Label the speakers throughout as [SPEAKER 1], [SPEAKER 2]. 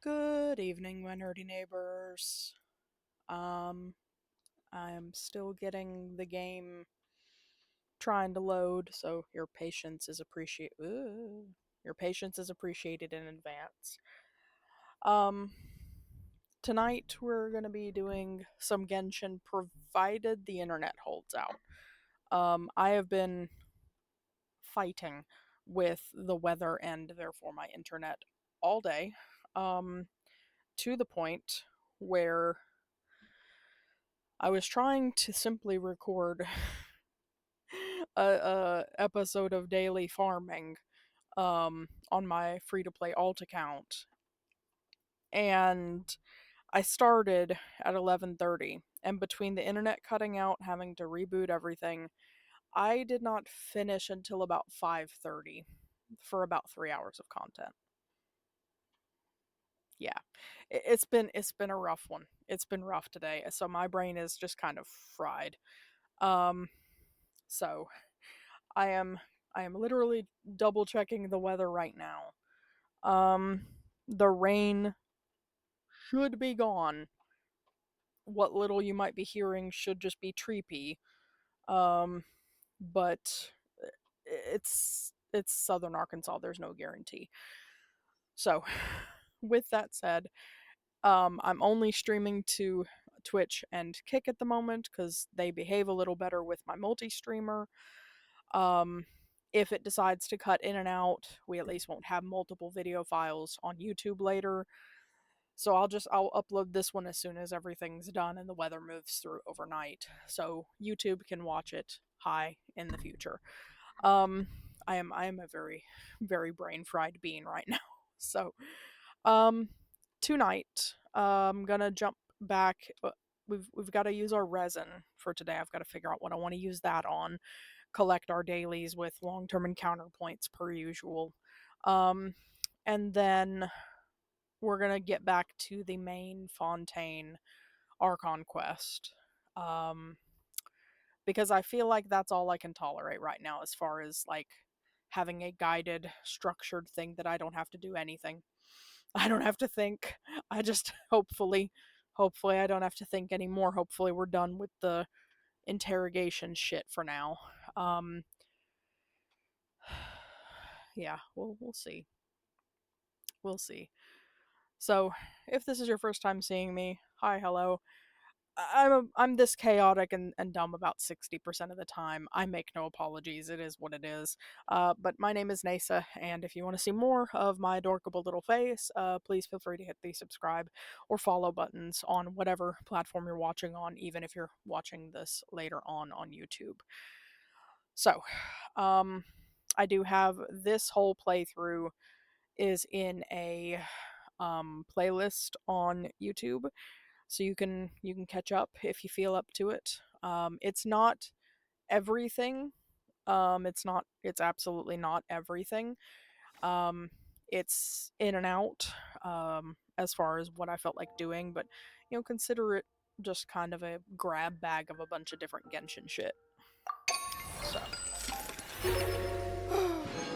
[SPEAKER 1] Good evening, my nerdy neighbors. Um, I'm still getting the game trying to load, so your patience is appreciated in advance. Um, Tonight we're gonna be doing some Genshin, provided the internet holds out. I have been fighting with the weather and therefore my internet all day. Um, to the point where I was trying to simply record a episode of daily farming on my free to play alt account, and I started at 11:30, and between the internet cutting out, having to reboot everything, I did not finish until about 5:30 for about 3 hours of content. Yeah. It's been a rough one. It's been rough today. So my brain is just kind of fried. Um so I am I am literally double checking the weather right now. Um the rain should be gone. What little you might be hearing should just be treepy. Um but it's southern Arkansas. There's no guarantee. So, with that said, I'm only streaming to Twitch and Kick at the moment because they behave a little better with my multi-streamer. Um, if it decides to cut in and out, we at least won't have multiple video files on YouTube later. So I'll upload this one as soon as everything's done and the weather moves through overnight, so YouTube can watch it high in the future. Um, I am a very brain fried being right now. So, um, tonight I'm gonna jump back. We've got to use our resin for today. I've got to figure out what I want to use that on. Collect our dailies with long-term encounter points per usual. Um, and then we're gonna get back to the main Fontaine Archon quest. Um, because I feel like that's all I can tolerate right now as far as like having a guided, structured thing that I don't have to do anything. I don't have to think. I just hopefully I don't have to think anymore. Hopefully we're done with the interrogation shit for now. Um yeah, we'll see. We'll see. So, if this is your first time seeing me, hi, hello. I'm this chaotic and dumb about 60% of the time. I make no apologies. It is what it is. But my name is Neysa, and if you want to see more of my adorable little face, please feel free to hit the subscribe or follow buttons on whatever platform you're watching on, even if you're watching this later on YouTube. So, um, I do have this whole playthrough is in a playlist on YouTube, so you can catch up if you feel up to it. It's not everything. It's absolutely not everything. Um, it's in and out as far as what I felt like doing, but consider it just kind of a grab bag of a bunch of different Genshin shit. So,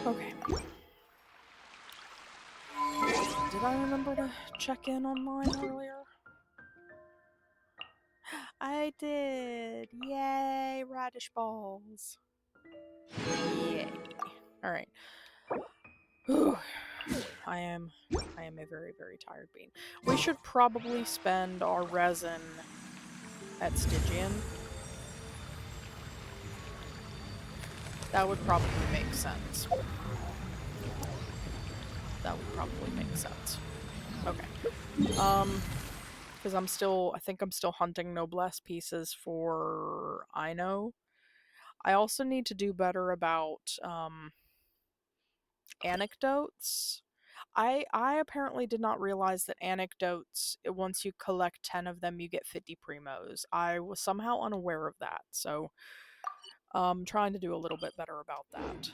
[SPEAKER 1] okay. Did I remember to check in online earlier? I did. Yay, radish balls. Yay. All right. I am a very tired bean. We should probably spend our resin at Stygian. That would probably make sense. That would probably make sense. Okay. Because I think I'm still hunting noblesse pieces for Ino. I also need to do better about anecdotes. I apparently did not realize that anecdotes, once you collect 10 of them, you get 50 primos. I was somehow unaware of that, so trying to do a little bit better about that.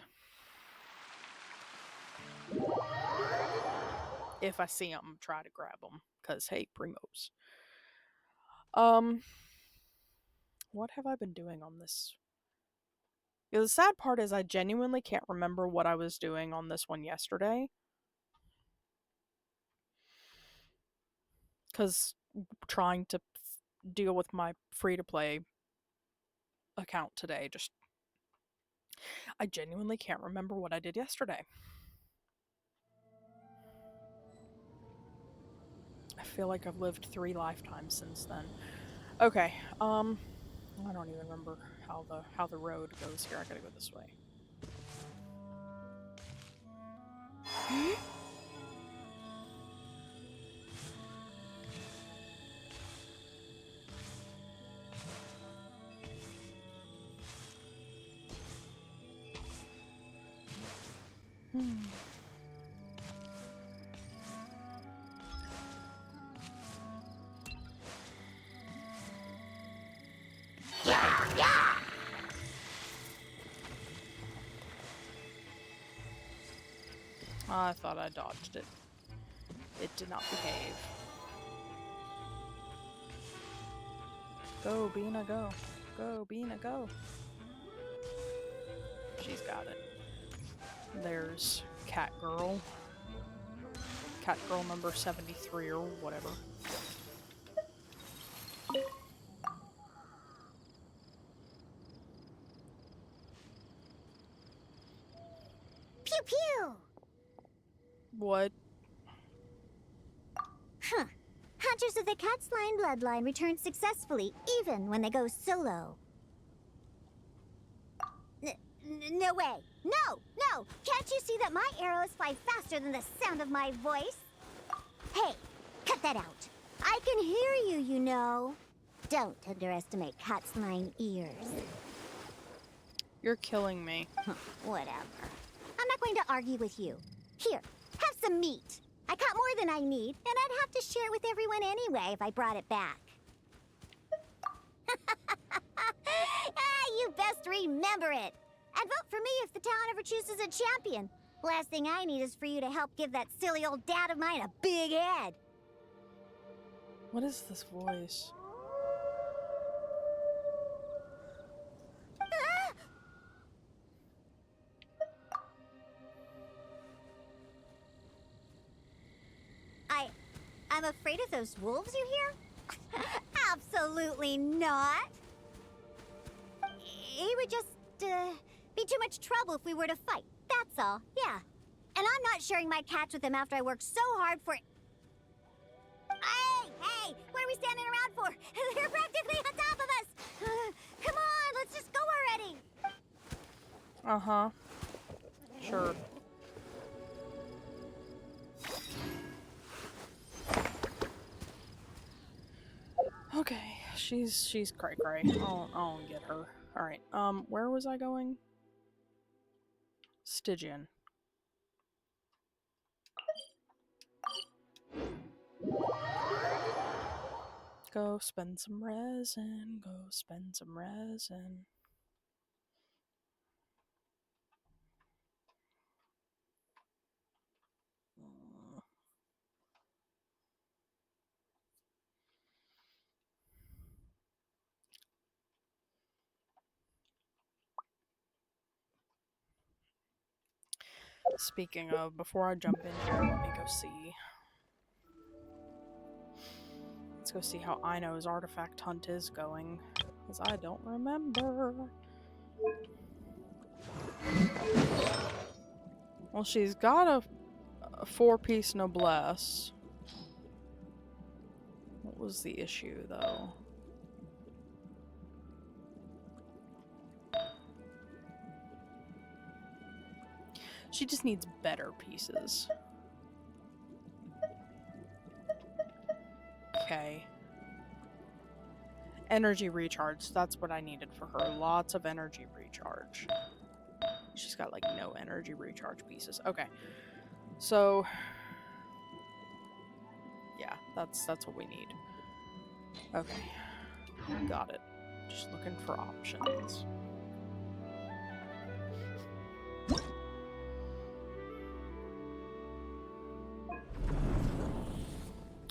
[SPEAKER 1] If I see them, try to grab them, cause hey, primos. Um, what have I been doing on this? Yeah, the sad part is I genuinely can't remember what I was doing on this one yesterday. Because trying to deal with my free-to-play account today, just... I genuinely can't remember what I did yesterday. I feel like I've lived 3 lifetimes since then. Okay, I don't even remember how the road goes here. I gotta go this way. I thought I dodged it. It did not behave. Go, Beena, go. Go, Beena, go. She's got it. There's Cat Girl. Cat Girl number 73 or whatever.
[SPEAKER 2] Pew pew!
[SPEAKER 1] What?
[SPEAKER 2] Huh. Hunters of the Cat's Line bloodline return successfully, even when they go solo. No way! No! No! Can't you see that my arrows fly faster than the sound of my voice? Hey, cut that out. I can hear you, you know. Don't underestimate Cat's Line ears.
[SPEAKER 1] You're killing me.
[SPEAKER 2] Whatever. I'm not going to argue with you. Here, have some meat. I caught more than I need, and I'd have to share it with everyone anyway if I brought it back. You best remember it. And vote for me if the town ever chooses a champion. Last thing I need is for you to help give that silly old dad of mine a big head.
[SPEAKER 1] What is this voice?
[SPEAKER 2] I'm afraid of those wolves you hear? Absolutely not. It would just be too much trouble if we were to fight. That's all, yeah. And I'm not sharing my catch with them after I worked so hard for... Hey! What are we standing around for? They're practically on top of us! Come on, let's just go already!
[SPEAKER 1] Uh-huh. Sure. Okay, she's cray-cray. I'll get her. Alright, where was I going? Stygian. Go spend some resin, go spend some resin. Speaking of, before I jump in here, let me go see. Let's go see how Ino's artifact hunt is going, because I don't remember. Well, she's got a 4-piece noblesse. What was the issue, though? She just needs better pieces. Okay. Energy recharge. That's what I needed for her. Lots of energy recharge. She's got, like, no energy recharge pieces. Okay. So... yeah, that's what we need. Okay. Got it. Just looking for options.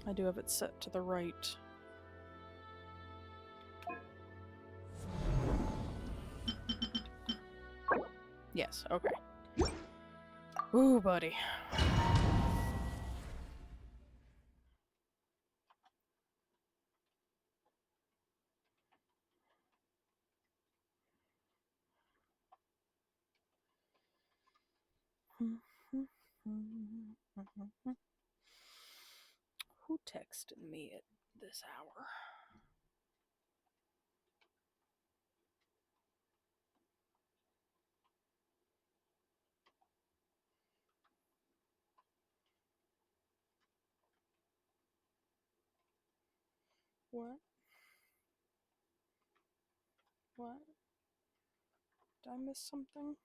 [SPEAKER 1] I do have it set to the right. Yes, okay. Ooh, buddy. Who texted me at this hour? What? What? Did I miss something?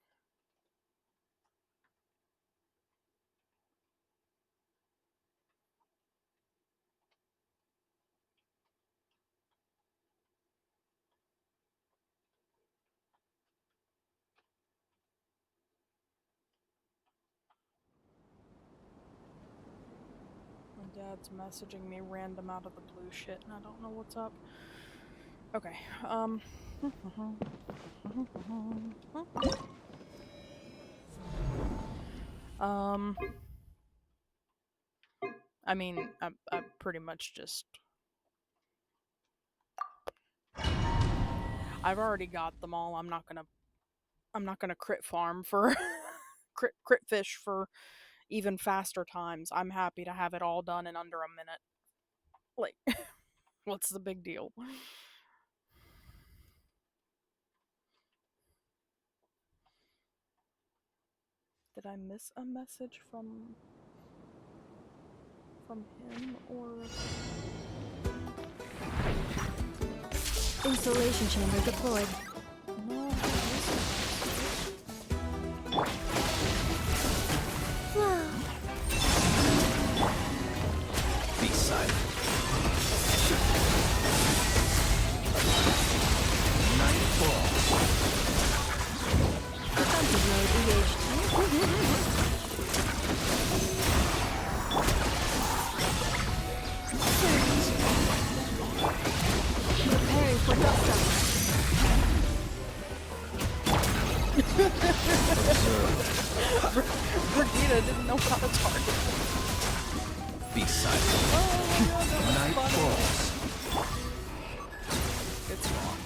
[SPEAKER 1] My dad's messaging me random out of the blue shit, and I don't know what's up. Okay, I mean, I pretty much just... I've already got them all. I'm not gonna crit farm for crit fish for even faster times. I'm happy to have it all done in under a minute. Like, what's the big deal? Did I miss a message from him or...
[SPEAKER 2] Installation chamber deployed.
[SPEAKER 1] No,
[SPEAKER 3] Be silent. Night falls.
[SPEAKER 2] Defensive mode engaged. Preparing for dust up.
[SPEAKER 1] Brigida didn't know how to target.
[SPEAKER 3] Be silent.
[SPEAKER 1] Oh,
[SPEAKER 3] Night falls.
[SPEAKER 1] It's gone.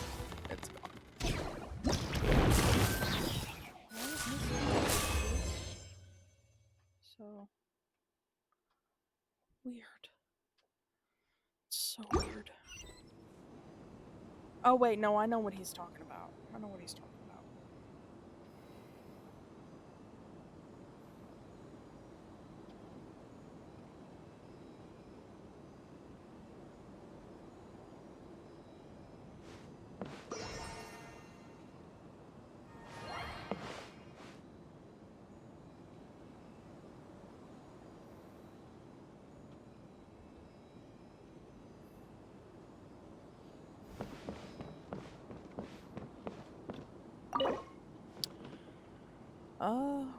[SPEAKER 1] It's gone. So weird. It's so weird. Oh wait, no, I know what he's talking about. I know what he's talking about.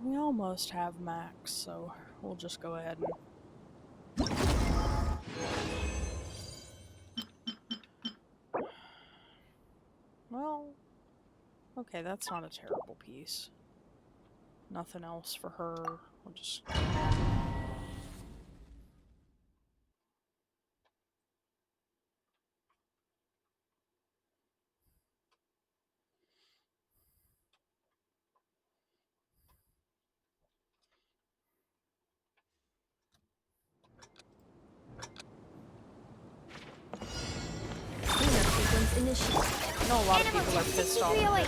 [SPEAKER 1] We almost have max, so we'll just go ahead and... Well, okay, that's not a terrible piece. Nothing else for her. We'll just... I know a lot of people are pissed off at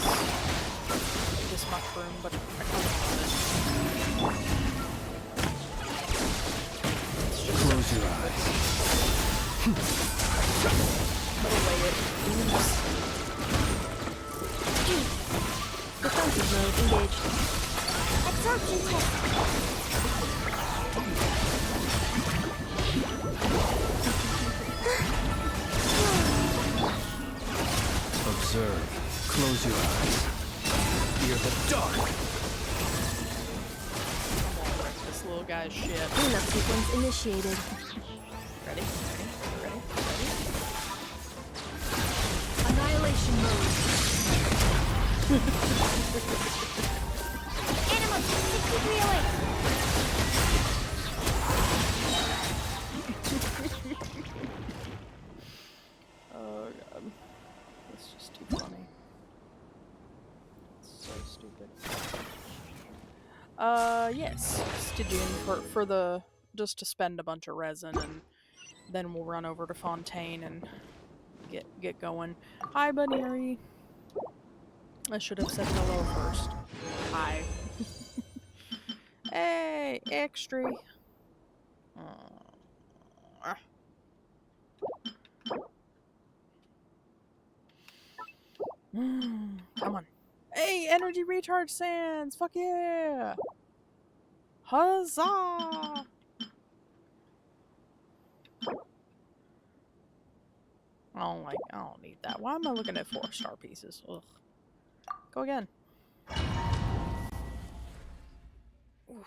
[SPEAKER 1] this mushroom, but I kind of love it.
[SPEAKER 3] Close your eyes.
[SPEAKER 1] Put away it.
[SPEAKER 2] Defensive mode engaged. Absorption test.
[SPEAKER 3] Observe. Close your eyes. Fear the dark.
[SPEAKER 1] This little guy's shit.
[SPEAKER 2] Cleanup sequence initiated.
[SPEAKER 1] Ready?
[SPEAKER 2] Annihilation mode. Animal 63 away.
[SPEAKER 1] Oh god. That's just too funny. It's so stupid. Yeah. Nice. Stygian for the just to spend a bunch of resin, and then we'll run over to Fontaine and get going. Hi, Bunny. I should have said hello first. Hi. Hey, extra. Come on. Hey, energy recharge sands. Fuck yeah. Huzzah. I don't need that. Why am I looking at 4-star pieces? Ugh. Go again. Ooh.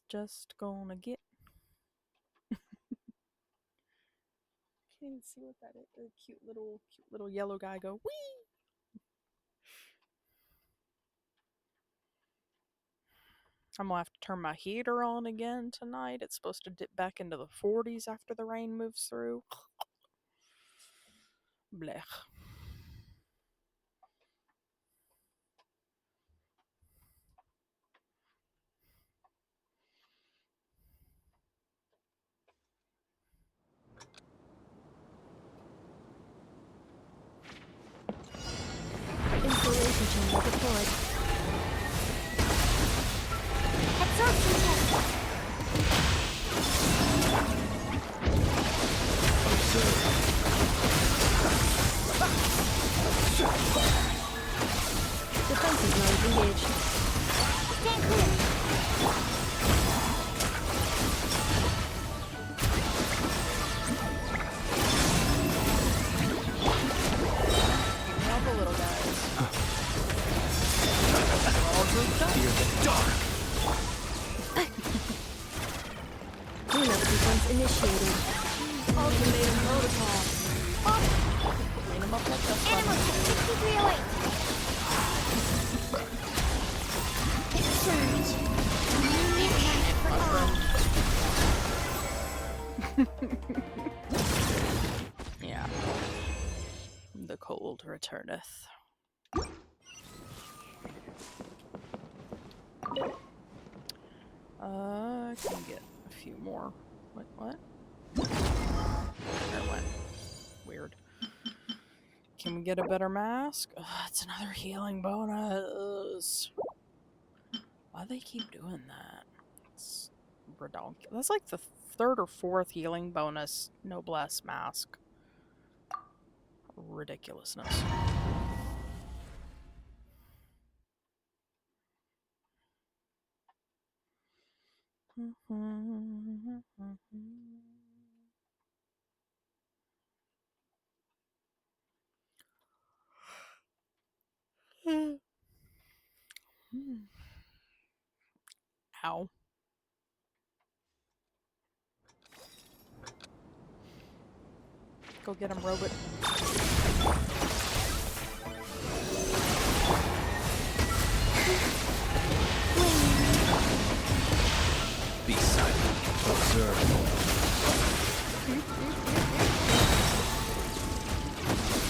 [SPEAKER 1] Just gonna get. Can't even see what that is. A cute little yellow guy go wee. I'm gonna have to turn my heater on again tonight. It's supposed to dip back into the 40s after the rain moves through. Blech.
[SPEAKER 2] Installation chamber deployed. Absorption test.
[SPEAKER 3] Observe.
[SPEAKER 2] Defensive mode engaged. Stand clear.
[SPEAKER 1] Help a little, guys.
[SPEAKER 3] Fear the dark.
[SPEAKER 2] Cleanup sequence initiated.
[SPEAKER 1] Ultimatum protocol. Clean them up like this.
[SPEAKER 2] Animal 6308. Surge.
[SPEAKER 1] Yeah. The cold returneth. I can get a few more. What? There it went. Weird. Can we get a better mask? Ugh, it's another healing bonus. Why do they keep doing that? It's redonkulous. That's like the 3rd or 4th healing bonus noblesse mask. Ridiculousness. Ow. Go get him, robot.
[SPEAKER 3] Be silent. Observe.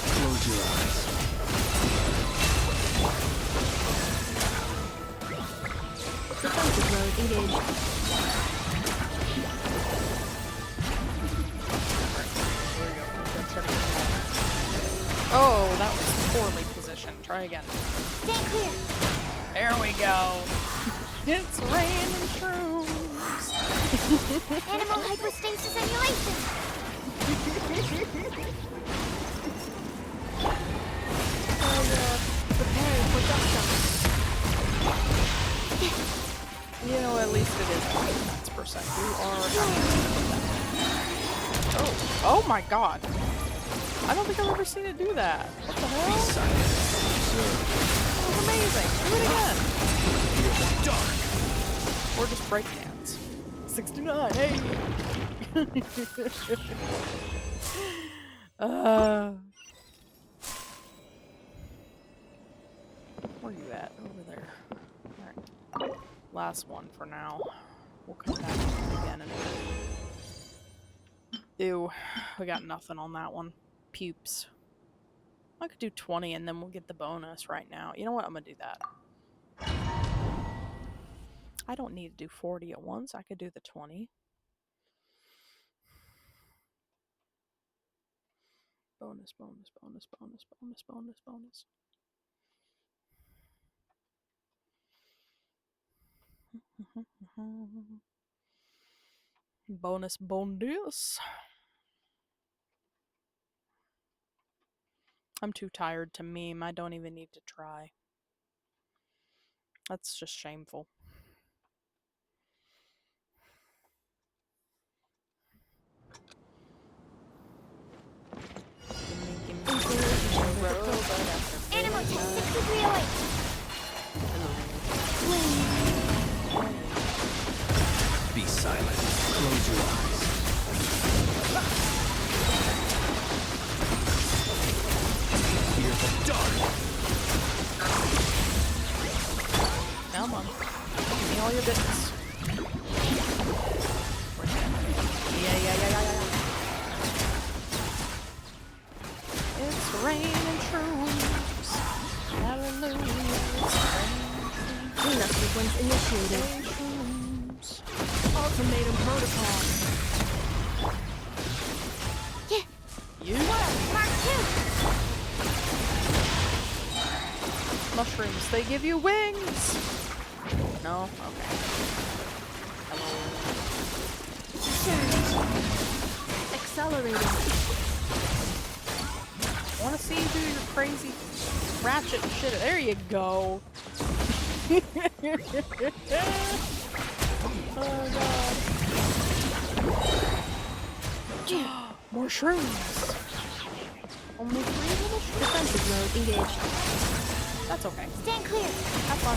[SPEAKER 3] Close your eyes.
[SPEAKER 2] Defensive mode engaged.
[SPEAKER 1] Oh, that was poorly positioned. Try again.
[SPEAKER 2] Stand clear.
[SPEAKER 1] There we go. It's raining shrooms.
[SPEAKER 2] Animal hypostasis emulation. Prepare for duck.
[SPEAKER 1] You know, at least it is 100%. You are. Oh my god. I don't think I've ever seen it do that. What the
[SPEAKER 3] Be
[SPEAKER 1] hell?
[SPEAKER 3] silent. Observe.
[SPEAKER 1] That was amazing. Do it again.
[SPEAKER 3] Fear the dark.
[SPEAKER 1] Or just breakdance. 69. Hey. Where you at? Over there. Alright. Last one for now. We'll come back to it again in a Ew, we got nothing on that one. Pupes. I could do 20 and then we'll get the bonus right now. You know what? I'm gonna do that. I don't need to do 40 at once. I could do the 20. Bonus, bonus, bonus, bonus, bonus, bonus, bonus. Bonus, bonus. I'm too tired to meme. I don't even need to try. That's just shameful.
[SPEAKER 2] Animal 6308.
[SPEAKER 3] Be silent. Close your eyes. Fear the dark.
[SPEAKER 1] Come on. Give me all your bits. Yeah. It's raining shrooms. Hallelujah.
[SPEAKER 2] Cleanup sequence initiated.
[SPEAKER 1] Shrooms. Ultimatum protocol.
[SPEAKER 2] Yeah.
[SPEAKER 1] You?
[SPEAKER 2] Mark 2.
[SPEAKER 1] Mushrooms, they give you wings. No? Okay. Hello.
[SPEAKER 2] Accelerating.
[SPEAKER 1] I want to see you do your crazy ratchet shit. There you go. Oh god. More shrooms. Only 3 little shrooms.
[SPEAKER 2] Defensive mode engaged.
[SPEAKER 1] That's okay.
[SPEAKER 2] Stand clear.
[SPEAKER 1] Have fun.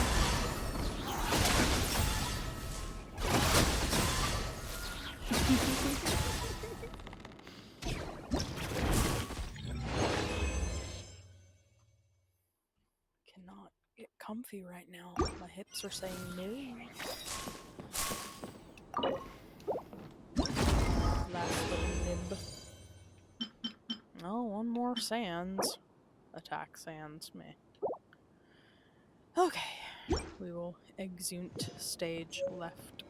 [SPEAKER 1] Cannot get comfy right now. My hips are saying no. Last little nib. Oh, one more sands. Attack sands, meh. Okay, we will exunt stage left.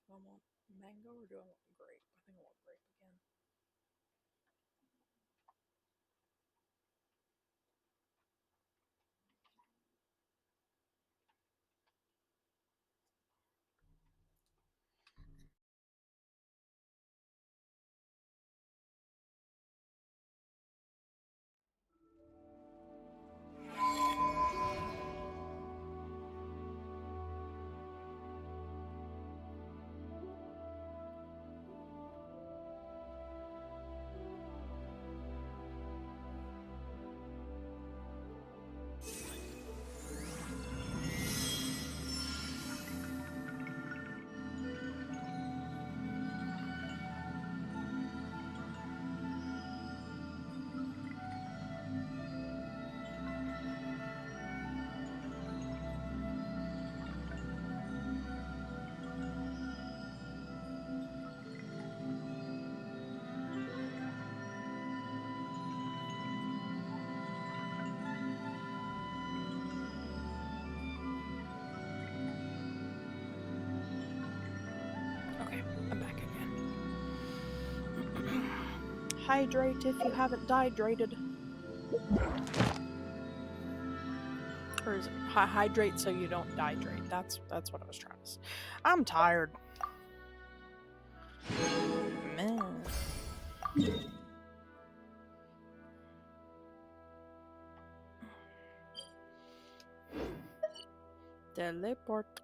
[SPEAKER 1] Do I want mango or do I want grape? I think I want grape again. Okay, I'm back again. Hydrate if you haven't dehydrated. Or is it hydrate so you don't dehydrate? That's what I was trying to say. I'm tired. Man. Teleport.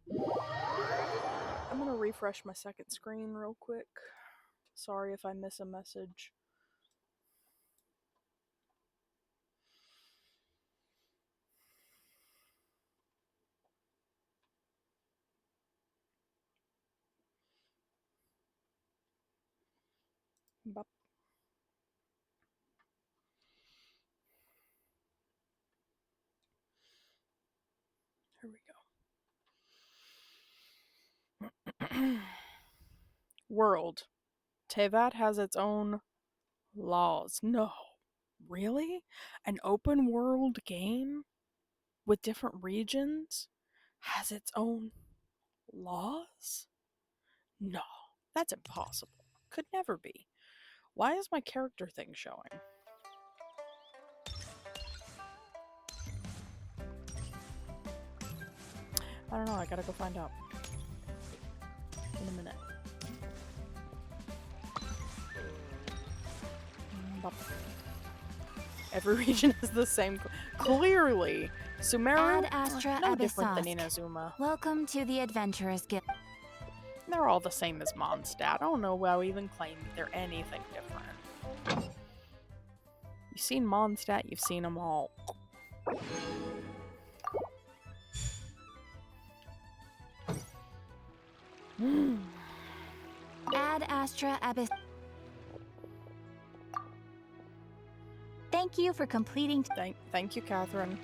[SPEAKER 1] I'm gonna refresh my second screen real quick. Sorry if I miss a message. Bop. Here we go. World. Tevat has its own laws. No. Really? An open world game with different regions has its own laws? No. That's impossible. Could never be. Why is my character thing showing? I don't know, I gotta go find out. In a minute. Every region is the same. Clearly, Sumeru,
[SPEAKER 2] Ad Astra
[SPEAKER 1] no different than
[SPEAKER 2] Abyssos.
[SPEAKER 1] Inazuma.
[SPEAKER 2] Welcome to the Adventurers Guild.
[SPEAKER 1] They're all the same as Mondstadt. I don't know why we even claim they're anything different. You've seen Mondstadt, you've seen them all.
[SPEAKER 2] Ad Astra Abyss. Thank you for completing.
[SPEAKER 1] Thank you, Catherine.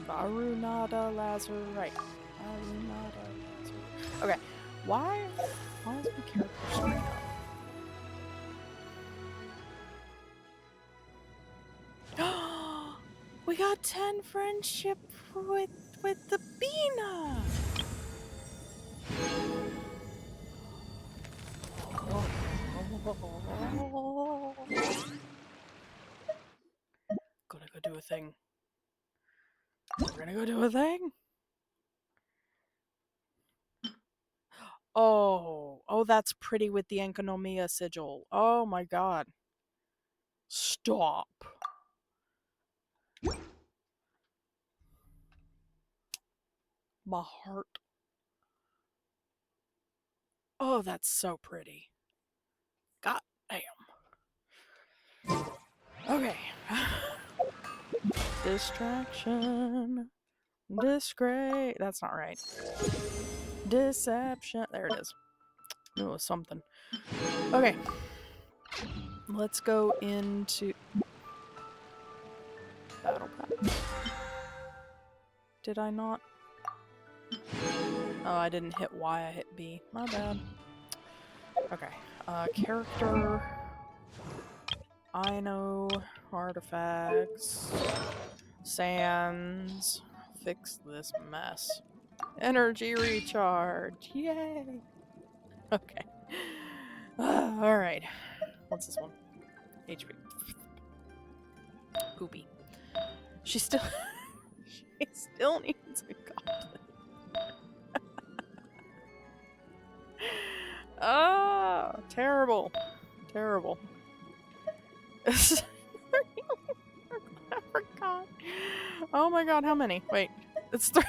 [SPEAKER 1] Barunada Lazarite. Barunada Lazarite. Okay, why is my character screwing up? We got 10 friendship with the Bina. Gonna go do a thing. We're gonna go do a thing. Oh, that's pretty with the Enkonomiya sigil. Oh my god. Stop. My heart. Oh, that's so pretty. God damn. Okay. Distraction. Disgrace. That's not right. Deception. There it is. It was something. Okay. Let's go into Battle Pass. Did I not? Oh, I didn't hit Y, I hit B. My bad. Okay. Character. I know. Artifacts. Sands. Fix this mess. Energy recharge. Yay! Okay. Alright. What's this one? HP. Poopy. She still needs a goblet. Oh, terrible. Terrible. I forgot. Oh my god, how many? Wait, it's 3.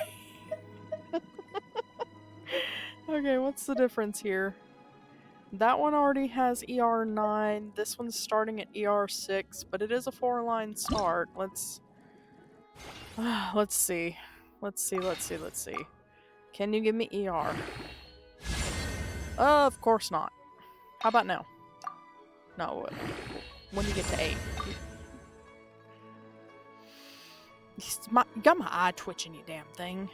[SPEAKER 1] Okay, what's the difference here? That one already has ER9. This one's starting at ER6, but it is a 4-line start. Let's see. Let's see. Can you give me ER? Of course not. How about now? No. When you get to 8. You got my eye twitching, you damn thing.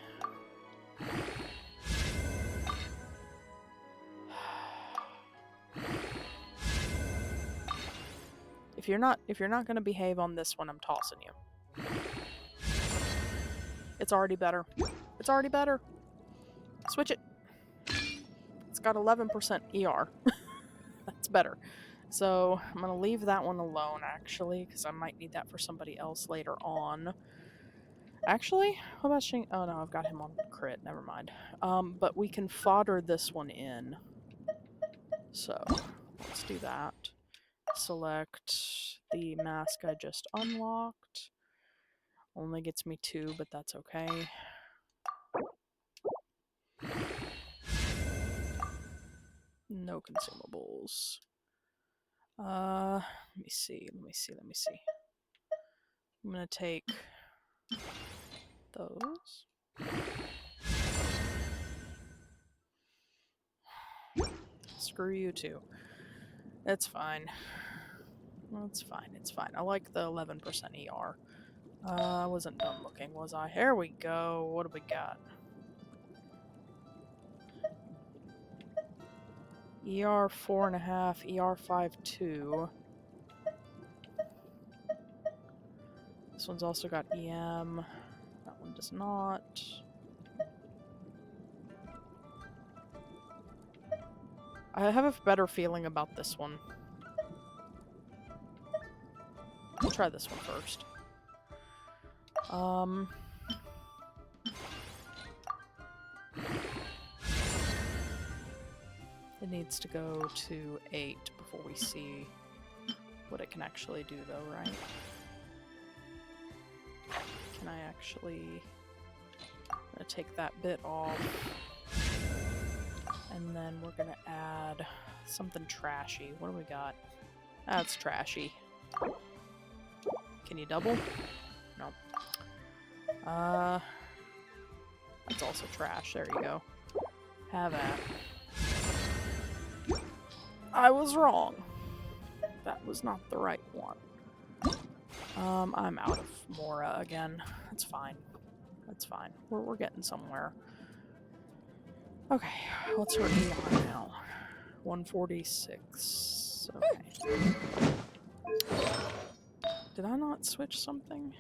[SPEAKER 1] If you're not gonna behave on this one, I'm tossing you. It's already better. It's already better. Switch it. It's got 11% ER. That's better. So I'm gonna leave that one alone, actually, because I might need that for somebody else later on. Actually, what about Shing? Oh no, I've got him on crit. Never mind. But we can fodder this one in. So let's do that. Select the mask I just unlocked. Only gets me 2, but that's okay. No consumables. Let me see. I'm gonna take those. Screw you too. It's fine. It's fine. I like the 11% ER. I wasn't done looking, was I? Here we go. What do we got? ER 4.5, ER 5.2. This one's also got EM. That one does not. I have a better feeling about this one. I'll try this one first. It needs to go to 8 before we see what it can actually do, though, right? Can I actually... I'm gonna take that bit off. And then we're gonna add something trashy. What do we got? That's trashy. Can you double? Nope. That's also trash. There you go. Have at. I was wrong. That was not the right one. I'm out of Mora again. That's fine. That's fine. We're getting somewhere. Okay, what's her ER now? 146. Okay. Did I not switch something?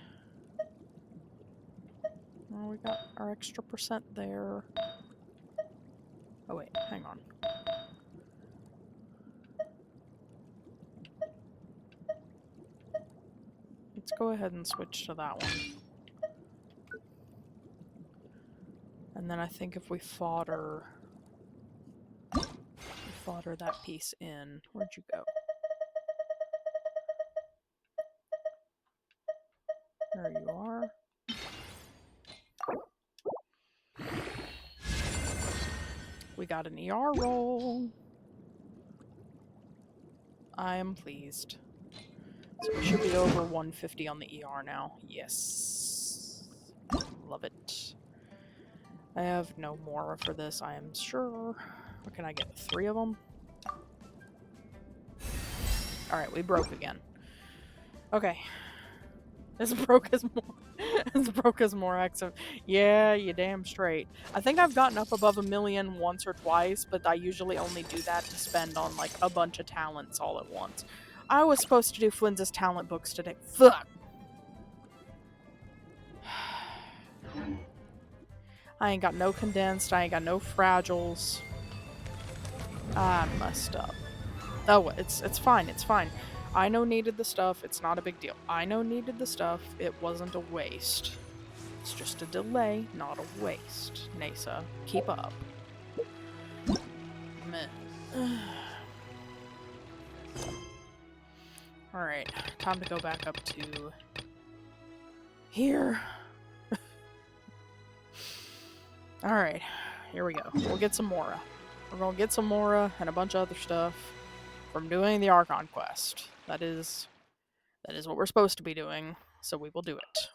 [SPEAKER 1] Oh, we got our extra percent there. Oh wait, hang on. Let's go ahead and switch to that one. And then I think if we fodder that piece in. Where'd you go? There you are. We got an ER roll. I am pleased. So we should be over 150 on the ER now. Yes. Love it. I have no more for this, I am sure. Or can I get 3 of them? Alright, we broke again. Okay. As broke as more. As broke as more active. Yeah, you damn straight. I think I've gotten up above 1 million once or twice, but I usually only do that to spend on like a bunch of talents all at once. I was supposed to do Flynn's talent books today. Fuck! I ain't got no condensed, I ain't got no fragiles. I messed up. Oh, it's fine, it's fine. I know needed the stuff, it's not a big deal. I know needed the stuff, it wasn't a waste. It's just a delay, not a waste. Neysa, keep up. Meh. Alright, time to go back up to here. Alright, here we go. We'll get some Mora. We're gonna get some Mora and a bunch of other stuff from doing the Archon quest. That is what we're supposed to be doing, so we will do it.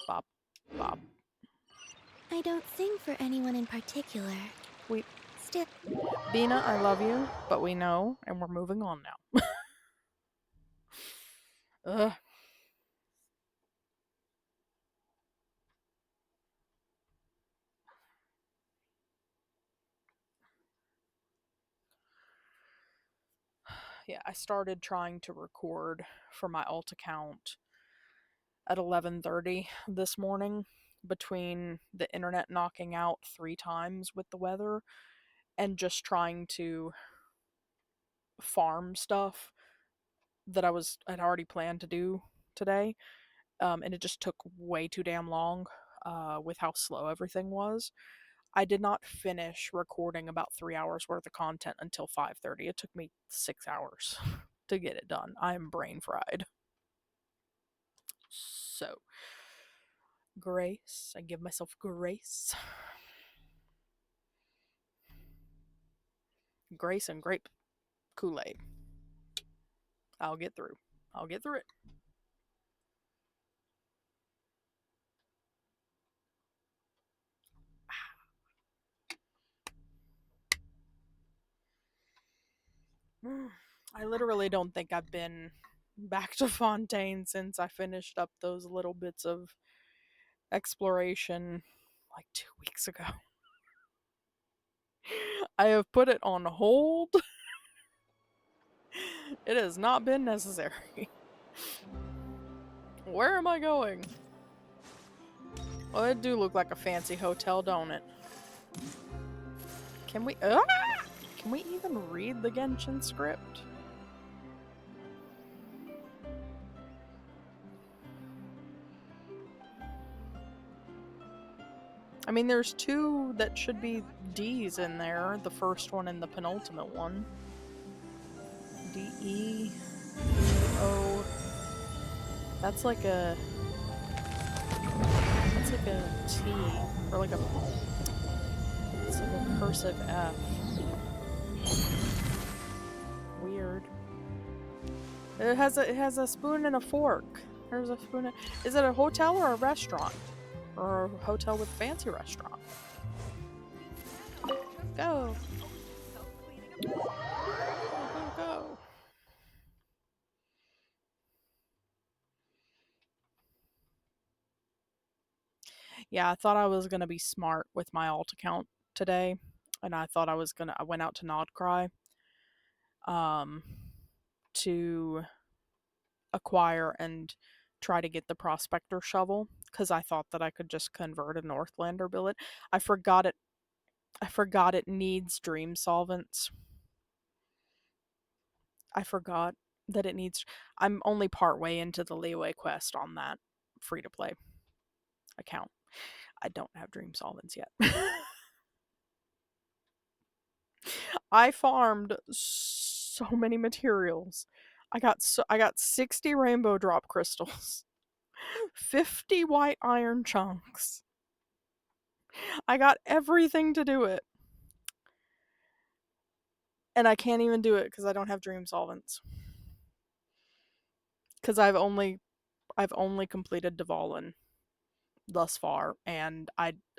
[SPEAKER 1] Bop, bop.
[SPEAKER 4] I don't sing for anyone in particular.
[SPEAKER 1] We...
[SPEAKER 4] Still...
[SPEAKER 1] Bina, I love you, but we know, and we're moving on now. Ugh. Yeah, I started trying to record for my alt account at 11:30 this morning, between the internet knocking out 3 times with the weather and just trying to farm stuff that I'd already planned to do today. And it just took way too damn long with how slow everything was. I did not finish recording about 3 hours worth of content until 5:30. It took me 6 hours to get it done. I am brain fried. So, grace. I give myself grace. Grace and grape Kool-Aid. I'll get through. I'll get through it. I literally don't think I've been back to Fontaine since I finished up those little bits of exploration like 2 weeks ago. I have put it on hold. It has not been necessary. Where am I going? Well, it do look like a fancy hotel, don't it? Can we even read the Genshin script? I mean, there's two that should be D's in there. The first one and the penultimate one. D-E... O... That's like a T. Or like a... It's like a cursive F. Weird. It has a spoon and a fork. There's a spoon and... Is it a hotel or a restaurant? Or a hotel with a fancy restaurant? Go! Go, go, go! Yeah, I thought I was gonna be smart with my alt account today, and I thought I went out to Nodcry, to acquire and try to get the prospector shovel, because I thought that I could just convert a Northlander billet. I forgot it needs dream solvents. I forgot that it needs... I'm only part way into the leeway quest on that free-to-play account. I don't have dream solvents yet. I farmed so many materials. I got 60 rainbow drop crystals. 50 white iron chunks. I got everything to do it. And I can't even do it because I don't have dream solvents. Because I've only completed Dvalin thus far, and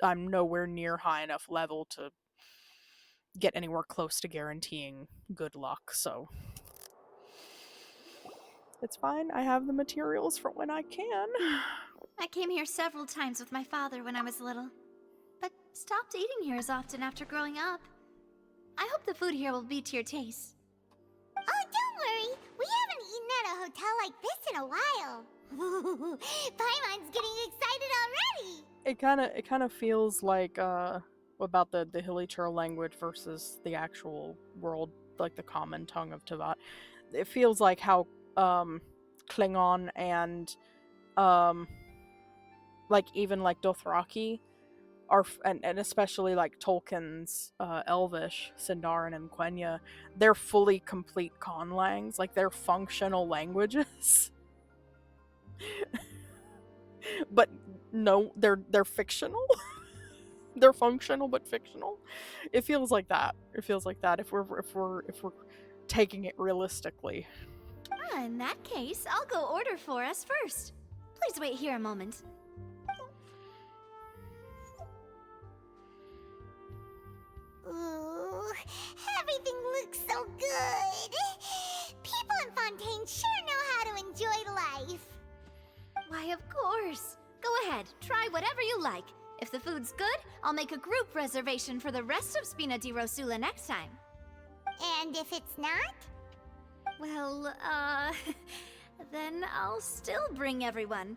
[SPEAKER 1] I'm nowhere near high enough level to get anywhere close to guaranteeing good luck, so it's fine. I have the materials for when I can.
[SPEAKER 5] I came here several times with my father when I was little, but stopped eating here as often after growing up. I hope the food here will be to your taste.
[SPEAKER 2] Oh, don't worry. We haven't eaten at a hotel like this in a while. Paimon's getting excited already.
[SPEAKER 1] It kind of feels like about the Hilichurl language versus the actual world, like the common tongue of Teyvat. It feels like how Klingon and like even like Dothraki are, and especially like Tolkien's Elvish, Sindarin and Quenya, they're fully complete conlangs, like they're functional languages. But no, they're fictional. They're functional but fictional. It feels like that. It feels like that if we're taking it realistically.
[SPEAKER 5] In that case, I'll go order for us first. Please wait here a moment.
[SPEAKER 2] Ooh, everything looks so good. People in Fontaine sure know how to enjoy life.
[SPEAKER 5] Why, of course. Go ahead, try whatever you like. If the food's good, I'll make a group reservation for the rest of Spina di Rosula next time.
[SPEAKER 2] And if it's not?
[SPEAKER 5] Well, then I'll still bring everyone.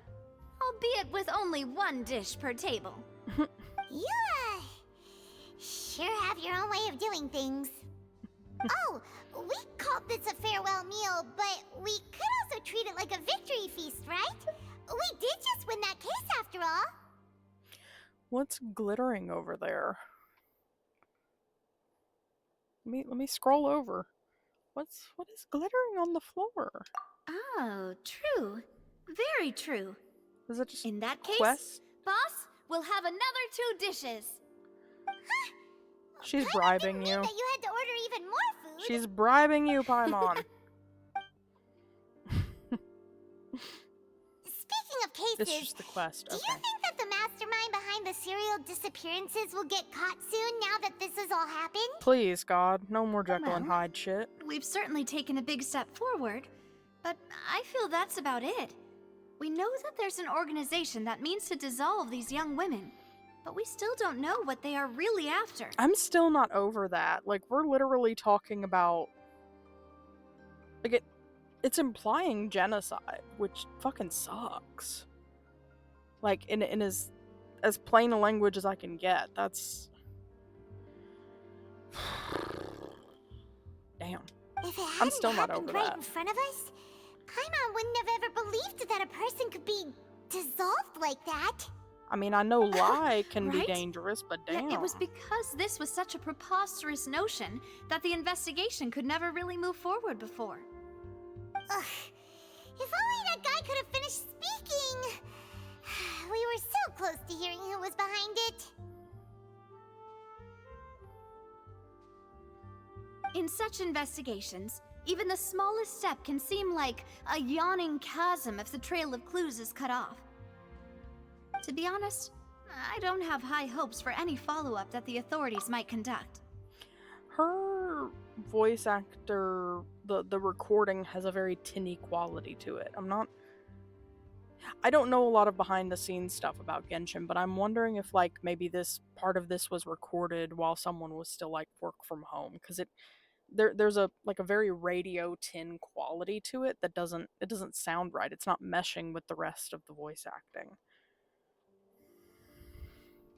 [SPEAKER 5] Albeit with only one dish per table.
[SPEAKER 2] You, sure have your own way of doing things. Oh, we called this a farewell meal, but we could also treat it like a victory feast, right? We did just win that case after all.
[SPEAKER 1] What's glittering over there? Let me scroll over. What is glittering on the floor?
[SPEAKER 5] Oh, true. Very true.
[SPEAKER 1] Is it just
[SPEAKER 5] In that case,
[SPEAKER 1] quest?
[SPEAKER 5] boss, we'll have another 2 dishes.
[SPEAKER 1] She's
[SPEAKER 2] Paimon
[SPEAKER 1] bribing
[SPEAKER 2] didn't
[SPEAKER 1] you.
[SPEAKER 2] mean that you had to order even more food.
[SPEAKER 1] She's bribing you, Paimon.
[SPEAKER 2] Speaking of cases,
[SPEAKER 1] It's just the quest.
[SPEAKER 2] do
[SPEAKER 1] Okay.
[SPEAKER 2] you think that the mastermind behind the serial disappearances will get caught soon now that this has all happened?
[SPEAKER 1] Please, God, no more Jekyll and
[SPEAKER 5] Well.
[SPEAKER 1] Hyde shit.
[SPEAKER 5] We've certainly taken a big step forward, but I feel that's about it. We know that there's an organization that means to dissolve these young women, but we still don't know what they are really after.
[SPEAKER 1] I'm still not over that. Like, we're literally talking about... Like, it's implying genocide, which fucking sucks. Like, in as plain a language as I can get. That's... Damn.
[SPEAKER 2] If it
[SPEAKER 1] I'm
[SPEAKER 2] hadn't
[SPEAKER 1] still not
[SPEAKER 2] happened
[SPEAKER 1] over
[SPEAKER 2] right
[SPEAKER 1] that.
[SPEAKER 2] in front of us, Paimon wouldn't have ever believed that a person could be dissolved like that.
[SPEAKER 1] I mean, I know lie can be
[SPEAKER 5] Right?
[SPEAKER 1] dangerous, but
[SPEAKER 5] Yet
[SPEAKER 1] damn.
[SPEAKER 5] it was because this was such a preposterous notion that the investigation could never really move forward before.
[SPEAKER 2] Ugh. If only that guy could have finished speaking. We were so close to hearing who was behind it.
[SPEAKER 5] In such investigations, even the smallest step can seem like a yawning chasm if the trail of clues is cut off. To be honest, I don't have high hopes for any follow-up that the authorities might conduct.
[SPEAKER 1] Her voice actor, the recording has a very tinny quality to it. I don't know a lot of behind the scenes stuff about Genshin, but I'm wondering if like maybe this part of this was recorded while someone was still like work from home, because there's a very radio tin quality to it that doesn't sound right. It's not meshing with the rest of the voice acting.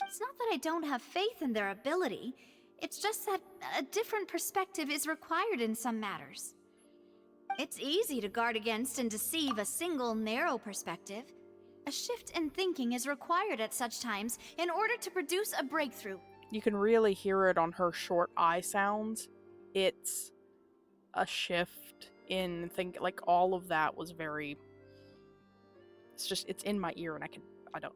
[SPEAKER 5] It's not that I don't have faith in their ability, it's just that a different perspective is required in some matters. It's easy to guard against and deceive a single narrow perspective. A shift in thinking is required at such times in order to produce a breakthrough.
[SPEAKER 1] You can really hear it on her short I sounds. It's a shift in think, like all of that was very... it's in my ear and I don't...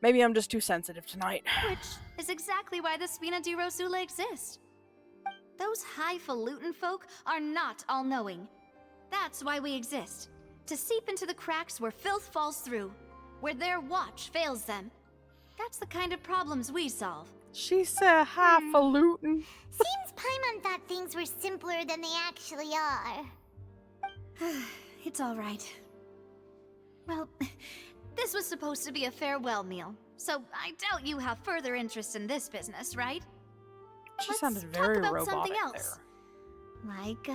[SPEAKER 1] Maybe I'm just too sensitive tonight.
[SPEAKER 5] Which is exactly why the Spina di Rosula exist. Those highfalutin folk are not all-knowing. That's why we exist. To seep into the cracks where filth falls through, where their watch fails them. That's the kind of problems we solve.
[SPEAKER 1] She said highfalutin.
[SPEAKER 2] Seems Paimon thought things were simpler than they actually are.
[SPEAKER 5] It's all right. Well, this was supposed to be a farewell meal, so I doubt you have further interest in this business, right?
[SPEAKER 1] She
[SPEAKER 5] Let's
[SPEAKER 1] sounded
[SPEAKER 5] talk
[SPEAKER 1] very
[SPEAKER 5] about
[SPEAKER 1] robotic
[SPEAKER 5] something else.
[SPEAKER 1] there.
[SPEAKER 5] Like,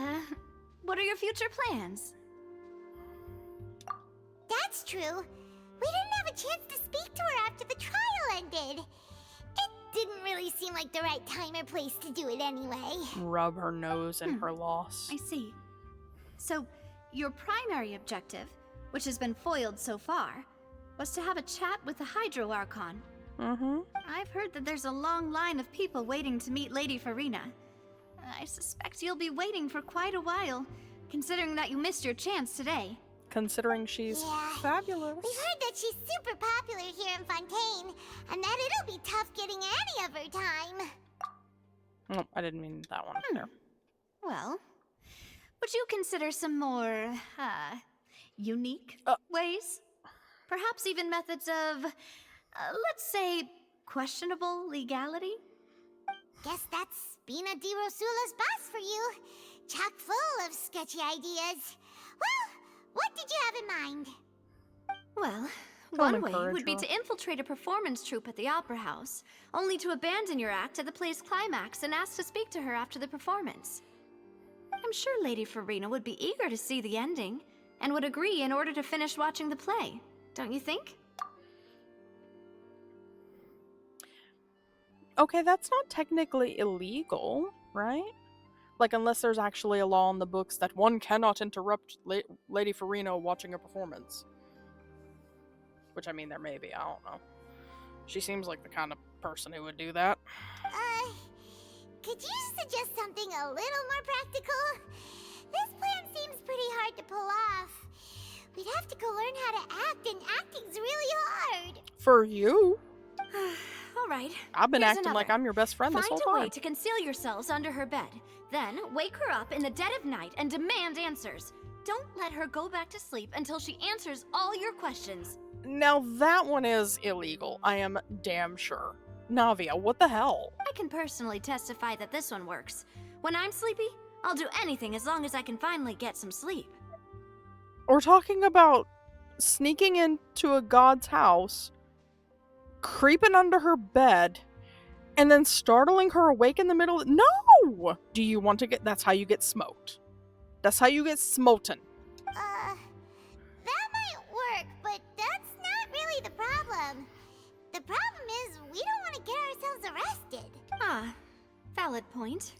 [SPEAKER 5] what are your future plans?
[SPEAKER 2] That's true. We didn't have a chance to speak to her after the trial ended. It didn't really seem like the right time or place to do it anyway.
[SPEAKER 1] Rub her nose in her loss.
[SPEAKER 5] I see. So, your primary objective, which has been foiled so far, was to have a chat with the Hydro Archon.
[SPEAKER 1] Mm-hmm.
[SPEAKER 5] I've heard that there's a long line of people waiting to meet Lady Farina. I suspect you'll be waiting for quite a while, considering that you missed your chance today.
[SPEAKER 1] Considering she's
[SPEAKER 2] Yeah.
[SPEAKER 1] fabulous.
[SPEAKER 2] We've heard that she's super popular here in Fontaine, and that it'll be tough getting any of her time.
[SPEAKER 1] Oh, I didn't mean that one. There.
[SPEAKER 5] Well, would you consider some more, unique ways? Perhaps even methods of, let's say, questionable legality?
[SPEAKER 2] Guess that's Spina di Rosula's boss for you. Chock full of sketchy ideas. Well, what did you have in mind?
[SPEAKER 5] Well,
[SPEAKER 1] Don't
[SPEAKER 5] one way
[SPEAKER 1] encourage
[SPEAKER 5] would be
[SPEAKER 1] her.
[SPEAKER 5] to infiltrate a performance troupe at the Opera House, only to abandon your act at the play's climax and ask to speak to her after the performance. I'm sure Lady Farina would be eager to see the ending, and would agree in order to finish watching the play. Don't you think?
[SPEAKER 1] Okay, that's not technically illegal, right? Like, unless there's actually a law in the books that one cannot interrupt Lady Farina watching a performance. Which, I mean, there may be, I don't know. She seems like the kind of person who would do that.
[SPEAKER 2] Could you suggest something a little more practical? This plan seems pretty hard to pull off. We'd have to go learn how to act, and acting's really hard.
[SPEAKER 1] For you?
[SPEAKER 5] All right.
[SPEAKER 1] I've been
[SPEAKER 5] Here's
[SPEAKER 1] acting like
[SPEAKER 5] another.
[SPEAKER 1] I'm your best friend this
[SPEAKER 5] Find
[SPEAKER 1] whole
[SPEAKER 5] a way
[SPEAKER 1] time.
[SPEAKER 5] to conceal yourselves under her bed. Then wake her up in the dead of night and demand answers. Don't let her go back to sleep until she answers all your questions.
[SPEAKER 1] Now that one is illegal. I am damn sure. Navia, what the hell?
[SPEAKER 5] I can personally testify that this one works. When I'm sleepy, I'll do anything as long as I can finally get some sleep.
[SPEAKER 1] We're talking about sneaking into a god's house, creeping under her bed, and then startling her awake in the middle of... No! Do you want to get... That's how you get smoked. That's how you get smoten.
[SPEAKER 2] That might work, but that's not really the problem. The problem is we don't want to get ourselves arrested.
[SPEAKER 5] Ah, valid point.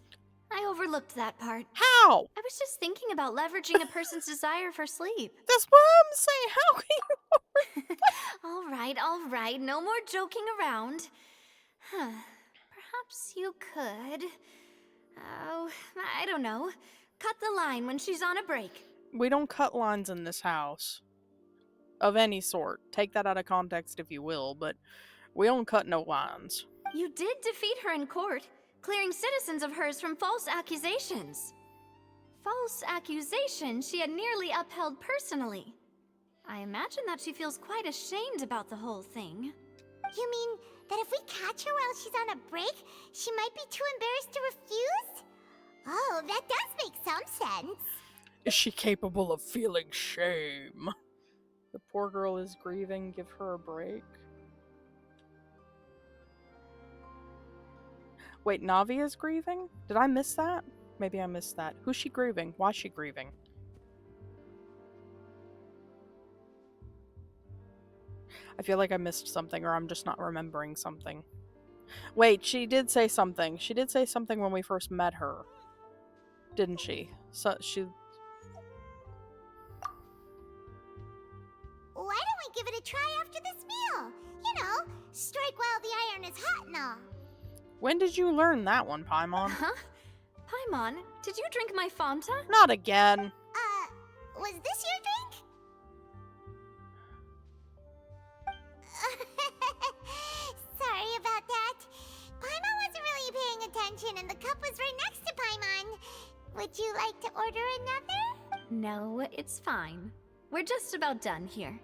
[SPEAKER 5] I overlooked that part.
[SPEAKER 1] How?
[SPEAKER 5] I was just thinking about leveraging a person's desire for sleep.
[SPEAKER 1] That's what I'm saying. How can you...
[SPEAKER 5] All right, no more joking around. Huh. Perhaps you could... Oh, I don't know. Cut the line when she's on a break.
[SPEAKER 1] We don't cut lines in this house. Of any sort. Take that out of context if you will, but we don't cut no lines.
[SPEAKER 5] You did defeat her in court, clearing citizens of hers from false accusations. False accusations she had nearly upheld personally. I imagine that she feels quite ashamed about the whole thing.
[SPEAKER 2] You mean that if we catch her while she's on a break, she might be too embarrassed to refuse? Oh, that does make some sense.
[SPEAKER 1] Is she capable of feeling shame? The poor girl is grieving. Give her a break. Wait, Navi is grieving? Did I miss that? Maybe I missed that. Who's she grieving? Why's she grieving? I feel like I missed something, or I'm just not remembering something. Wait, she did say something. She did say something when we first met her. Didn't she? So she...
[SPEAKER 2] Why don't we give it a try after this meal? You know, strike while the iron is hot and all.
[SPEAKER 1] When did you learn that one, Paimon?
[SPEAKER 5] Huh? Paimon, did you drink my Fanta?
[SPEAKER 1] Not again.
[SPEAKER 2] Was this your drink? Sorry about that. Paimon wasn't really paying attention and the cup was right next to Paimon. Would you like to order another?
[SPEAKER 5] No, it's fine. We're just about done here.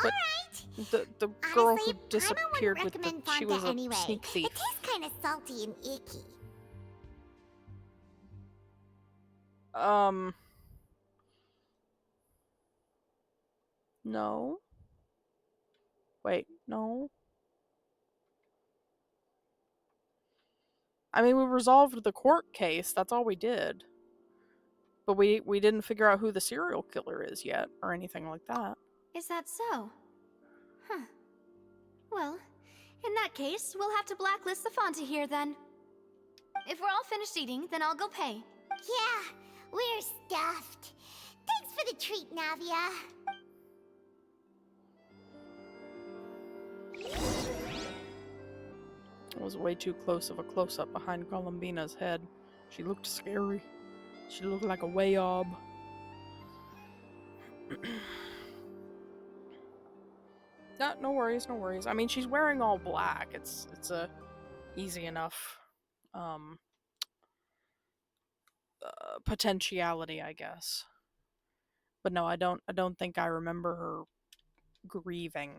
[SPEAKER 1] But
[SPEAKER 2] Alright.
[SPEAKER 1] the girl
[SPEAKER 2] Honestly,
[SPEAKER 1] who
[SPEAKER 2] Paimon
[SPEAKER 1] disappeared
[SPEAKER 2] wouldn't
[SPEAKER 1] with the...
[SPEAKER 2] recommend
[SPEAKER 1] She
[SPEAKER 2] Fanta
[SPEAKER 1] was a
[SPEAKER 2] anyway.
[SPEAKER 1] sneak thief.
[SPEAKER 2] It tastes kind of salty and icky.
[SPEAKER 1] No. Wait, no. I mean, we resolved the court case. That's all we did. But we didn't figure out who the serial killer is yet, or anything like that.
[SPEAKER 5] Is that so? Huh. Well, in that case, we'll have to blacklist the Fanta here then. If we're all finished eating, then I'll go pay.
[SPEAKER 2] Yeah, we're stuffed. Thanks for the treat, Navia.
[SPEAKER 1] It was way too close of a close-up behind Columbina's head. She looked scary. She looked like a wayob. No worries, no worries. I mean, she's wearing all black. It's a easy enough potentiality, I guess. But no, I don't think I remember her grieving.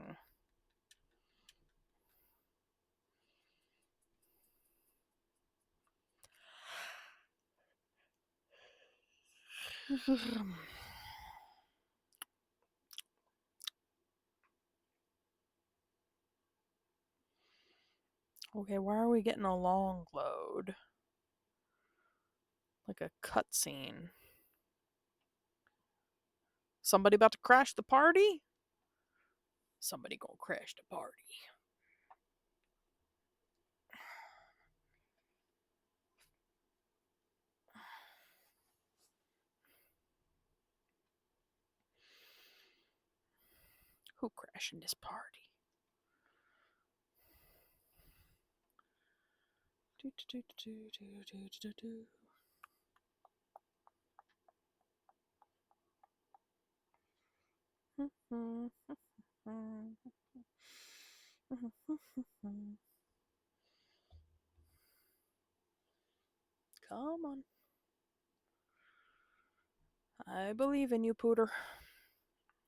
[SPEAKER 1] Okay, why are we getting a long load? Like a cutscene. Somebody about to crash the party? Somebody gonna crash the party. Who crashing this party? Do, do, do, do, do, do, do, do. Come on. I believe in you, Pooter.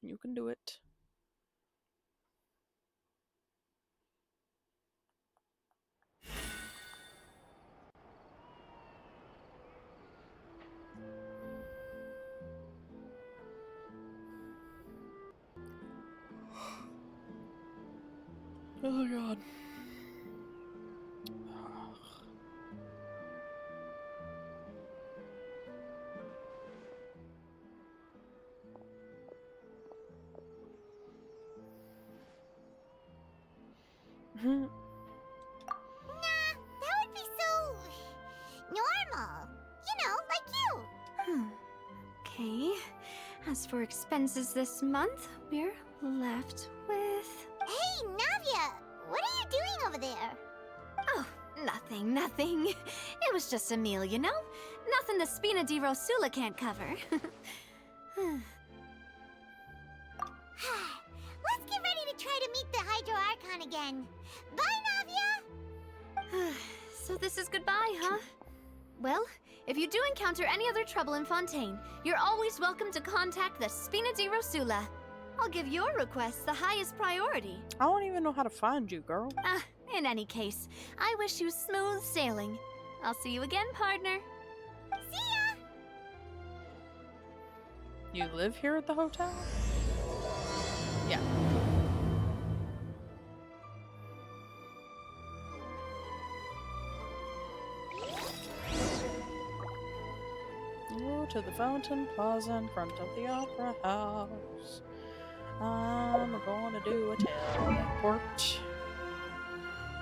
[SPEAKER 1] You can do it. Oh god.
[SPEAKER 2] Nah, that would be so normal. You know, like you.
[SPEAKER 5] Okay. As for expenses this month, we're left with...
[SPEAKER 2] Hey, Navia, what are you doing over there?
[SPEAKER 5] Oh, nothing. It was just a meal, you know? Nothing the Spina di Rosula can't cover.
[SPEAKER 2] Let's get ready to try to meet the Hydro Archon again. Bye, Navia!
[SPEAKER 5] So this is goodbye, huh? Well, if you do encounter any other trouble in Fontaine, you're always welcome to contact the Spina di Rosula. I'll give your request the highest priority.
[SPEAKER 1] I don't even know how to find you, girl.
[SPEAKER 5] In any case, I wish you smooth sailing. I'll see you again, partner.
[SPEAKER 2] See ya!
[SPEAKER 1] You live here at the hotel? Yeah. Go to the Fountain Plaza in front of the Opera House. I'm gonna do a teleport.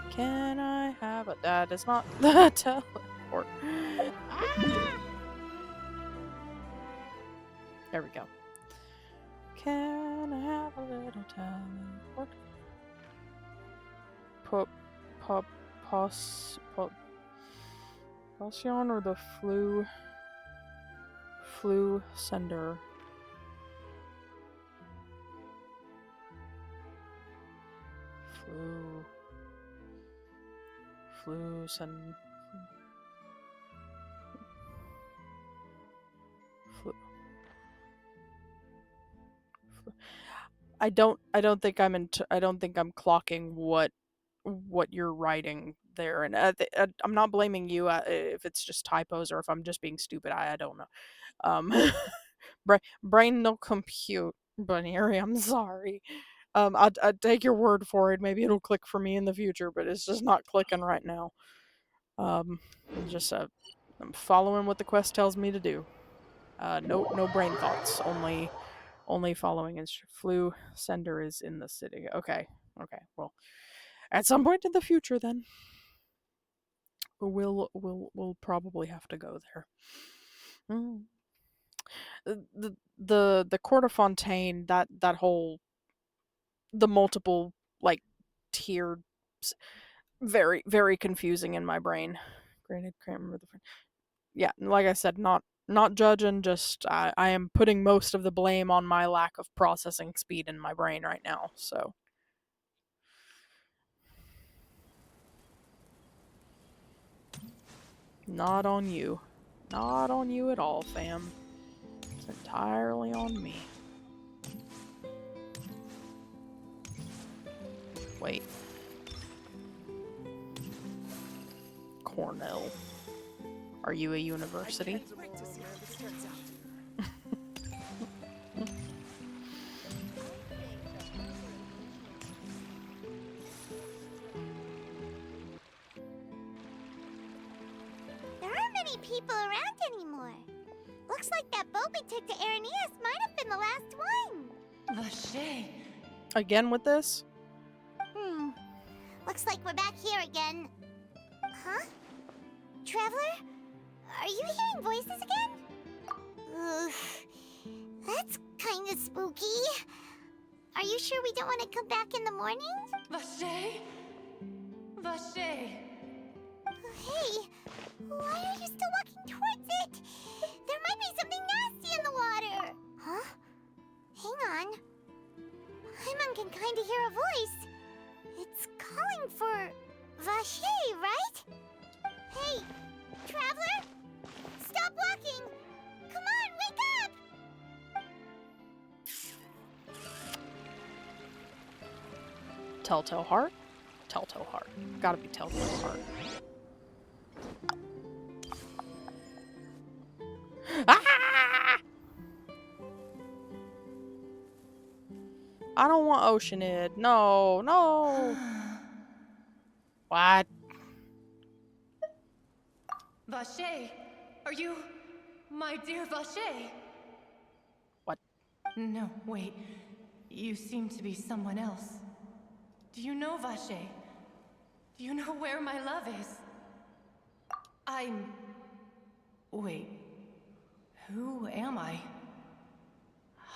[SPEAKER 1] Can I have a... That is not the teleport. There we go. Can I have a little teleport? Potion or the flu sender? Flu send. Flu. I don't think I'm I don't think I'm clocking what you're writing there, and I'm not blaming you if it's just typos or if I'm just being stupid. I don't know. Brain no compute, Bunny. I'm sorry. I'd take your word for it. Maybe it'll click for me in the future, but it's just not clicking right now. Just I'm following what the quest tells me to do. No brain thoughts. Only following flu sender is in the city. Okay. Well, at some point in the future, then we'll probably have to go there. Mm. The Court of Fontaine, that whole the multiple like tiered, very very confusing in my brain. Granted, can't remember the. Yeah, like I said, not judging. Just I am putting most of the blame on my lack of processing speed in my brain right now. So. Not on you. Not on you at all, fam. It's entirely on me. Wait. Cornell. Are you a university?
[SPEAKER 2] There aren't many people around anymore. Looks like that boat we took to Araneas might have been the last one.
[SPEAKER 6] Vache.
[SPEAKER 1] Again with this?
[SPEAKER 2] Looks like we're back here again. Huh? Traveler? Are you hearing voices again? Ugh. That's kinda spooky. Are you sure we don't want to come back in the morning?
[SPEAKER 6] Vache. Vache.
[SPEAKER 2] Hey, why are you still walking towards it? There might be something nasty in the water. Huh? Hang on. everyone can kinda hear a voice. It's calling for Vacher, right? Hey, traveler! Stop walking! Come on, wake up!
[SPEAKER 1] Telltale Heart? Telltale Heart. Gotta be Telltale Heart. Ah! I don't want Oceanid. No, no. What?
[SPEAKER 6] Vacher, are you my dear Vacher?
[SPEAKER 1] What?
[SPEAKER 6] No, wait. You seem to be someone else. Do you know Vacher? Do you know where my love is? Wait. Who am I?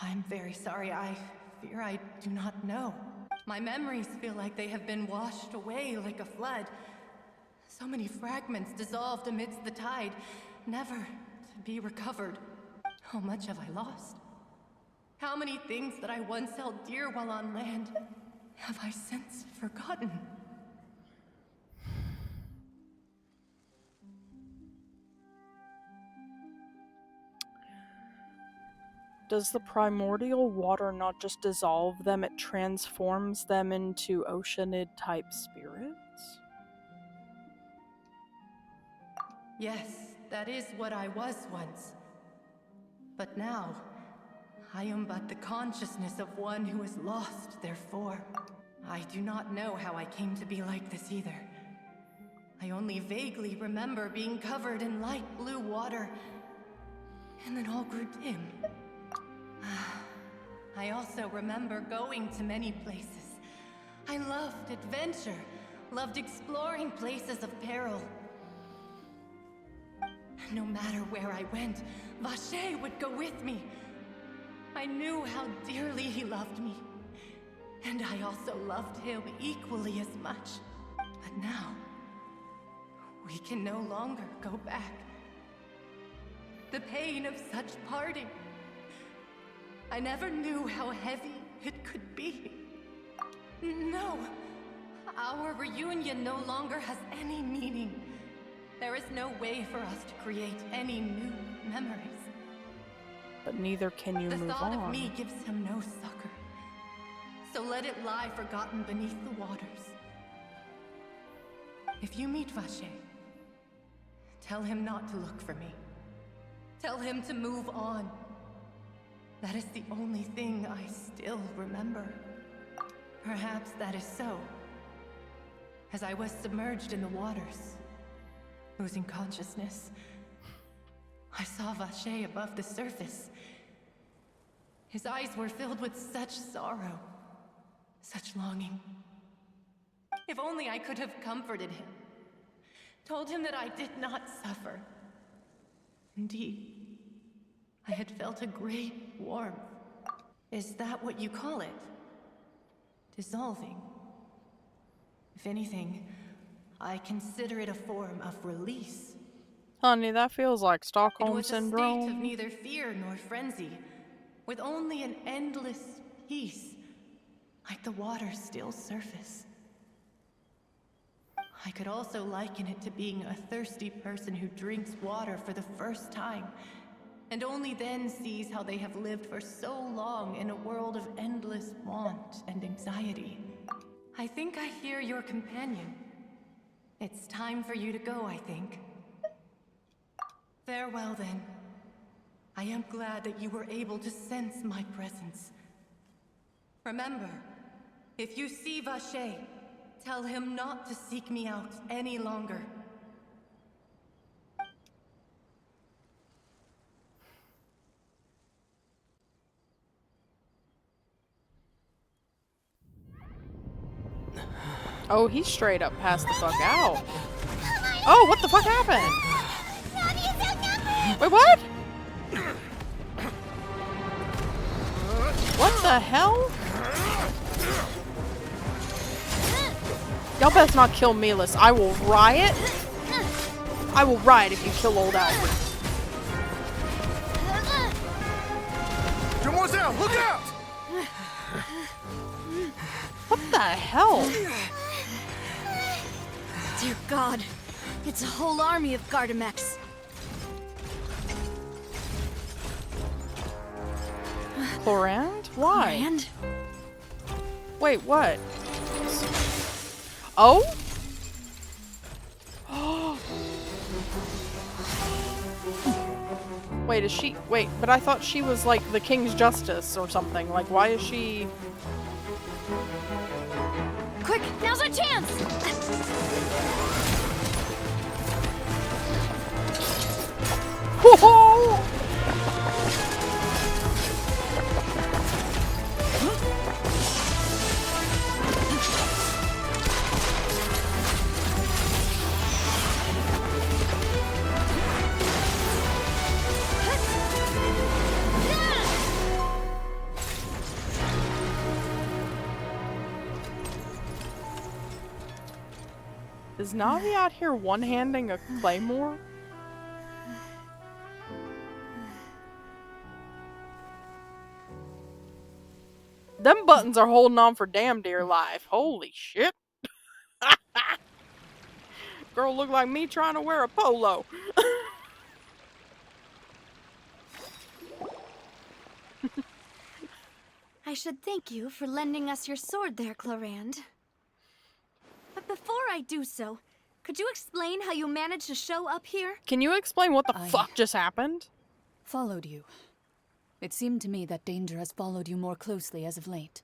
[SPEAKER 6] I'm very sorry. I fear I do not know. My memories feel like they have been washed away like a flood. So many fragments dissolved amidst the tide, never to be recovered. How much have I lost? How many things that I once held dear while on land have I since forgotten?
[SPEAKER 1] Does the primordial water not just dissolve them, it transforms them into Oceanid-type spirits?
[SPEAKER 6] Yes, that is what I was once. But now, I am but the consciousness of one who is lost, therefore. I do not know how I came to be like this either. I only vaguely remember being covered in light blue water, and then all grew dim. I also remember going to many places. I loved adventure, loved exploring places of peril. No matter where I went, Vacher would go with me. I knew how dearly he loved me, and I also loved him equally as much. But now, we can no longer go back. The pain of such parting. I never knew how heavy it could be. No, our reunion no longer has any meaning. There is no way for us to create any new memories.
[SPEAKER 1] But neither can you
[SPEAKER 6] The
[SPEAKER 1] move
[SPEAKER 6] thought
[SPEAKER 1] on.
[SPEAKER 6] of me gives him no succor. So let it lie forgotten beneath the waters. If you meet Vacher, tell him not to look for me. Tell him to move on. That is the only thing I still remember. Perhaps that is so. As I was submerged in the waters, losing consciousness, I saw Vacher above the surface. His eyes were filled with such sorrow, such longing. If only I could have comforted him, told him that I did not suffer. Indeed, I had felt a great warmth. Is that what you call it? Dissolving? If anything, I consider it a form of release.
[SPEAKER 1] Honey, that feels like
[SPEAKER 6] It
[SPEAKER 1] Stockholm
[SPEAKER 6] was a state of
[SPEAKER 1] Syndrome.
[SPEAKER 6] neither fear nor frenzy, with only an endless peace, like the water's still surface. I could also liken it to being a thirsty person who drinks water for the first time, and only then sees how they have lived for so long in a world of endless want and anxiety. I think I hear your companion. It's time for you to go, I think. Farewell, then. I am glad that you were able to sense my presence. Remember, if you see Vacher, tell him not to seek me out any longer.
[SPEAKER 1] Oh, he straight up passed the fuck out. Oh, what the fuck happened? Wait, what? What the hell? Y'all best not kill Melis. I will riot. I will riot if you kill old Alfred.
[SPEAKER 3] Demoiselle, look out!
[SPEAKER 1] What the hell?
[SPEAKER 5] Dear God, it's a whole army of Gardamex.
[SPEAKER 1] Chlorand? Why?
[SPEAKER 5] And
[SPEAKER 1] Wait, what? Oh? Wait, is she- wait, but I thought she was like the King's Justice or something. Like, why is she-
[SPEAKER 5] quick, now's our chance!
[SPEAKER 1] Whoa! Is Navi out here one-handing a claymore? Them buttons are holding on for damn dear life. Holy shit. Girl look like me trying to wear a polo.
[SPEAKER 5] I should thank you for lending us your sword there, Chlorand. But before I do so, could you explain how you managed to show up here?
[SPEAKER 1] Can you explain what the fuck just happened?
[SPEAKER 7] Followed you. It seemed to me that danger has followed you more closely as of late.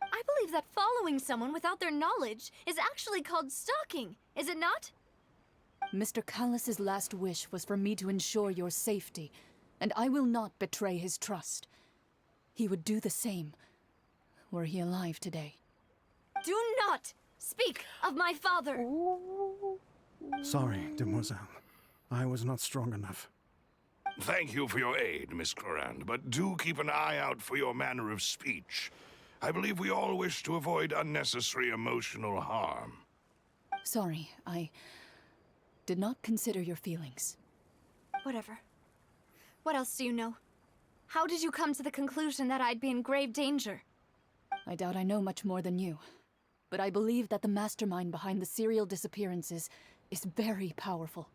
[SPEAKER 5] I believe that following someone without their knowledge is actually called stalking, is it not?
[SPEAKER 7] Mr. Callus's last wish was for me to ensure your safety, and I will not betray his trust. He would do the same, were he alive today.
[SPEAKER 5] Do not speak of my father!
[SPEAKER 8] Sorry, demoiselle. I was not strong enough.
[SPEAKER 9] Thank you for your aid, Miss Chlorand, but do keep an eye out for your manner of speech. I believe we all wish to avoid unnecessary emotional harm.
[SPEAKER 7] Sorry, I did not consider your feelings.
[SPEAKER 5] Whatever. What else do you know? How did you come to the conclusion that I'd be in grave danger?
[SPEAKER 7] I doubt I know much more than you, but I believe that the mastermind behind the serial disappearances is very powerful.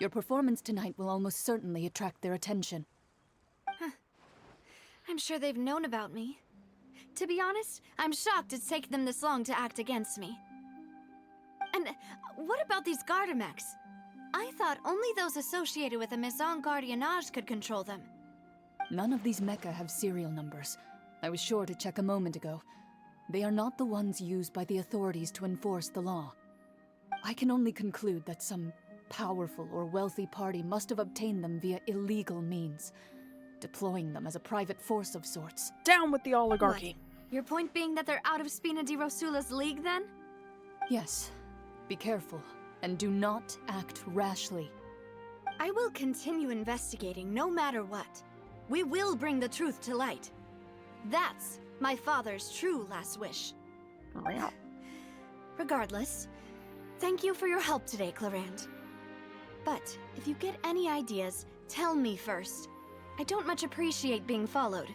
[SPEAKER 7] Your performance tonight will almost certainly attract their attention.
[SPEAKER 5] I'm sure they've known about me. To be honest, I'm shocked it's taken them this long to act against me. And what about these Gardamex? I thought only those associated with the Maison Gardiennage could control them.
[SPEAKER 7] None of these mecha have serial numbers. I was sure to check a moment ago. They are not the ones used by the authorities to enforce the law. I can only conclude that some powerful or wealthy party must have obtained them via illegal means, deploying them as a private force of sorts.
[SPEAKER 1] Down with the oligarchy.
[SPEAKER 5] What? Your point being that they're out of Spina di Rosula's league, then?
[SPEAKER 7] Yes. Be careful, and do not act rashly.
[SPEAKER 5] I will continue investigating no matter what. We will bring the truth to light. That's my father's true last wish. Regardless, thank you for your help today, Chlorand. But if you get any ideas, tell me first. I don't much appreciate being followed.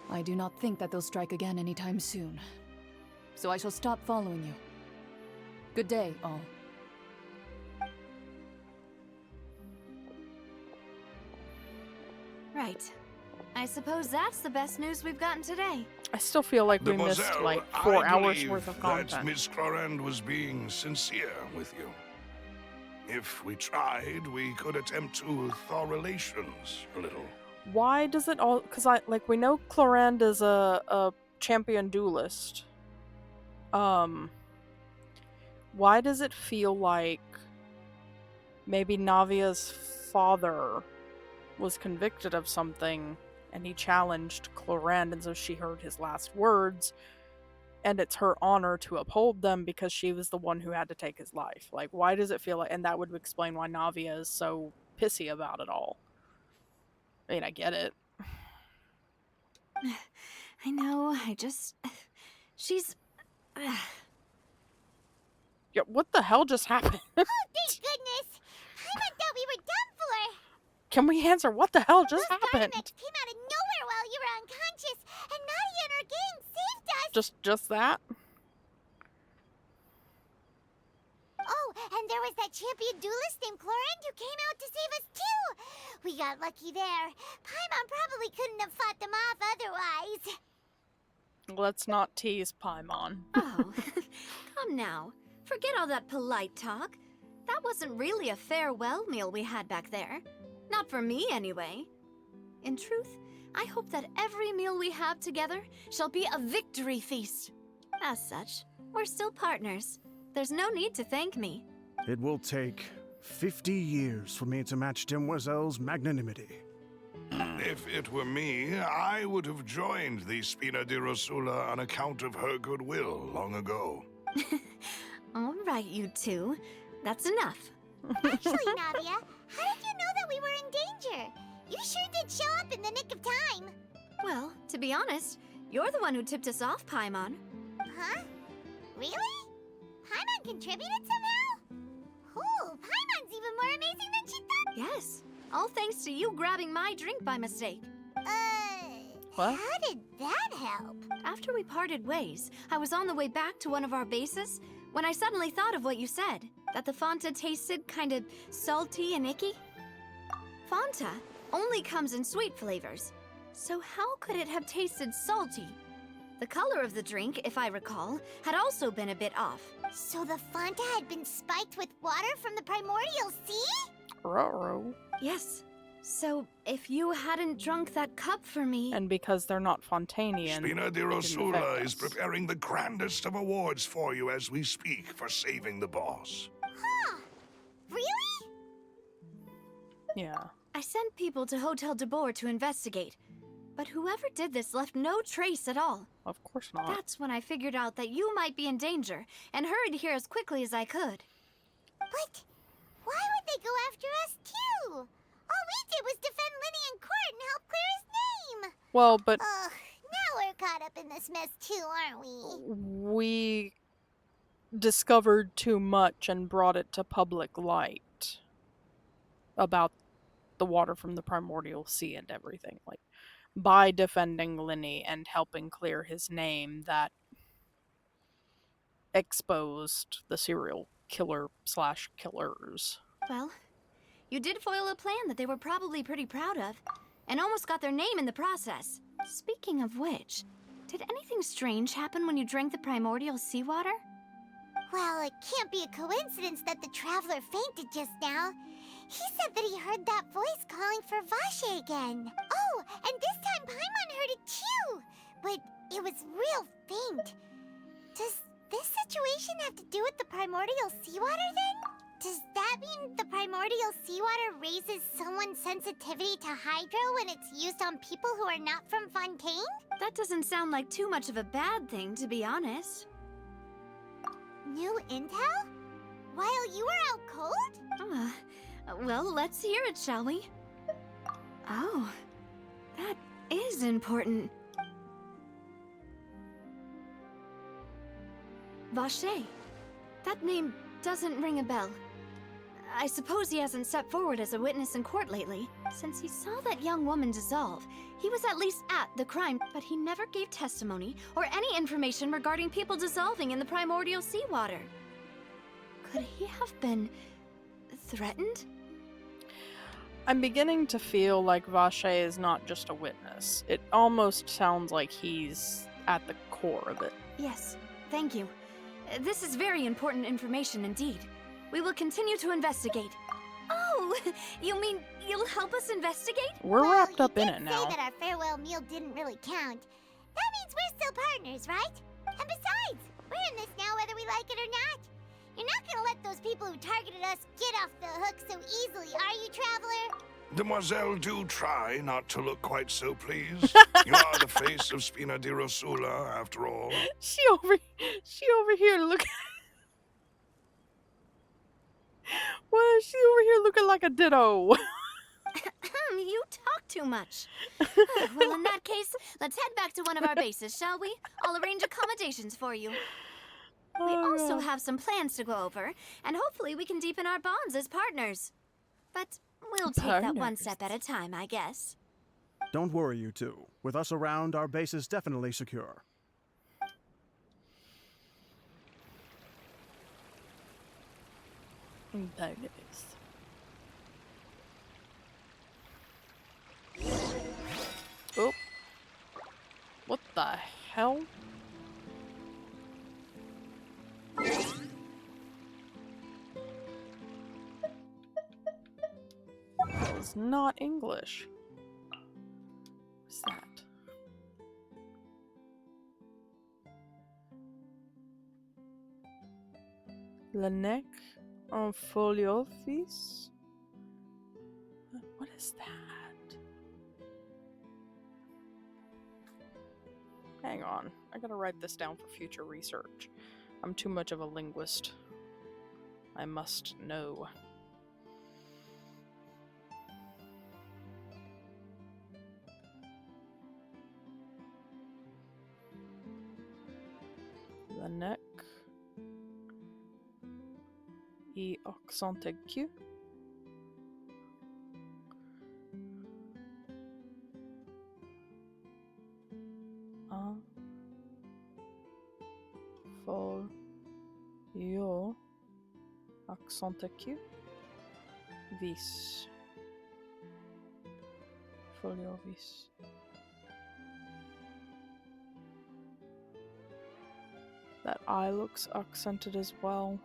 [SPEAKER 7] I do not think that they'll strike again anytime soon. So I shall stop following you. Good day, all.
[SPEAKER 5] Right. I suppose that's the best news we've gotten today.
[SPEAKER 1] I still feel like we missed
[SPEAKER 9] Demoiselle,
[SPEAKER 1] like 4
[SPEAKER 9] I
[SPEAKER 1] hours
[SPEAKER 9] believe
[SPEAKER 1] worth of
[SPEAKER 9] that
[SPEAKER 1] content.
[SPEAKER 9] Miss Chlorand was being sincere with you. If we tried, we could attempt to thaw relations a little.
[SPEAKER 1] Why does it all? Because we know Chlorand is a champion duelist. Why does it feel like maybe Navia's father was convicted of something and he challenged Chlorand, and so she heard his last words, and it's her honor to uphold them because she was the one who had to take his life? Like, why does it feel like, and that would explain why Navia is so pissy about it all. I mean, I get it.
[SPEAKER 5] I know, she's...
[SPEAKER 1] Yeah, what the hell just happened?
[SPEAKER 2] Oh, thank goodness! I thought we were done for!
[SPEAKER 1] Can we answer what the hell just
[SPEAKER 2] Those
[SPEAKER 1] happened?
[SPEAKER 2] Gardamex came out of nowhere while you were unconscious, and Nadia and her gang saved us!
[SPEAKER 1] Just that?
[SPEAKER 2] Oh, and there was that champion duelist named Chlorine who came out to save us too. We got lucky there. Paimon probably couldn't have fought them off otherwise.
[SPEAKER 1] Let's not tease Paimon.
[SPEAKER 5] Oh, come now. Forget all that polite talk. That wasn't really a farewell meal we had back there. Not for me, anyway. In truth, I hope that every meal we have together shall be a victory feast. As such, we're still partners. There's no need to thank me.
[SPEAKER 8] It will take 50 years for me to match Demoiselle's magnanimity.
[SPEAKER 9] If it were me, I would have joined the Spina di Rosula on account of her goodwill long ago.
[SPEAKER 5] All right, you two. That's enough.
[SPEAKER 2] Actually, Navia, how did you know that we were in danger? You sure did show up in the nick of time.
[SPEAKER 5] Well, to be honest, you're the one who tipped us off, Paimon.
[SPEAKER 2] Huh? Really? Paimon contributed somehow? Ooh, Paimon's even more amazing than she thought.
[SPEAKER 5] Yes, all thanks to you grabbing my drink by mistake.
[SPEAKER 1] What?
[SPEAKER 2] How did that help?
[SPEAKER 5] After we parted ways, I was on the way back to one of our bases when I suddenly thought of what you said, that the Fanta tasted kind of salty and icky. Fanta only comes in sweet flavors, so how could it have tasted salty? The color of the drink, if I recall, had also been a bit off.
[SPEAKER 2] So the Fanta had been spiked with water from the primordial sea?
[SPEAKER 1] Ruh-roh.
[SPEAKER 5] Yes. So, if you hadn't drunk that cup for me...
[SPEAKER 1] And because they're not Fontainian,
[SPEAKER 9] Spina di
[SPEAKER 1] it didn't
[SPEAKER 9] Rosula
[SPEAKER 1] affect
[SPEAKER 9] is
[SPEAKER 1] us.
[SPEAKER 9] preparing the grandest of awards for you as we speak for saving the boss.
[SPEAKER 2] Huh. Really?
[SPEAKER 1] Yeah.
[SPEAKER 5] I sent people to Hotel de Boer to investigate, but whoever did this left no trace at all.
[SPEAKER 1] Of course not.
[SPEAKER 5] That's when I figured out that you might be in danger, and hurried here as quickly as I could.
[SPEAKER 2] But why would they go after us too? All we did was defend Linny in court and help clear his name.
[SPEAKER 1] Well, but
[SPEAKER 2] Ugh, now we're caught up in this mess too, aren't we?
[SPEAKER 1] we discovered too much and brought it to public light about the water from the primordial sea and everything. Like, by defending Linny and helping clear his name, that exposed the serial killer/killers.
[SPEAKER 5] Well, you did foil a plan that they were probably pretty proud of, and almost got their name in the process. Speaking of which, did anything strange happen when you drank the primordial seawater?
[SPEAKER 2] Well, it can't be a coincidence that the traveler fainted just now. He said that he heard that voice calling for Vache again. Oh, and this time Paimon heard it too, but it was real faint. Does this situation have to do with the primordial seawater then? Does that mean the primordial seawater raises someone's sensitivity to hydro when it's used on people who are not from Fontaine?
[SPEAKER 5] That doesn't sound like too much of a bad thing, to be honest.
[SPEAKER 2] New intel? While you were out cold?
[SPEAKER 5] Well, let's hear it, shall we? Oh, that is important. Vache. That name doesn't ring a bell. I suppose he hasn't stepped forward as a witness in court lately. Since he saw that young woman dissolve, he was at least at the crime, but he never gave testimony or any information regarding people dissolving in the primordial seawater. Could he have been threatened?
[SPEAKER 1] I'm beginning to feel like Vache is not just a witness. It almost sounds like he's at the core of it.
[SPEAKER 5] Yes, thank you. This is very important information indeed. We will continue to investigate. Oh, you mean you'll help us investigate?
[SPEAKER 1] We're wrapped up in it now.
[SPEAKER 2] You did say that our farewell meal didn't really count. That means we're still partners, right? And besides, we're in this now whether we like it or not. You're not gonna let those people who targeted us get off the hook so easily, are you, Traveler?
[SPEAKER 9] Demoiselle, do try not to look quite so pleased. You are the face of Spina di Rosula, after all.
[SPEAKER 1] She over here look. Well, she over here looking like a ditto.
[SPEAKER 5] You talk too much. Well, in that case, let's head back to one of our bases, shall we? I'll arrange accommodations for you. We also have some plans to go over, and hopefully we can deepen our bonds as partners. But we'll take that one step at a time, I guess.
[SPEAKER 8] Don't worry, you two. With us around, our base is definitely secure.
[SPEAKER 1] There it is. Oh. What the hell? That was not English. What's that? Le neck en foliovis? What is that? Hang on. I gotta write this down for future research. I'm too much of a linguist. I must know. Le neck. Et accent aigu. Un. Folio. Accent aigu. Vis. Folio vis. That I looks accented as well.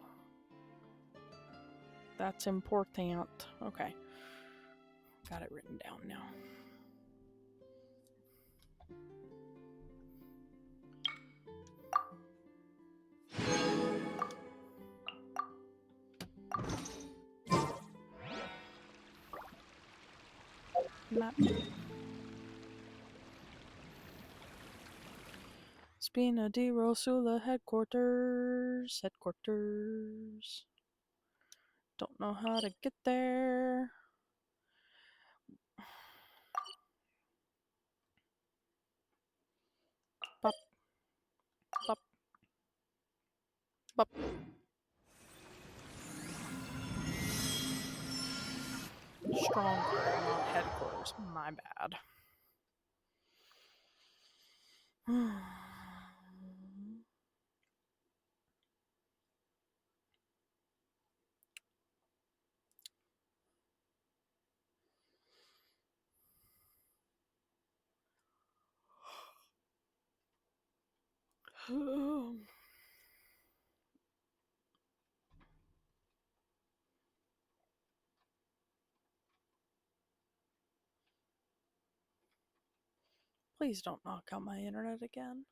[SPEAKER 1] That's important. Okay. Got it written down now. Map. Spina di Rosula headquarters. Headquarters. Don't know how to get there. Bop. Bop. Bop. Stronghold, not headquarters. My bad. Please don't knock out my internet again.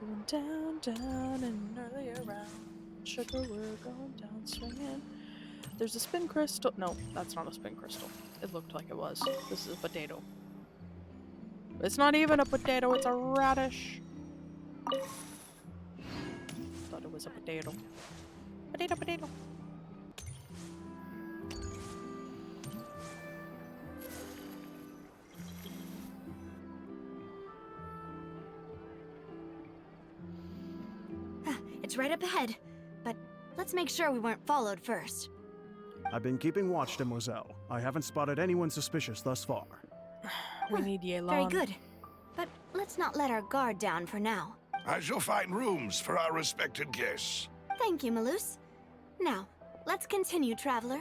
[SPEAKER 1] Going down, down, and earlier round. Sugar, we're going down swinging. There's a spin crystal. No, that's not a spin crystal. It looked like it was. This is a potato. It's not even a potato, it's a radish. Thought it was a potato. Potato, potato.
[SPEAKER 5] It's right up ahead, but let's make sure we weren't followed first.
[SPEAKER 8] I've been keeping watch, Demoiselle. I haven't spotted anyone suspicious thus far.
[SPEAKER 1] We need Yelan.
[SPEAKER 5] Very good. But let's not let our guard down for now.
[SPEAKER 9] I shall find rooms for our respected guests.
[SPEAKER 5] Thank you, Malus. Now, let's continue, traveler.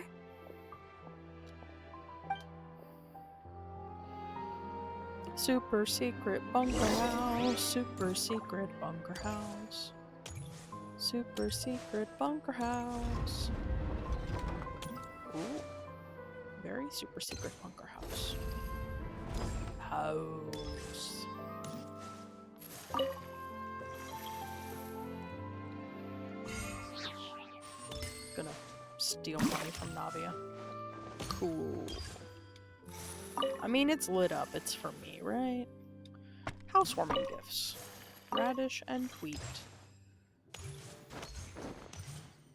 [SPEAKER 1] Super secret bunker house. Super secret bunker house. Super secret bunker house. Ooh. Very super secret bunker house. House. Gonna steal money from Navia. Cool. I mean, it's lit up. It's for me, right? Housewarming gifts. Radish and wheat.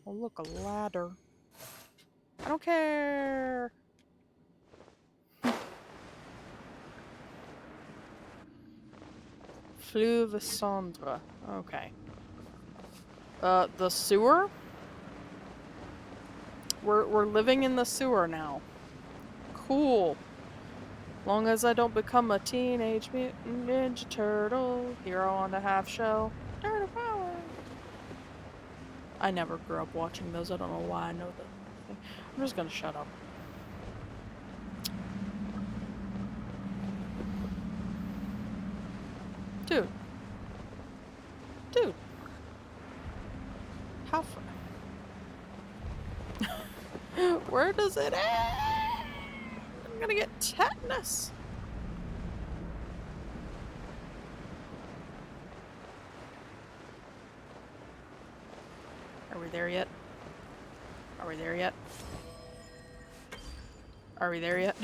[SPEAKER 1] Oh, look, a ladder. I don't care. Fleuve Cendre. Okay. The sewer? We're living in the sewer now. Cool. Long as I don't become a teenage mutant ninja turtle, hero on the half shell, turtle power. I never grew up watching those. I don't know why I know that. I'm just gonna shut up. Dude. Dude. How far? Where does it end? I'm gonna get tetanus. Are we there yet? Are we there yet? Are we there yet?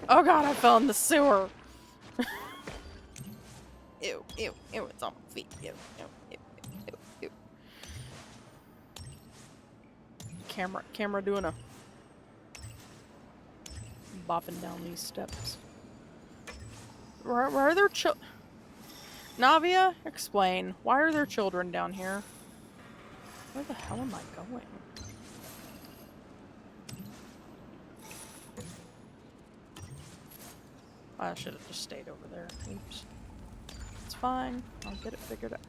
[SPEAKER 1] Oh god, I fell in the sewer! Ew, ew, ew, it's on my feet. Ew, ew, ew, ew, ew, ew. Camera doing a... bopping down these steps. Where are there Navia, explain. Why are there children down here? Where the hell am I going? I should have just stayed over there. Oops. It's fine. I'll get it figured out.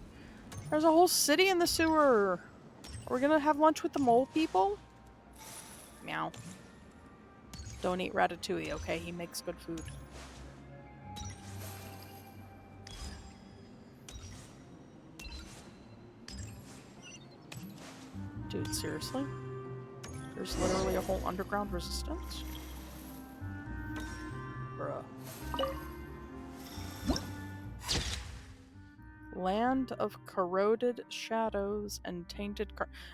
[SPEAKER 1] There's a whole city in the sewer! Are we gonna have lunch with the mole people? Meow. Don't eat Ratatouille, okay? He makes good food. Dude, seriously? There's literally a whole underground resistance? Bruh. Land of corroded shadows and tainted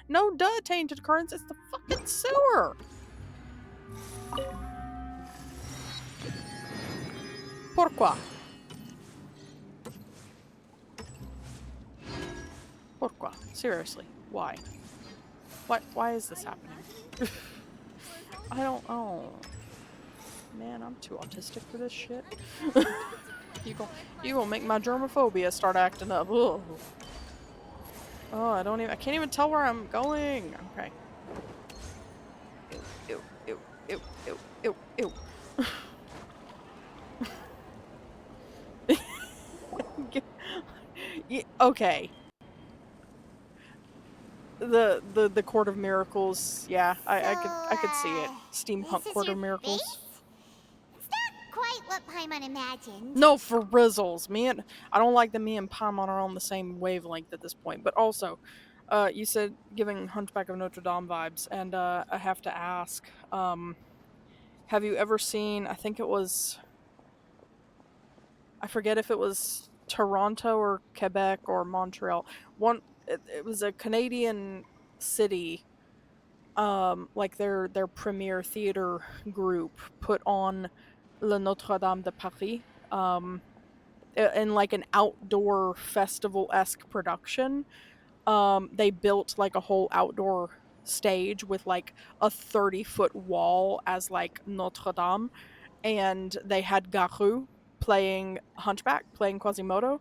[SPEAKER 1] No, duh, tainted currents. It's the fucking sewer! Pourquoi? Pourquoi? Seriously, why? Why is this happening? I don't know. Man, I'm too autistic for this shit. You gonna make my germophobia start acting up. Ugh. Oh, I can't even tell where I'm going. Okay. Ew, ew, ew, ew, ew, ew, ew. Yeah, okay. The Court of Miracles, yeah, I could see it. Steampunk Court of Miracles.
[SPEAKER 2] Face? It's not quite what Paimon imagined.
[SPEAKER 1] No, for Rizzles. I don't like that me and Paimon are on the same wavelength at this point. But also, you said giving Hunchback of Notre Dame vibes, and I have to ask, have you ever seen, I think it was, I forget if it was Toronto or Quebec or Montreal. It was a Canadian city, like their premier theater group put on Le Notre Dame de Paris, in like an outdoor festival-esque production. They built like a whole outdoor stage with like a 30-foot wall as like Notre Dame, and they had Garou playing Hunchback, playing Quasimodo.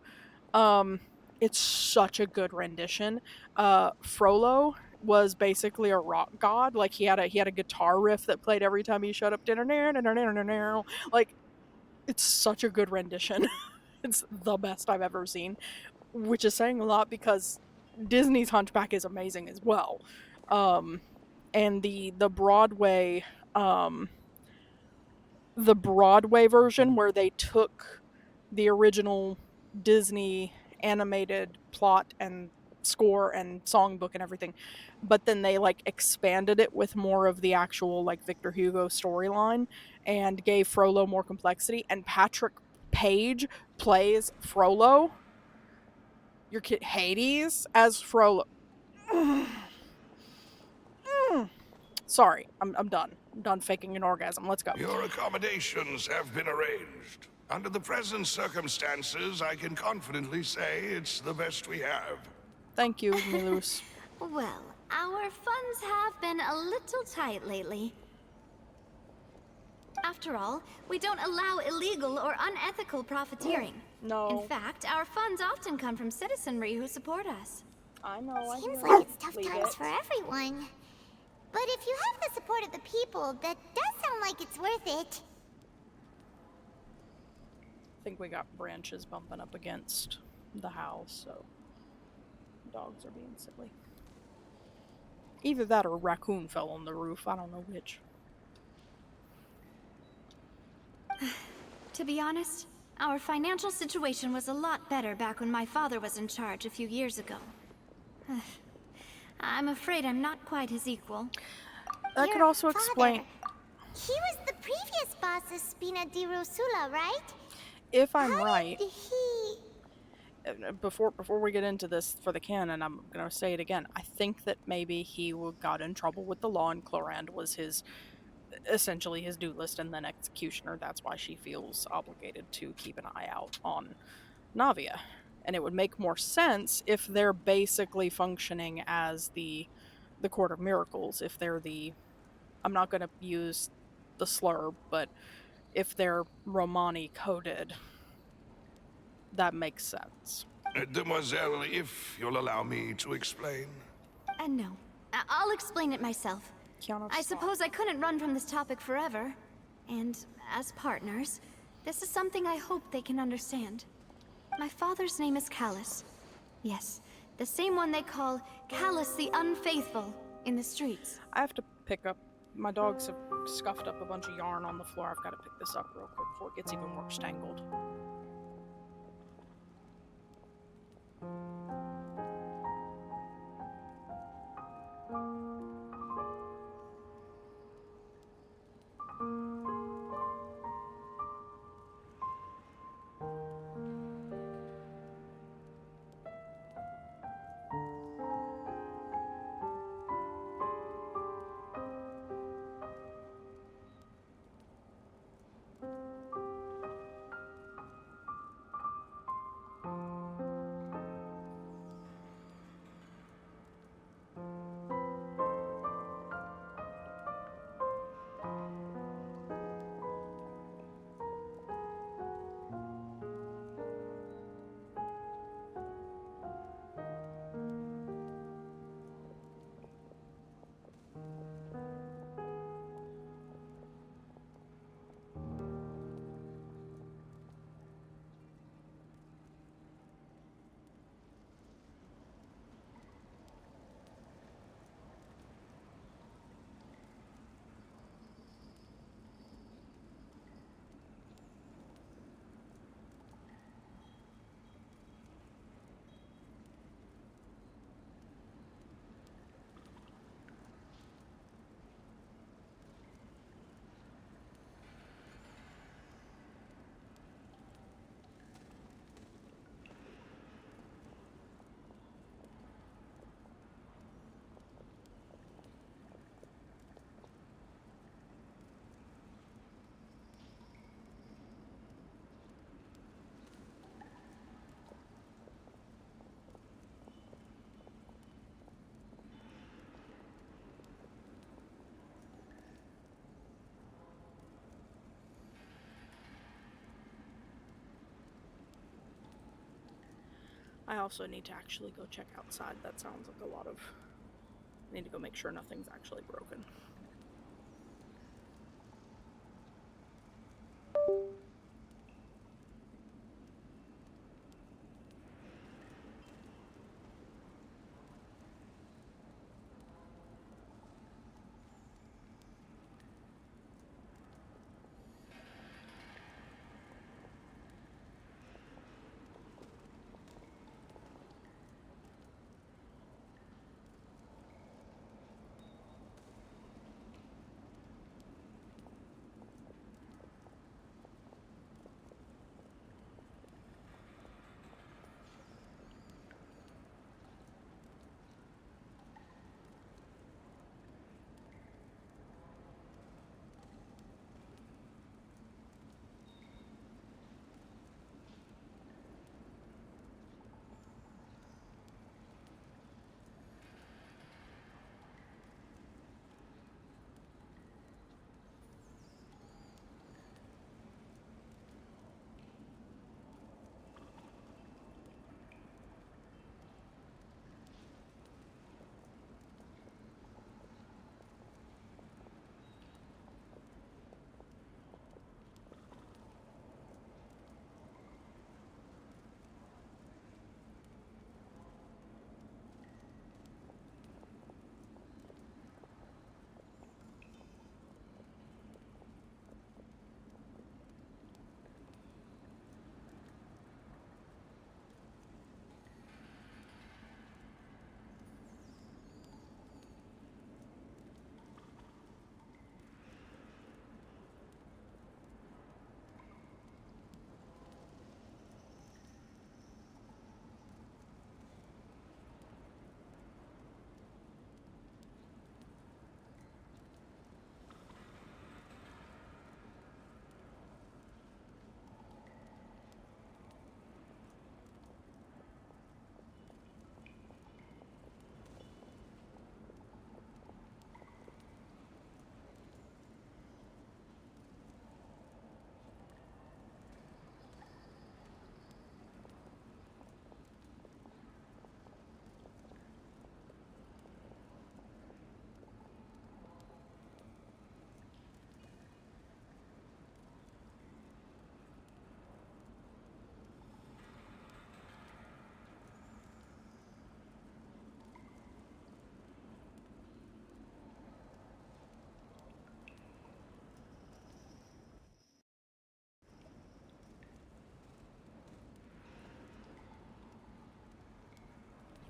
[SPEAKER 1] It's such a good rendition. Frollo was basically a rock god. Like he had a guitar riff that played every time he showed up. Like, it's such a good rendition. It's the best I've ever seen, which is saying a lot because Disney's Hunchback is amazing as well. And the Broadway version where they took the original Disney animated plot and score and songbook and everything, but then they like expanded it with more of the actual like Victor Hugo storyline and gave Frollo more complexity, and Patrick Page plays Frollo, your kid Hades, as Frollo. Sorry, I'm done. I'm done faking an orgasm. Let's go.
[SPEAKER 9] Your accommodations have been arranged. Under the present circumstances, I can confidently say it's the best we have.
[SPEAKER 1] Thank you, Milus.
[SPEAKER 5] Well, our funds have been a little tight lately. After all, we don't allow illegal or unethical profiteering.
[SPEAKER 1] No.
[SPEAKER 5] In fact, our funds often come from citizenry who support us.
[SPEAKER 1] I know.
[SPEAKER 2] Seems like it's tough times for everyone. But if you have the support of the people, that does sound like it's worth it.
[SPEAKER 1] I think we got branches bumping up against the house, so dogs are being silly. Either that or a raccoon fell on the roof. I don't know which.
[SPEAKER 5] To be honest, our financial situation was a lot better back when my father was in charge a few years ago. I'm afraid I'm not quite his equal.
[SPEAKER 1] That could also explain.
[SPEAKER 2] He was the previous boss of Spina di Rosula, right?
[SPEAKER 1] If I'm right,
[SPEAKER 2] How did he...
[SPEAKER 1] before we get into this for the canon, I'm gonna say it again. I think that maybe he got in trouble with the law, and Clorand was essentially his due list and then executioner. That's why she feels obligated to keep an eye out on Navia. And it would make more sense if they're basically functioning as the Court of Miracles. If they're I'm not gonna use the slur, but if they're Romani coded, that makes sense.
[SPEAKER 9] Demoiselle, if you'll allow me to explain.
[SPEAKER 5] No, I'll explain it myself. I suppose I couldn't run from this topic forever. And as partners, this is something I hope they can understand. My father's name is Callus. Yes, the same one they call Callus the Unfaithful in the streets.
[SPEAKER 1] I have to pick up. My dogs have scuffed up a bunch of yarn on the floor. I've got to pick this up real quick before it gets even more tangled. I also need to actually go check outside. That sounds like a lot of... I need to go make sure nothing's actually broken.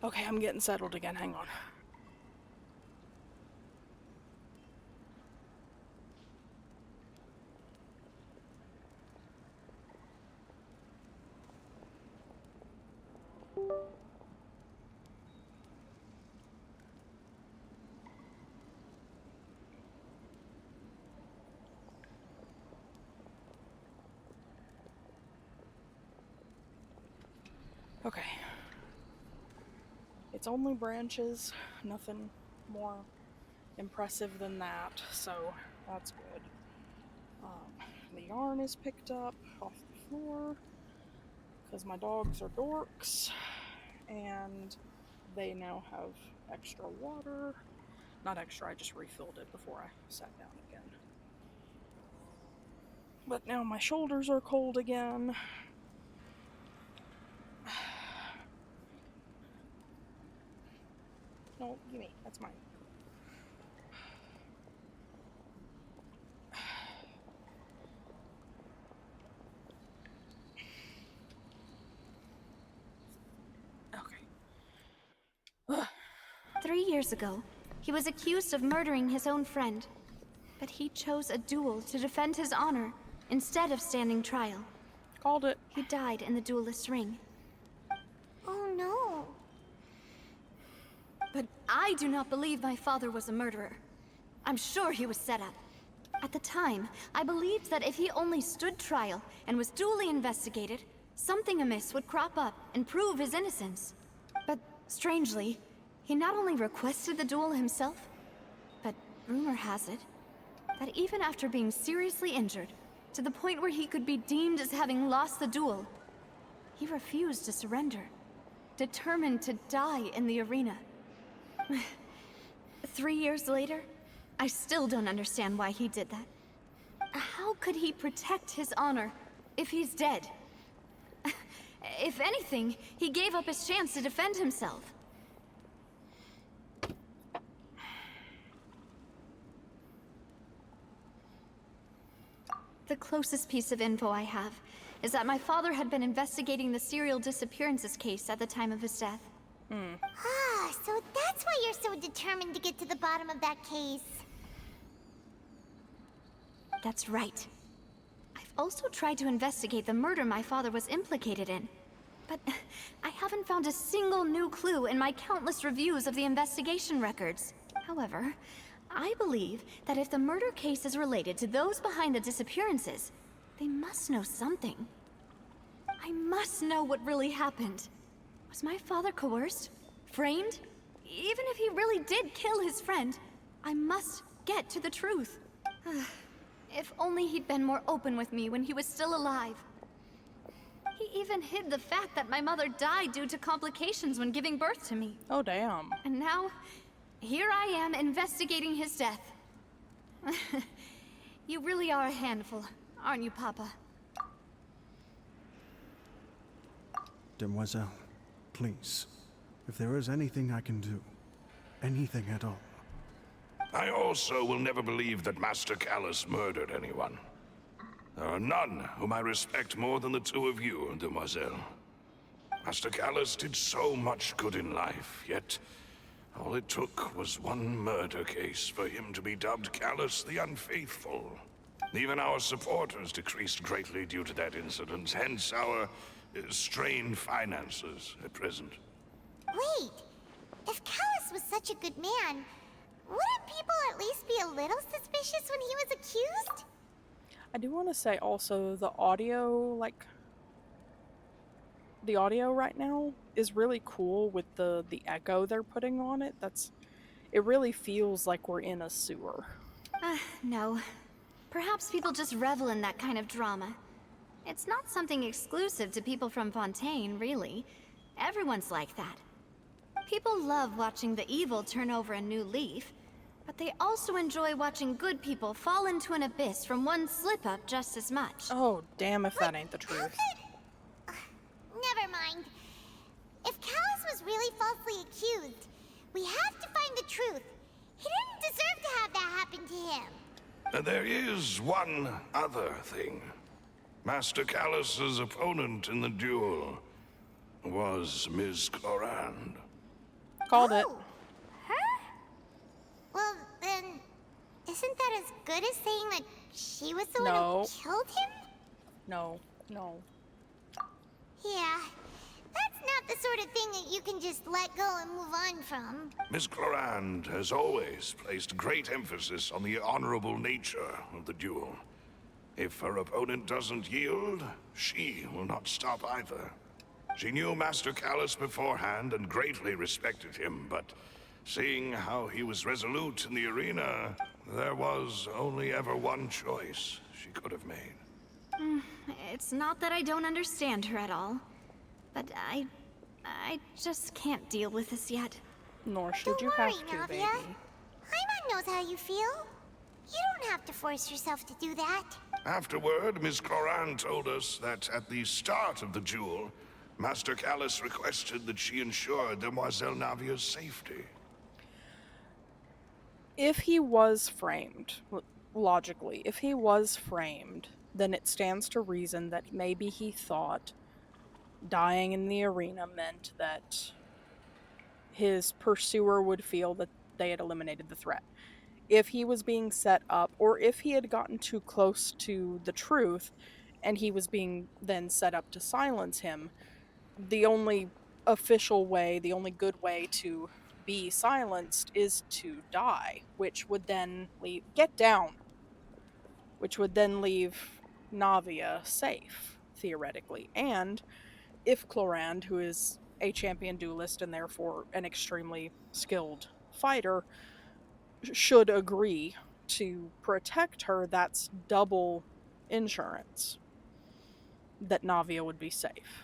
[SPEAKER 1] Okay, I'm getting settled again. Hang on. Okay. It's only branches, nothing more impressive than that, so that's good. The yarn is picked up off the floor, because my dogs are dorks, and they now have extra water. Not extra, I just refilled it before I sat down again. But now my shoulders are cold again. No, gimme, that's mine. Okay.
[SPEAKER 5] 3 years ago, he was accused of murdering his own friend. But he chose a duel to defend his honor instead of standing trial.
[SPEAKER 1] Called it.
[SPEAKER 5] He died in the duelist's ring.
[SPEAKER 2] Oh no.
[SPEAKER 5] But I do not believe my father was a murderer. I'm sure he was set up. At the time, I believed that if he only stood trial and was duly investigated, something amiss would crop up and prove his innocence. But strangely, he not only requested the duel himself, but rumor has it that even after being seriously injured, to the point where he could be deemed as having lost the duel, he refused to surrender, determined to die in the arena. 3 years later, I still don't understand why he did that. How could he protect his honor if he's dead? If anything, he gave up his chance to defend himself. The closest piece of info I have is that my father had been investigating the serial disappearances case at the time of his death.
[SPEAKER 2] Ah, so that's why you're so determined to get to the bottom of that case.
[SPEAKER 5] That's right. I've also tried to investigate the murder my father was implicated in, but I haven't found a single new clue in my countless reviews of the investigation records. However, I believe that if the murder case is related to those behind the disappearances, they must know something. I must know what really happened. Was my father coerced? Framed? Even if he really did kill his friend, I must get to the truth. If only he'd been more open with me when he was still alive. He even hid the fact that my mother died due to complications when giving birth to me.
[SPEAKER 1] Oh, damn.
[SPEAKER 5] And now, here I am investigating his death. You really are a handful, aren't you, Papa?
[SPEAKER 8] Demoiselle, please, if there is anything I can do, anything at all.
[SPEAKER 9] I also will never believe that Master Callus murdered anyone. There are none whom I respect more than the two of you, Demoiselle. Master Callus did so much good in life, yet all it took was one murder case for him to be dubbed Callus the Unfaithful. Even our supporters decreased greatly due to that incident, hence our strained finances at present.
[SPEAKER 2] Wait, if Callus was such a good man, wouldn't people at least be a little suspicious when he was accused?
[SPEAKER 1] I do want to say also the audio, the audio right now is really cool with the echo they're putting on it. It really feels like we're in a sewer.
[SPEAKER 5] No. Perhaps people just revel in that kind of drama. It's not something exclusive to people from Fontaine, really. Everyone's like that. People love watching the evil turn over a new leaf, but they also enjoy watching good people fall into an abyss from one slip-up just as much.
[SPEAKER 1] Oh, damn if that ain't the truth.
[SPEAKER 2] Never mind. If Callus was really falsely accused, we have to find the truth. He didn't deserve to have that happen to him.
[SPEAKER 9] There is one other thing. Master Callus's opponent in the duel was Ms. Clorand.
[SPEAKER 1] Called it.
[SPEAKER 2] Her? Well, then, isn't that as good as saying that she was the one who killed him?
[SPEAKER 1] No.
[SPEAKER 2] Yeah, that's not the sort of thing that you can just let go and move on from.
[SPEAKER 9] Miss Clorand has always placed great emphasis on the honorable nature of the duel. If her opponent doesn't yield, she will not stop either. She knew Master Callus beforehand and greatly respected him, but seeing how he was resolute in the arena, there was only ever one choice she could have made.
[SPEAKER 5] It's not that I don't understand her at all, but I just can't deal with this yet.
[SPEAKER 1] Nor should
[SPEAKER 2] Don't
[SPEAKER 1] you
[SPEAKER 2] worry,
[SPEAKER 1] have to,
[SPEAKER 2] Navia.
[SPEAKER 1] baby.
[SPEAKER 2] Paimon knows how you feel. You don't have to force yourself to do that.
[SPEAKER 9] Afterward, Miss Clorand told us that at the start of the duel, Master Callus requested that she ensure Demoiselle Navia's safety.
[SPEAKER 1] If he was framed, logically, if he was framed, then it stands to reason that maybe he thought dying in the arena meant that his pursuer would feel that they had eliminated the threat. If he was being set up, or if he had gotten too close to the truth and he was being then set up to silence him, the only official way, the only good way to be silenced is to die, which would then leave which would then leave Navia safe, theoretically. And if Clorand, who is a champion duelist and therefore an extremely skilled fighter, should agree to protect her, that's double insurance that Navia would be safe.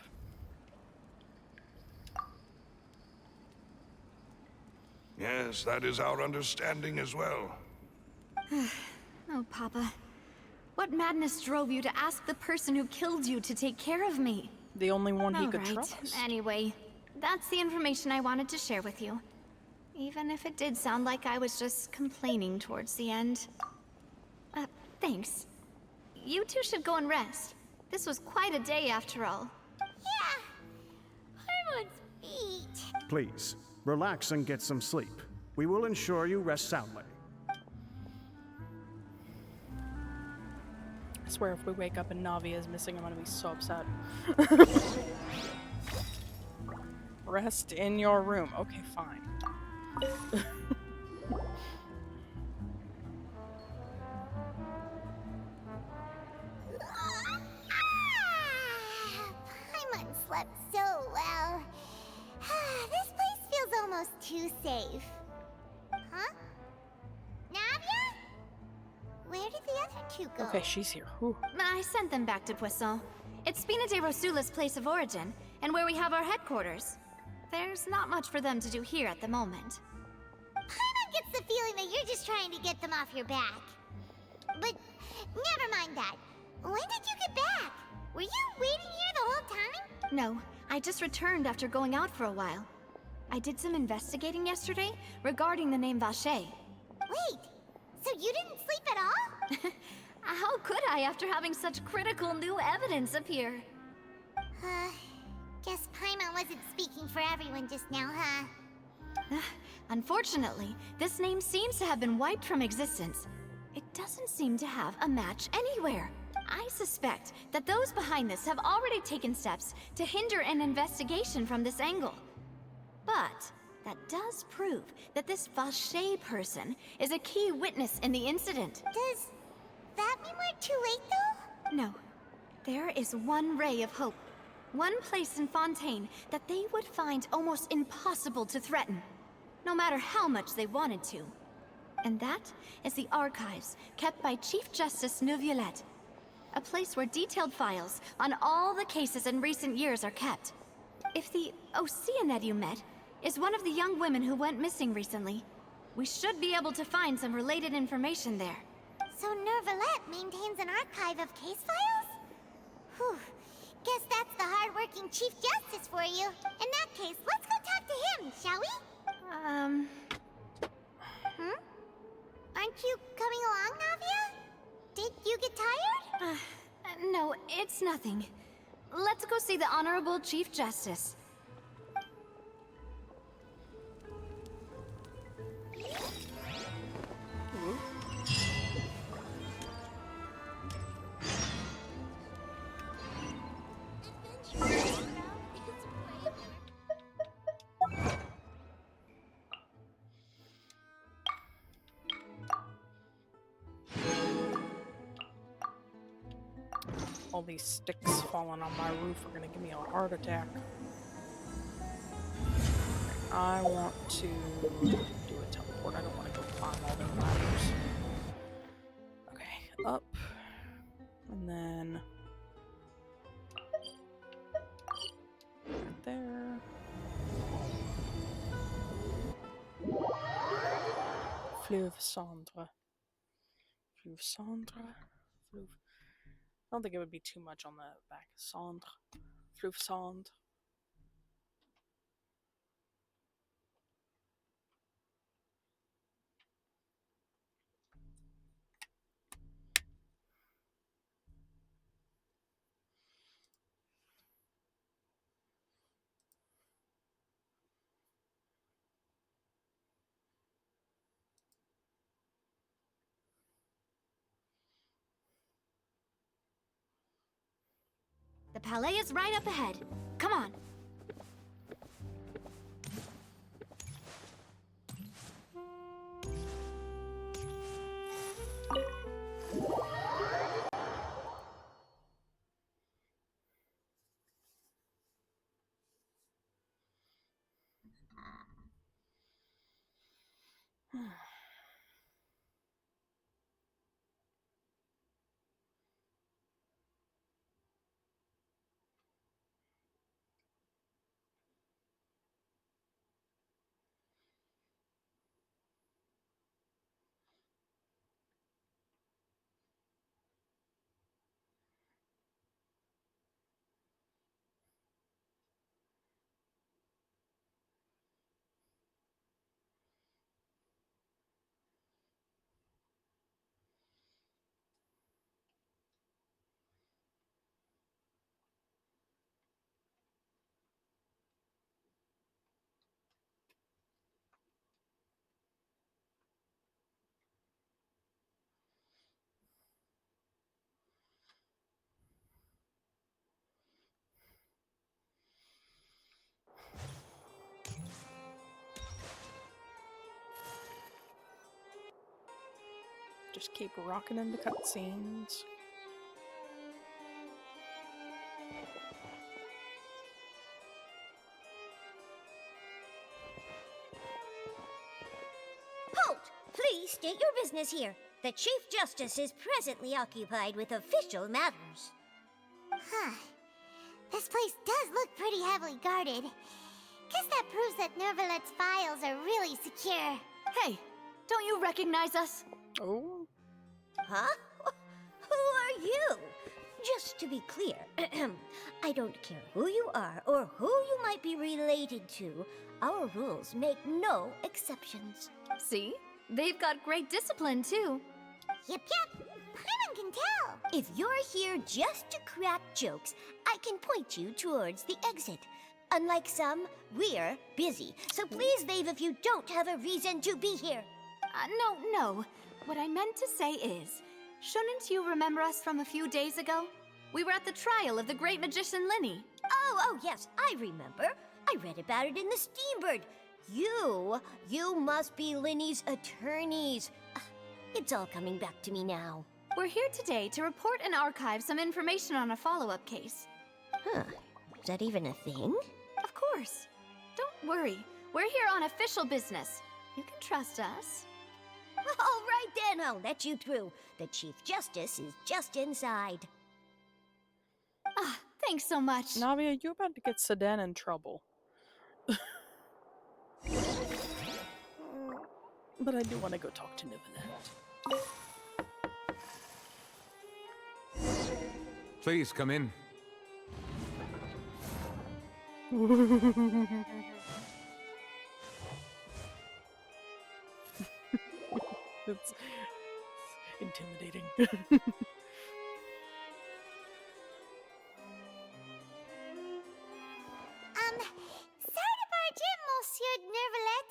[SPEAKER 9] Yes, that is our understanding as well.
[SPEAKER 5] Oh, Papa. What madness drove you to ask the person who killed you to take care of me?
[SPEAKER 1] The only one he
[SPEAKER 5] All
[SPEAKER 1] could
[SPEAKER 5] right.
[SPEAKER 1] trust.
[SPEAKER 5] Anyway, that's the information I wanted to share with you. Even if it did sound like I was just complaining towards the end. Thanks. You two should go and rest. This was quite a day after all.
[SPEAKER 2] Yeah. Paimon's feet.
[SPEAKER 8] Please, relax and get some sleep. We will ensure you rest soundly.
[SPEAKER 1] I swear if we wake up and Navia is missing, I'm gonna be so upset. Rest in your room. Okay, fine.
[SPEAKER 2] Paimon slept so well. This place feels almost too safe. Huh? Navia? Where did the other two go?
[SPEAKER 1] Okay, she's here. Whew.
[SPEAKER 5] I sent them back to Poisson. It's Spina de Rosula's place of origin, and where we have our headquarters. There's not much for them to do here at the moment.
[SPEAKER 2] Paimon gets the feeling that you're just trying to get them off your back. But never mind that. When did you get back? Were you waiting here the whole time?
[SPEAKER 5] No, I just returned after going out for a while. I did some investigating yesterday regarding the name Vacher.
[SPEAKER 2] Wait, so you didn't sleep at all?
[SPEAKER 5] How could I after having such critical new evidence appear?
[SPEAKER 2] Guess Paimon wasn't speaking for everyone just now, huh?
[SPEAKER 5] Unfortunately, this name seems to have been wiped from existence. It doesn't seem to have a match anywhere. I suspect that those behind this have already taken steps to hinder an investigation from this angle. But that does prove that this Vacher person is a key witness in the incident.
[SPEAKER 2] Does that mean we're too late, though?
[SPEAKER 5] No. There is one ray of hope. One place in Fontaine that they would find almost impossible to threaten, no matter how much they wanted to. And that is the archives kept by Chief Justice Neuvillette. A place where detailed files on all the cases in recent years are kept. If the Oceanette you met is one of the young women who went missing recently, we should be able to find some related information there.
[SPEAKER 2] So Neuvillette maintains an archive of case files? Whew. Guess that's the hard-working Chief Justice for you. In that case, let's go talk to him, shall we? Aren't you coming along, Navia? Did you get tired?
[SPEAKER 5] No, it's nothing. Let's go see the Honorable Chief Justice.
[SPEAKER 1] All these sticks falling on my roof are gonna give me a heart attack. I want to do a teleport. I don't want to go climb all the ladders. Okay, up. And then... right there. Fleuve Cendre. Fleuve Cendre. Fleuve... I don't think it would be too much on the back. Cendre. Fleuve Cendre.
[SPEAKER 5] The palais is right up ahead. Come on. Just keep rocking in the cutscenes.
[SPEAKER 2] Halt! Please state your business here. The Chief Justice is presently occupied with official matters. Huh. This place does look pretty heavily guarded. Guess that proves that Nervalet's files are really secure.
[SPEAKER 5] Hey, don't you recognize us?
[SPEAKER 1] Oh?
[SPEAKER 2] Huh? Who are you? Just to be clear, I don't care who you are or who you might be related to. Our rules make no exceptions.
[SPEAKER 5] See? They've got great discipline, too.
[SPEAKER 2] Yep. Anyone can tell. If you're here just to crack jokes, I can point you towards the exit. Unlike some, we're busy, so please leave if you don't have a reason to be here.
[SPEAKER 5] No. What I meant to say is, shouldn't you remember us from a few days ago? We were at the trial of the great magician Linny.
[SPEAKER 2] Oh, yes, I remember. I read about it in the Steambird. You must be Linny's attorneys. It's all coming back to me now.
[SPEAKER 5] We're here today to report and archive some information on a follow-up case.
[SPEAKER 2] Huh. Is that even a thing?
[SPEAKER 5] Of course. Don't worry. We're here on official business. You can trust us.
[SPEAKER 2] All right then, I'll let you through. The Chief Justice is just inside.
[SPEAKER 5] Thanks so much.
[SPEAKER 1] Navia, you about to get Sedan in trouble. But I do want to go talk to Nivelet.
[SPEAKER 3] Please come in.
[SPEAKER 1] It's intimidating.
[SPEAKER 2] Sorry to barge in, Monsieur Nervalet.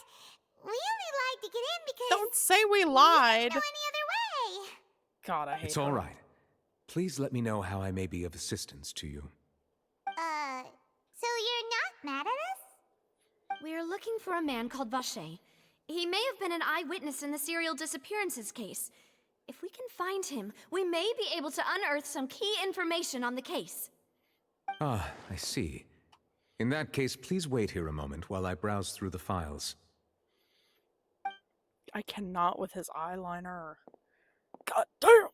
[SPEAKER 2] We only lied to get in because
[SPEAKER 1] Don't say we
[SPEAKER 2] we
[SPEAKER 1] lied.
[SPEAKER 2] didn't know any other way.
[SPEAKER 1] God, I hate
[SPEAKER 3] It's all
[SPEAKER 1] her.
[SPEAKER 3] right. Please let me know how I may be of assistance to you.
[SPEAKER 2] So you're not mad at us?
[SPEAKER 5] We're looking for a man called Vacher. He may have been an eyewitness in the serial disappearances case. If we can find him, we may be able to unearth some key information on the case.
[SPEAKER 3] Ah, I see. In that case, please wait here a moment while I browse through the files.
[SPEAKER 1] I cannot with his eyeliner. God damn!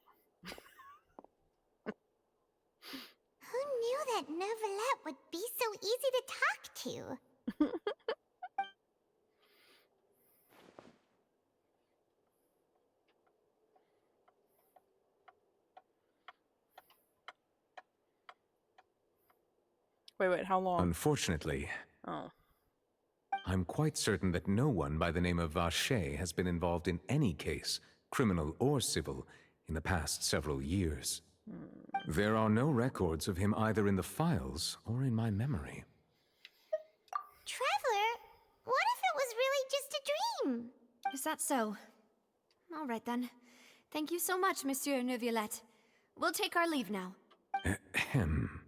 [SPEAKER 2] Who knew that Neuvillette would be so easy to talk to?
[SPEAKER 1] Wait, how long?
[SPEAKER 3] Unfortunately,
[SPEAKER 1] Oh.
[SPEAKER 3] I'm quite certain that no one by the name of Vacher has been involved in any case, criminal or civil, in the past several years. There are no records of him either in the files or in my memory.
[SPEAKER 2] Traveler, what if it was really just a dream?
[SPEAKER 5] Is that so? All right then. Thank you so much, Monsieur Neuvillette. We'll take our leave now.
[SPEAKER 3] Ahem.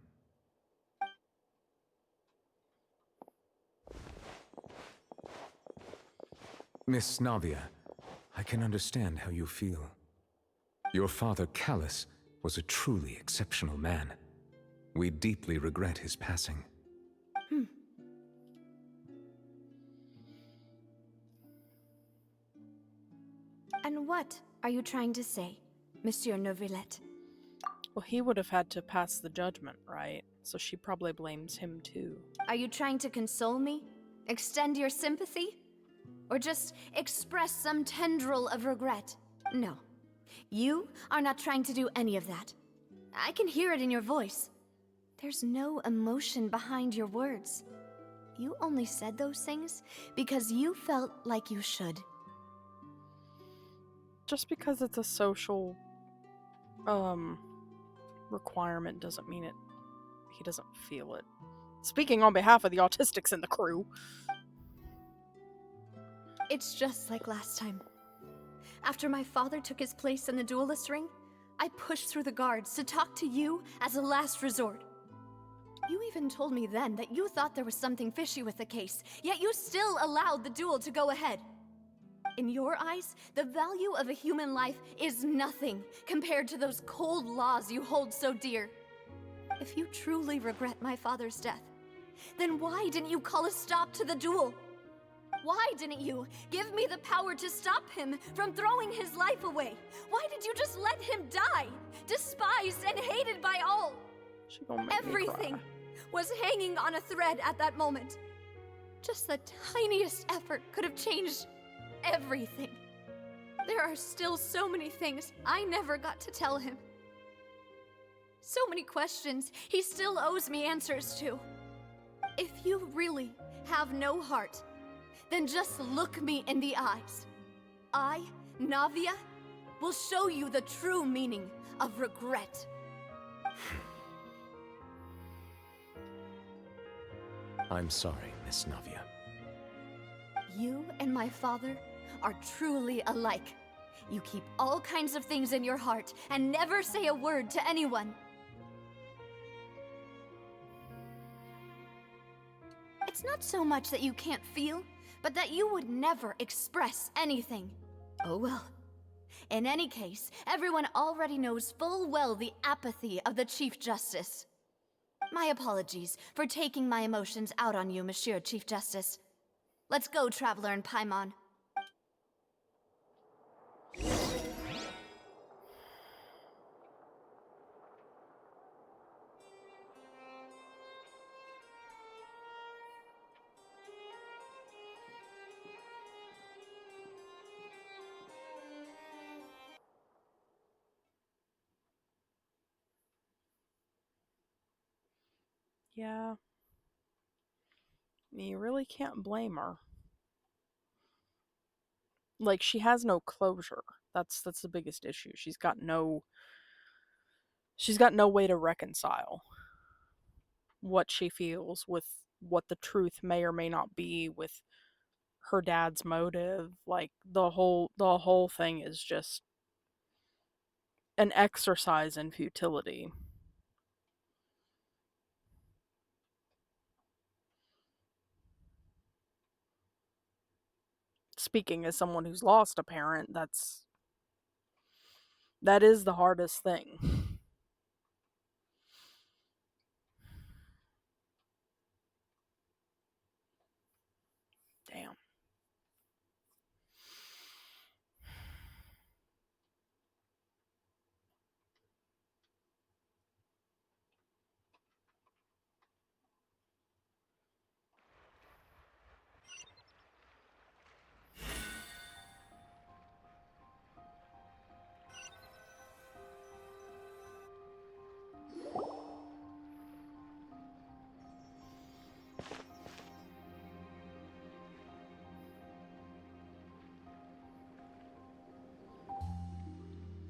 [SPEAKER 3] Miss Navia, I can understand how you feel. Your father, Callus, was a truly exceptional man. We deeply regret his passing.
[SPEAKER 5] And what are you trying to say, Monsieur Neuvillette?
[SPEAKER 1] Well, he would have had to pass the judgment, right? So she probably blames him too.
[SPEAKER 5] Are you trying to console me? Extend your sympathy? Or just express some tendril of regret? No. You are not trying to do any of that. I can hear it in your voice. There's no emotion behind your words. You only said those things because you felt like you should.
[SPEAKER 1] Just because it's a social requirement doesn't mean he doesn't feel it. Speaking on behalf of the autistics in the crew.
[SPEAKER 5] It's just like last time. After my father took his place in the duelist ring, I pushed through the guards to talk to you as a last resort. You even told me then that you thought there was something fishy with the case, yet you still allowed the duel to go ahead. In your eyes, the value of a human life is nothing compared to those cold laws you hold so dear. If you truly regret my father's death, then why didn't you call a stop to the duel? Why didn't you give me the power to stop him from throwing his life away? Why did you just let him die, despised and hated by all?
[SPEAKER 1] She gonna make me
[SPEAKER 5] Everything
[SPEAKER 1] cry.
[SPEAKER 5] was hanging on a thread at that moment. Just the tiniest effort could have changed everything. There are still so many things I never got to tell him. So many questions he still owes me answers to. If you really have no heart, then just look me in the eyes. I, Navia, will show you the true meaning of regret.
[SPEAKER 3] I'm sorry, Miss Navia.
[SPEAKER 5] You and my father are truly alike. You keep all kinds of things in your heart and never say a word to anyone. It's not so much that you can't feel, but that you would never express anything. Oh well. In any case, everyone already knows full well the apathy of the Chief Justice. My apologies for taking my emotions out on you, Monsieur Chief Justice. Let's go, Traveler and Paimon.
[SPEAKER 1] Yeah. You really can't blame her. Like, she has no closure. That's the biggest issue. She's got no way to reconcile what she feels with what the truth may or may not be with her dad's motive. Like, the whole thing is just an exercise in futility. Speaking as someone who's lost a parent, that's That is the hardest thing. Damn.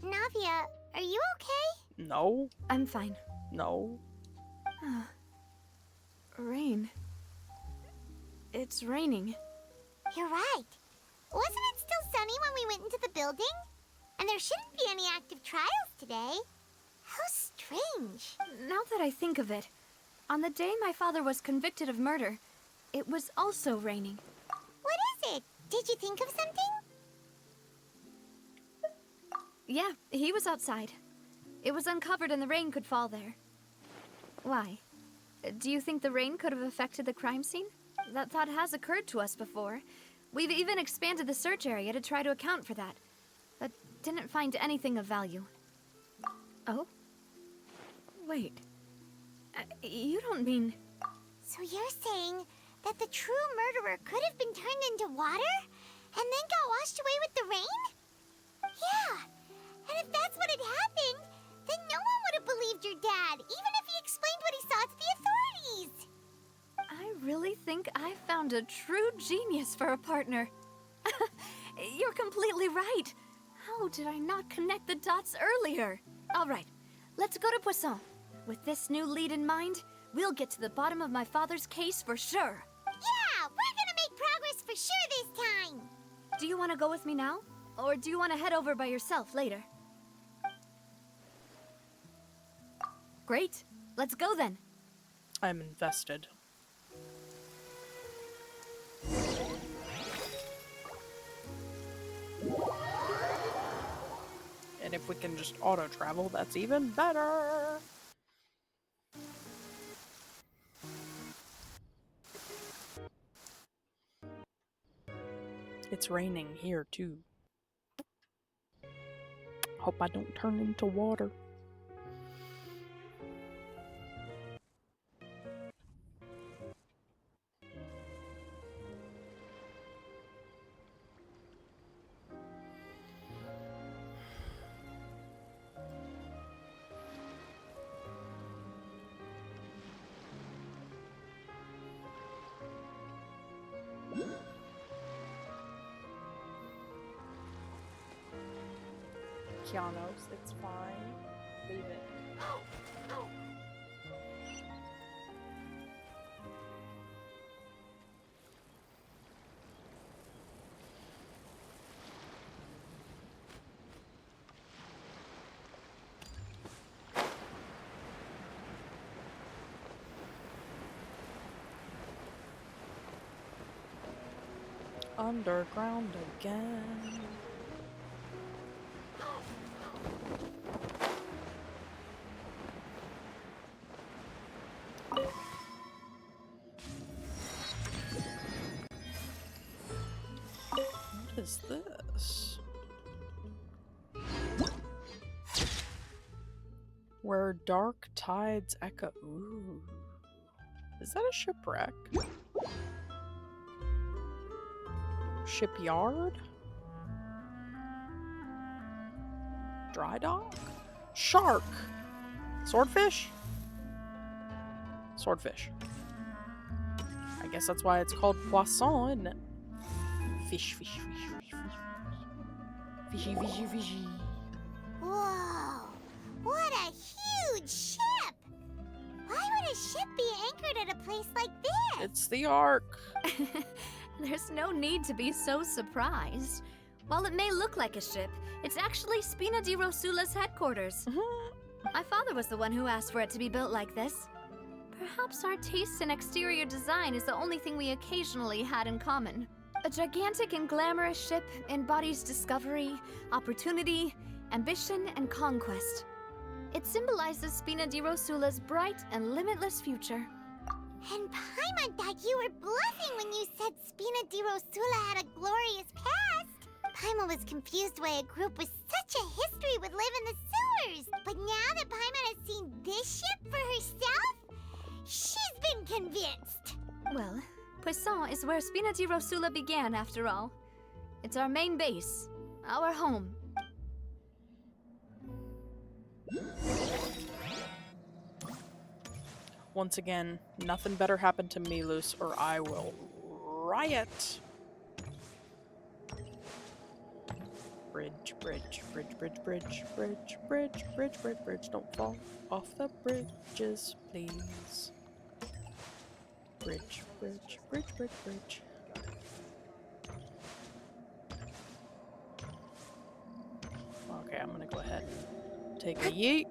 [SPEAKER 2] Navia, are you okay?
[SPEAKER 1] No.
[SPEAKER 5] I'm fine.
[SPEAKER 1] No.
[SPEAKER 5] Rain. It's raining.
[SPEAKER 2] You're right. Wasn't it still sunny when we went into the building? And there shouldn't be any active trials today. How strange.
[SPEAKER 5] Now that I think of it, on the day my father was convicted of murder, it was also raining.
[SPEAKER 2] What is it? Did you think of something?
[SPEAKER 5] Yeah, he was outside. It was uncovered and the rain could fall there. Why? Do you think the rain could have affected the crime scene? That thought has occurred to us before. We've even expanded the search area to try to account for that, but didn't find anything of value. Oh? Wait. You don't mean...
[SPEAKER 2] So you're saying that the true murderer could have been turned into water and then got washed away with the rain? Yeah. And if that's what had happened, then no one would have believed your dad, even if he explained what he saw to the authorities.
[SPEAKER 5] I really think I found a true genius for a partner. You're completely right. How did I not connect the dots earlier? All right, let's go to Poisson. With this new lead in mind, we'll get to the bottom of my father's case for sure.
[SPEAKER 2] Yeah, we're gonna make progress for sure this time.
[SPEAKER 5] Do you want to go with me now? Or do you want to head over by yourself later? Great. Let's go then.
[SPEAKER 1] I'm invested. And if we can just auto travel, that's even better. It's raining here too. Hope I don't turn into water. Kianos, it's fine. Leave it. Underground again. What is this? Where dark tides echo. Ooh. Is that a shipwreck? Shipyard? Dry dock? Shark! Swordfish? Swordfish. I guess that's why it's called poisson, isn't it? Fish, fish, fish, fish, fish. Fishy, fishy, fishy.
[SPEAKER 2] Whoa! What a huge ship! Why would a ship be anchored at a place like this?
[SPEAKER 1] It's the Ark.
[SPEAKER 5] There's no need to be so surprised. While it may look like a ship, it's actually Spina di Rosula's headquarters. My father was the one who asked for it to be built like this. Perhaps our taste in exterior design is the only thing we occasionally had in common. A gigantic and glamorous ship embodies discovery, opportunity, ambition, and conquest. It symbolizes Spina di Rosula's bright and limitless future.
[SPEAKER 2] And Paimon thought you were bluffing when you said Spina di Rosula had a glorious past. Paimon was confused why a group with such a history would live in the sewers. But now that Paimon has seen this ship for herself, she's been convinced.
[SPEAKER 5] Well, Poisson is where Spina di Rosula began, after all. It's our main base, our home.
[SPEAKER 1] Once again, nothing better happened to Milus or I will riot. Bridge, bridge, bridge, bridge, bridge, bridge, bridge, bridge, bridge, bridge. Don't fall off the bridges, please. Bridge, bridge, bridge, bridge, bridge. Okay, I'm gonna go ahead and take a yeet.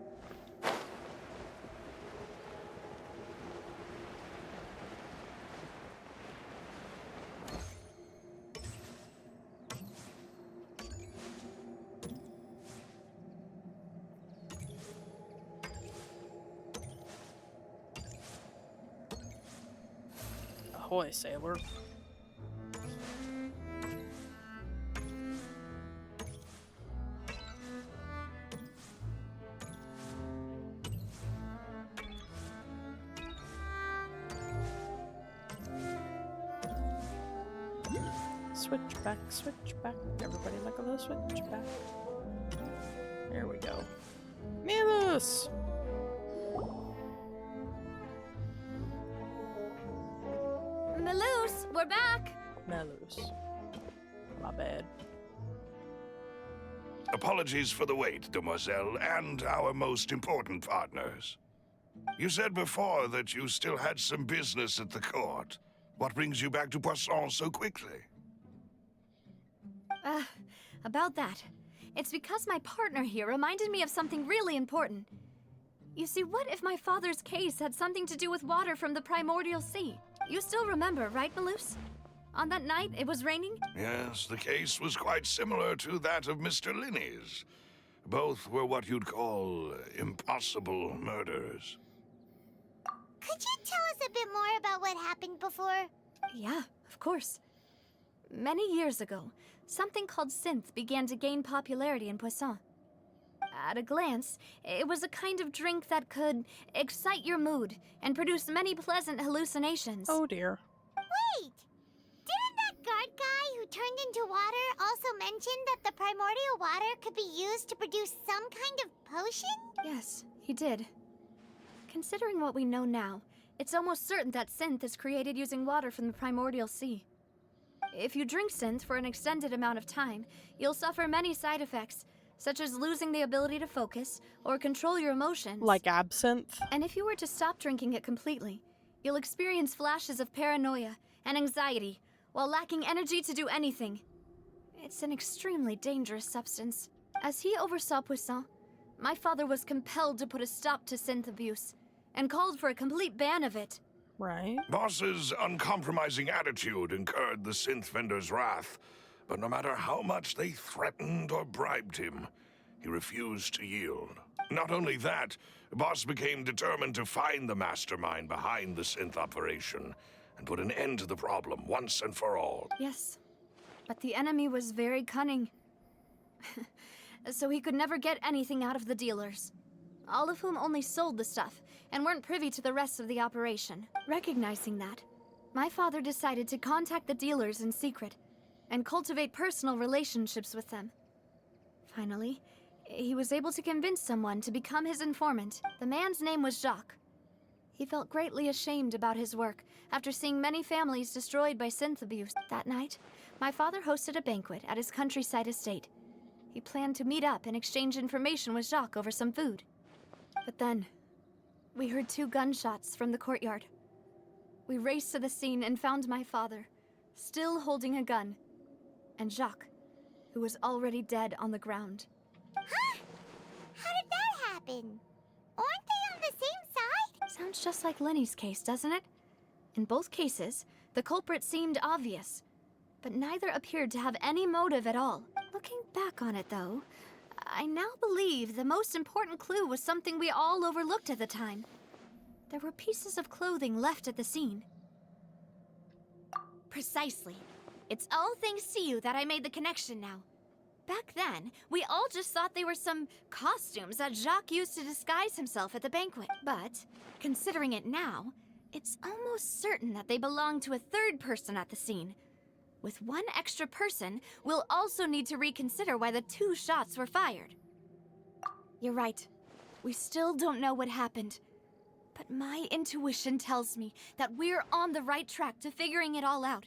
[SPEAKER 1] Ahoy, sailor. Switch back, switch back. Everybody like a little switch back. There we go. Milus!
[SPEAKER 5] Milus, we're back!
[SPEAKER 1] Milus. My bad.
[SPEAKER 9] Apologies for the wait, demoiselle, and our most important partners. You said before that you still had some business at the court. What brings you back to Poisson so quickly?
[SPEAKER 5] About that. It's because my partner here reminded me of something really important. You see, what if my father's case had something to do with water from the primordial sea? You still remember, right, Milus? On that night, it was raining?
[SPEAKER 9] Yes, the case was quite similar to that of Mr. Linney's. Both were what you'd call impossible murders.
[SPEAKER 2] Could you tell us a bit more about what happened before?
[SPEAKER 5] Yeah, of course. Many years ago, something called synth began to gain popularity in Poisson. At a glance, it was a kind of drink that could excite your mood and produce many pleasant hallucinations.
[SPEAKER 1] Oh dear.
[SPEAKER 2] Wait! Didn't that guard guy who turned into water also mention that the primordial water could be used to produce some kind of potion?
[SPEAKER 5] Yes, he did. Considering what we know now, it's almost certain that synth is created using water from the primordial sea. If you drink synth for an extended amount of time, you'll suffer many side effects, such as losing the ability to focus or control your emotions.
[SPEAKER 1] Like absinthe?
[SPEAKER 5] And if you were to stop drinking it completely, you'll experience flashes of paranoia and anxiety while lacking energy to do anything. It's an extremely dangerous substance. As he oversaw Poisson, my father was compelled to put a stop to synth abuse and called for a complete ban of it.
[SPEAKER 1] Right.
[SPEAKER 9] Boss's uncompromising attitude incurred the synth vendor's wrath, but no matter how much they threatened or bribed him, he refused to yield. Not only that, Boss became determined to find the mastermind behind the synth operation and put an end to the problem once and for all.
[SPEAKER 5] Yes, but the enemy was very cunning. So he could never get anything out of the dealers, all of whom only sold the stuff and weren't privy to the rest of the operation. Recognizing that, my father decided to contact the dealers in secret and cultivate personal relationships with them. Finally, he was able to convince someone to become his informant. The man's name was Jacques. He felt greatly ashamed about his work after seeing many families destroyed by synth abuse. That night, my father hosted a banquet at his countryside estate. He planned to meet up and exchange information with Jacques over some food. But then, we heard 2 gunshots from the courtyard. We raced to the scene and found my father, still holding a gun, and Jacques, who was already dead on the ground.
[SPEAKER 2] Huh? How did that happen? Aren't they on the same side?
[SPEAKER 5] Sounds just like Lenny's case, doesn't it? In both cases, the culprit seemed obvious, but neither appeared to have any motive at all. Looking back on it, though, I now believe the most important clue was something we all overlooked at the time. There were pieces of clothing left at the scene. Precisely. It's all thanks to you that I made the connection now. Back then, we all just thought they were some costumes that Jacques used to disguise himself at the banquet. But, considering it now, it's almost certain that they belong to a third person at the scene. With one extra person, we'll also need to reconsider why the 2 shots were fired. You're right. We still don't know what happened. But my intuition tells me that we're on the right track to figuring it all out.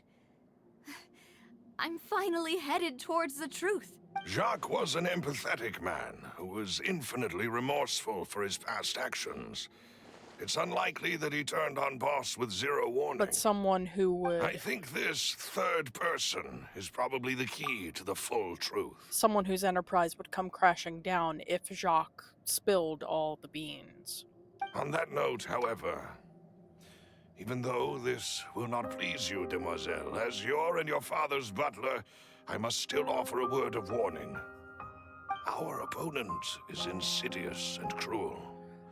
[SPEAKER 5] I'm finally headed towards the truth.
[SPEAKER 9] Jacques was an empathetic man who was infinitely remorseful for his past actions. It's unlikely that he turned on Boss with zero warning.
[SPEAKER 1] But someone who would...
[SPEAKER 9] I think this third person is probably the key to the full truth.
[SPEAKER 1] Someone whose enterprise would come crashing down if Jacques spilled all the beans.
[SPEAKER 9] On that note, however, even though this will not please you, demoiselle, as your and your father's butler, I must still offer a word of warning. Our opponent is insidious and cruel.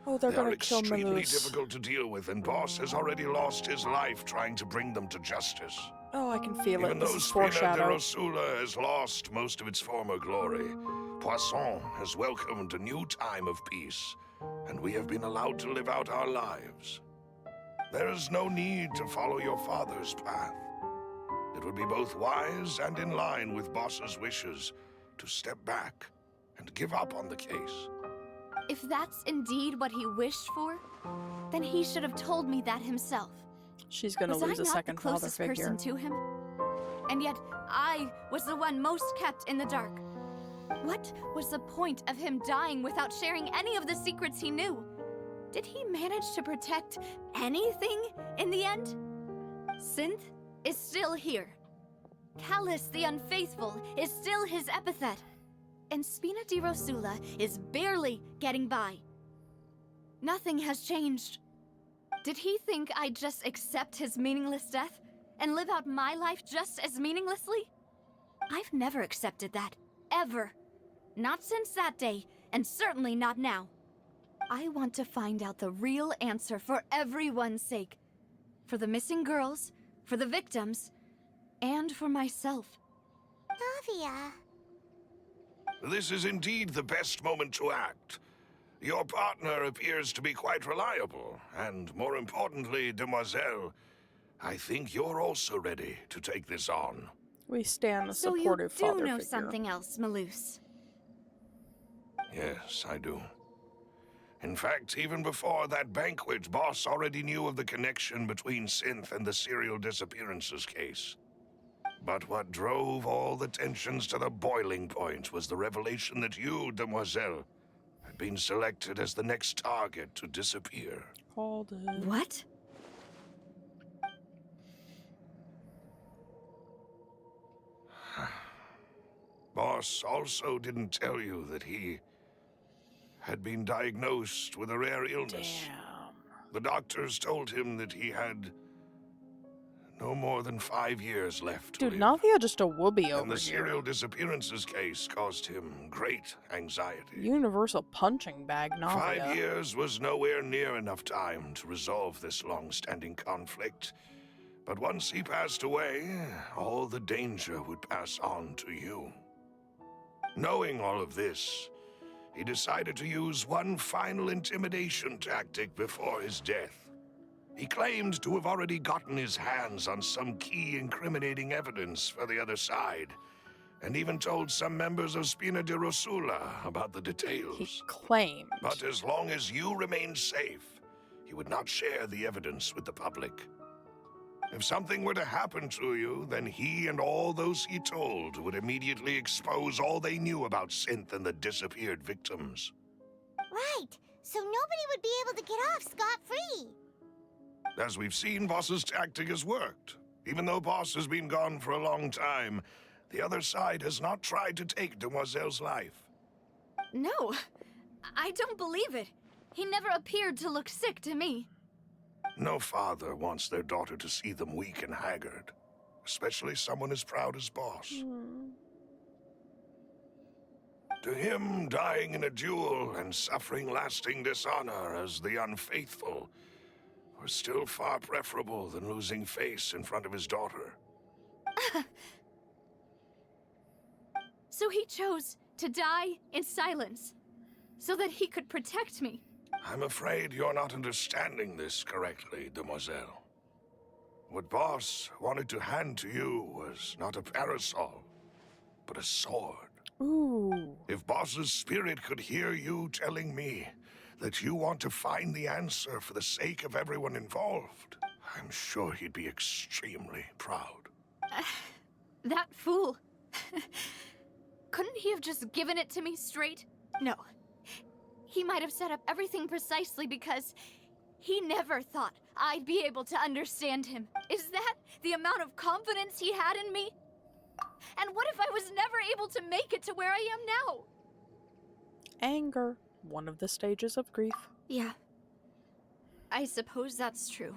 [SPEAKER 1] Oh, they're
[SPEAKER 9] They are
[SPEAKER 1] gonna kill
[SPEAKER 9] extremely
[SPEAKER 1] Malus.
[SPEAKER 9] difficult to deal with, and Boss has already lost his life trying to bring them to justice.
[SPEAKER 1] Oh, I can feel
[SPEAKER 9] Even
[SPEAKER 1] it.
[SPEAKER 9] though
[SPEAKER 1] This is
[SPEAKER 9] Spina de
[SPEAKER 1] foreshadow.
[SPEAKER 9] Rosula has lost most of its former glory, Poisson has welcomed a new time of peace, and we have been allowed to live out our lives. There is no need to follow your father's path. It would be both wise and in line with Boss's wishes to step back and give up on the case.
[SPEAKER 5] If that's indeed what he wished for, then he should have told me that himself.
[SPEAKER 1] She's gonna
[SPEAKER 5] Was
[SPEAKER 1] lose
[SPEAKER 5] I
[SPEAKER 1] a
[SPEAKER 5] not
[SPEAKER 1] second
[SPEAKER 5] the
[SPEAKER 1] father
[SPEAKER 5] closest
[SPEAKER 1] figure.
[SPEAKER 5] person to him? And yet, I was the one most kept in the dark. What was the point of him dying without sharing any of the secrets he knew? Did he manage to protect anything in the end? Synth is still here. Callus the Unfaithful is still his epithet. And Spina di Rosula is barely getting by. Nothing has changed. Did he think I'd just accept his meaningless death and live out my life just as meaninglessly? I've never accepted that, ever. Not since that day, and certainly not now. I want to find out the real answer for everyone's sake. For the missing girls, for the victims, and for myself.
[SPEAKER 2] Navia.
[SPEAKER 9] This is indeed the best moment to act. Your partner appears to be quite reliable, and more importantly, demoiselle, I think you're also ready to take this on.
[SPEAKER 1] We stand the
[SPEAKER 5] So you
[SPEAKER 1] supportive
[SPEAKER 5] do
[SPEAKER 1] father
[SPEAKER 5] know
[SPEAKER 1] figure.
[SPEAKER 5] something else, Malus.
[SPEAKER 9] Yes, I do. In fact, even before that banquet, Boss already knew of the connection between Synth and the serial disappearances case. But what drove all the tensions to the boiling point was the revelation that you, demoiselle, had been selected as the next target to disappear.
[SPEAKER 1] Called it.
[SPEAKER 5] What?
[SPEAKER 9] Boss also didn't tell you that he had been diagnosed with a rare illness.
[SPEAKER 1] Damn.
[SPEAKER 9] The doctors told him that he had no more than 5 years left to
[SPEAKER 1] Dude,
[SPEAKER 9] live.
[SPEAKER 1] Navia just a whoopee
[SPEAKER 9] And
[SPEAKER 1] over
[SPEAKER 9] the serial
[SPEAKER 1] here.
[SPEAKER 9] disappearances case caused him great anxiety.
[SPEAKER 1] Universal punching bag, Navia.
[SPEAKER 9] 5 years was nowhere near enough time to resolve this long-standing conflict. But once he passed away, all the danger would pass on to you. Knowing all of this, he decided to use one final intimidation tactic before his death. He claimed to have already gotten his hands on some key incriminating evidence for the other side, and even told some members of Spina di Rosula about the
[SPEAKER 1] He
[SPEAKER 9] details.
[SPEAKER 1] claimed.
[SPEAKER 9] But as long as you remained safe, he would not share the evidence with the public. If something were to happen to you, then he and all those he told would immediately expose all they knew about Synth and the disappeared victims.
[SPEAKER 2] Right. So nobody would be able to get off scot-free.
[SPEAKER 9] As we've seen, Boss's tactic has worked. Even though Boss has been gone for a long time, the other side has not tried to take Demoiselle's life.
[SPEAKER 5] No, I don't believe it. He never appeared to look sick to me.
[SPEAKER 9] No father wants their daughter to see them weak and haggard, especially someone as proud as Boss. To him, dying in a duel and suffering lasting dishonor as the unfaithful was still far preferable than losing face in front of his daughter.
[SPEAKER 5] So he chose to die in silence, so that he could protect me.
[SPEAKER 9] I'm afraid you're not understanding this correctly, demoiselle. What Boss wanted to hand to you was not a parasol, but a sword.
[SPEAKER 1] Ooh.
[SPEAKER 9] If Boss's spirit could hear you telling me that you want to find the answer for the sake of everyone involved, I'm sure he'd be extremely proud.
[SPEAKER 5] That fool. Couldn't he have just given it to me straight? No. He might have set up everything precisely because he never thought I'd be able to understand him. Is that the amount of confidence he had in me? And what if I was never able to make it to where I am now?
[SPEAKER 1] Anger. One of the stages of grief.
[SPEAKER 5] Yeah. I suppose that's true.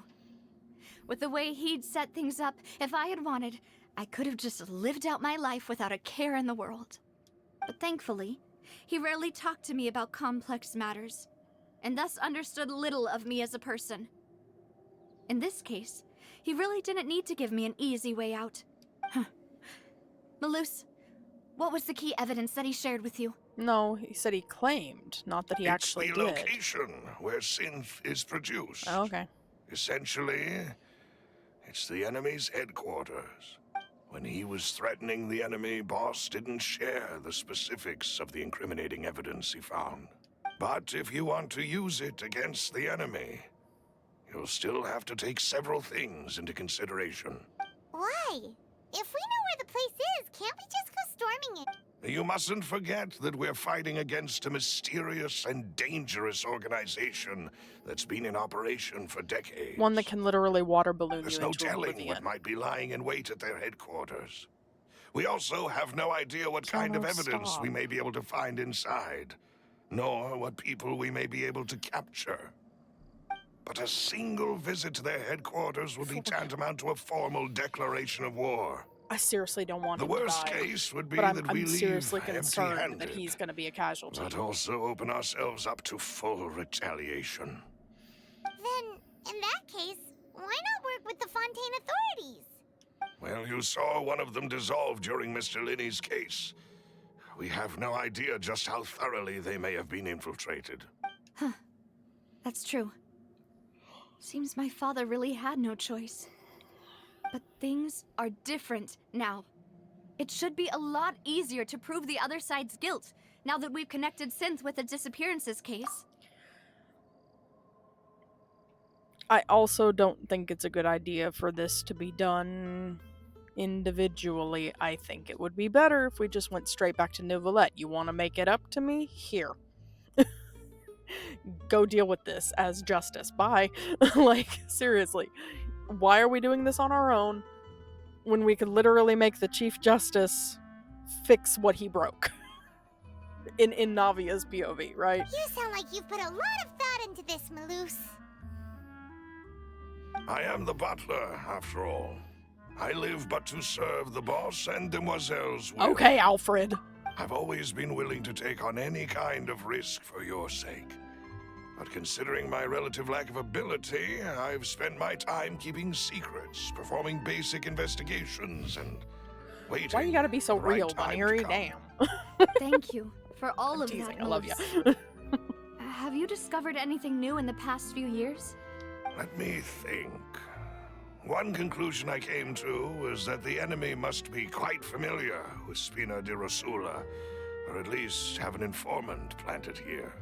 [SPEAKER 5] With the way he'd set things up, if I had wanted, I could have just lived out my life without a care in the world. But thankfully, he rarely talked to me about complex matters, and thus understood little of me as a person. In this case, he really didn't need to give me an easy way out. Malus, what was the key evidence that he shared with you?
[SPEAKER 1] No, he said he claimed, not that he actually
[SPEAKER 9] It's
[SPEAKER 1] did.
[SPEAKER 9] the location where synth is produced.
[SPEAKER 1] Oh, okay.
[SPEAKER 9] Essentially, it's the enemy's headquarters. When he was threatening the enemy, Boss didn't share the specifics of the incriminating evidence he found. But if you want to use it against the enemy, you'll still have to take several things into consideration.
[SPEAKER 2] Why? If we know where the place is, can't we just go storming it?
[SPEAKER 9] You mustn't forget that we're fighting against a mysterious and dangerous organization that's been in operation for decades.
[SPEAKER 1] One that can literally water balloon
[SPEAKER 9] There's
[SPEAKER 1] you
[SPEAKER 9] no
[SPEAKER 1] into
[SPEAKER 9] telling
[SPEAKER 1] oblivion.
[SPEAKER 9] what might be lying in wait at their headquarters. We also have no idea what kind of evidence
[SPEAKER 1] stop.
[SPEAKER 9] we may be able to find inside, nor what people we may be able to capture. But a single visit to their headquarters would be tantamount to a formal declaration of war.
[SPEAKER 1] I seriously don't want
[SPEAKER 9] The
[SPEAKER 1] him to
[SPEAKER 9] worst
[SPEAKER 1] die.
[SPEAKER 9] case would be
[SPEAKER 1] But
[SPEAKER 9] that we
[SPEAKER 1] I'm
[SPEAKER 9] leave
[SPEAKER 1] seriously concerned that
[SPEAKER 9] empty-handed,
[SPEAKER 1] he's going to be a casualty.
[SPEAKER 9] but also open ourselves up to full retaliation.
[SPEAKER 2] Then, in that case, why not work with the Fontaine authorities?
[SPEAKER 9] Well, you saw one of them dissolve during Mr. Linney's case. We have no idea just how thoroughly they may have been infiltrated.
[SPEAKER 5] Huh. That's true. Seems my father really had no choice. But things are different now. It should be a lot easier to prove the other side's guilt, now that we've connected Synth with the disappearances case.
[SPEAKER 1] I also don't think it's a good idea for this to be done individually. I think it would be better if we just went straight back to Neuvillette. You want to make it up to me? Here. Go deal with this as justice. Bye. Like, seriously. Why are we doing this on our own when we could literally make the Chief Justice fix what he broke? In Navia's POV, right?
[SPEAKER 2] You sound like you've put a lot of thought into this, Malus.
[SPEAKER 9] I am the butler, after all. I live but to serve the boss and demoiselle's will.
[SPEAKER 1] Okay, Alfred.
[SPEAKER 9] I've always been willing to take on any kind of risk for your sake. But considering my relative lack of ability, I've spent my time keeping secrets, performing basic investigations, and waiting.
[SPEAKER 1] Why you gotta be so
[SPEAKER 9] for the right
[SPEAKER 1] real,
[SPEAKER 9] time to
[SPEAKER 1] Bunny?
[SPEAKER 9] come.
[SPEAKER 5] Damn. Thank you for all
[SPEAKER 1] I'm
[SPEAKER 5] of
[SPEAKER 1] teasing,
[SPEAKER 5] that,
[SPEAKER 1] I love
[SPEAKER 5] Malus.
[SPEAKER 1] you.
[SPEAKER 5] Have you discovered anything new in the past few years?
[SPEAKER 9] Let me think. One conclusion I came to was that the enemy must be quite familiar with Spina di Rosula, or at least have an informant planted here.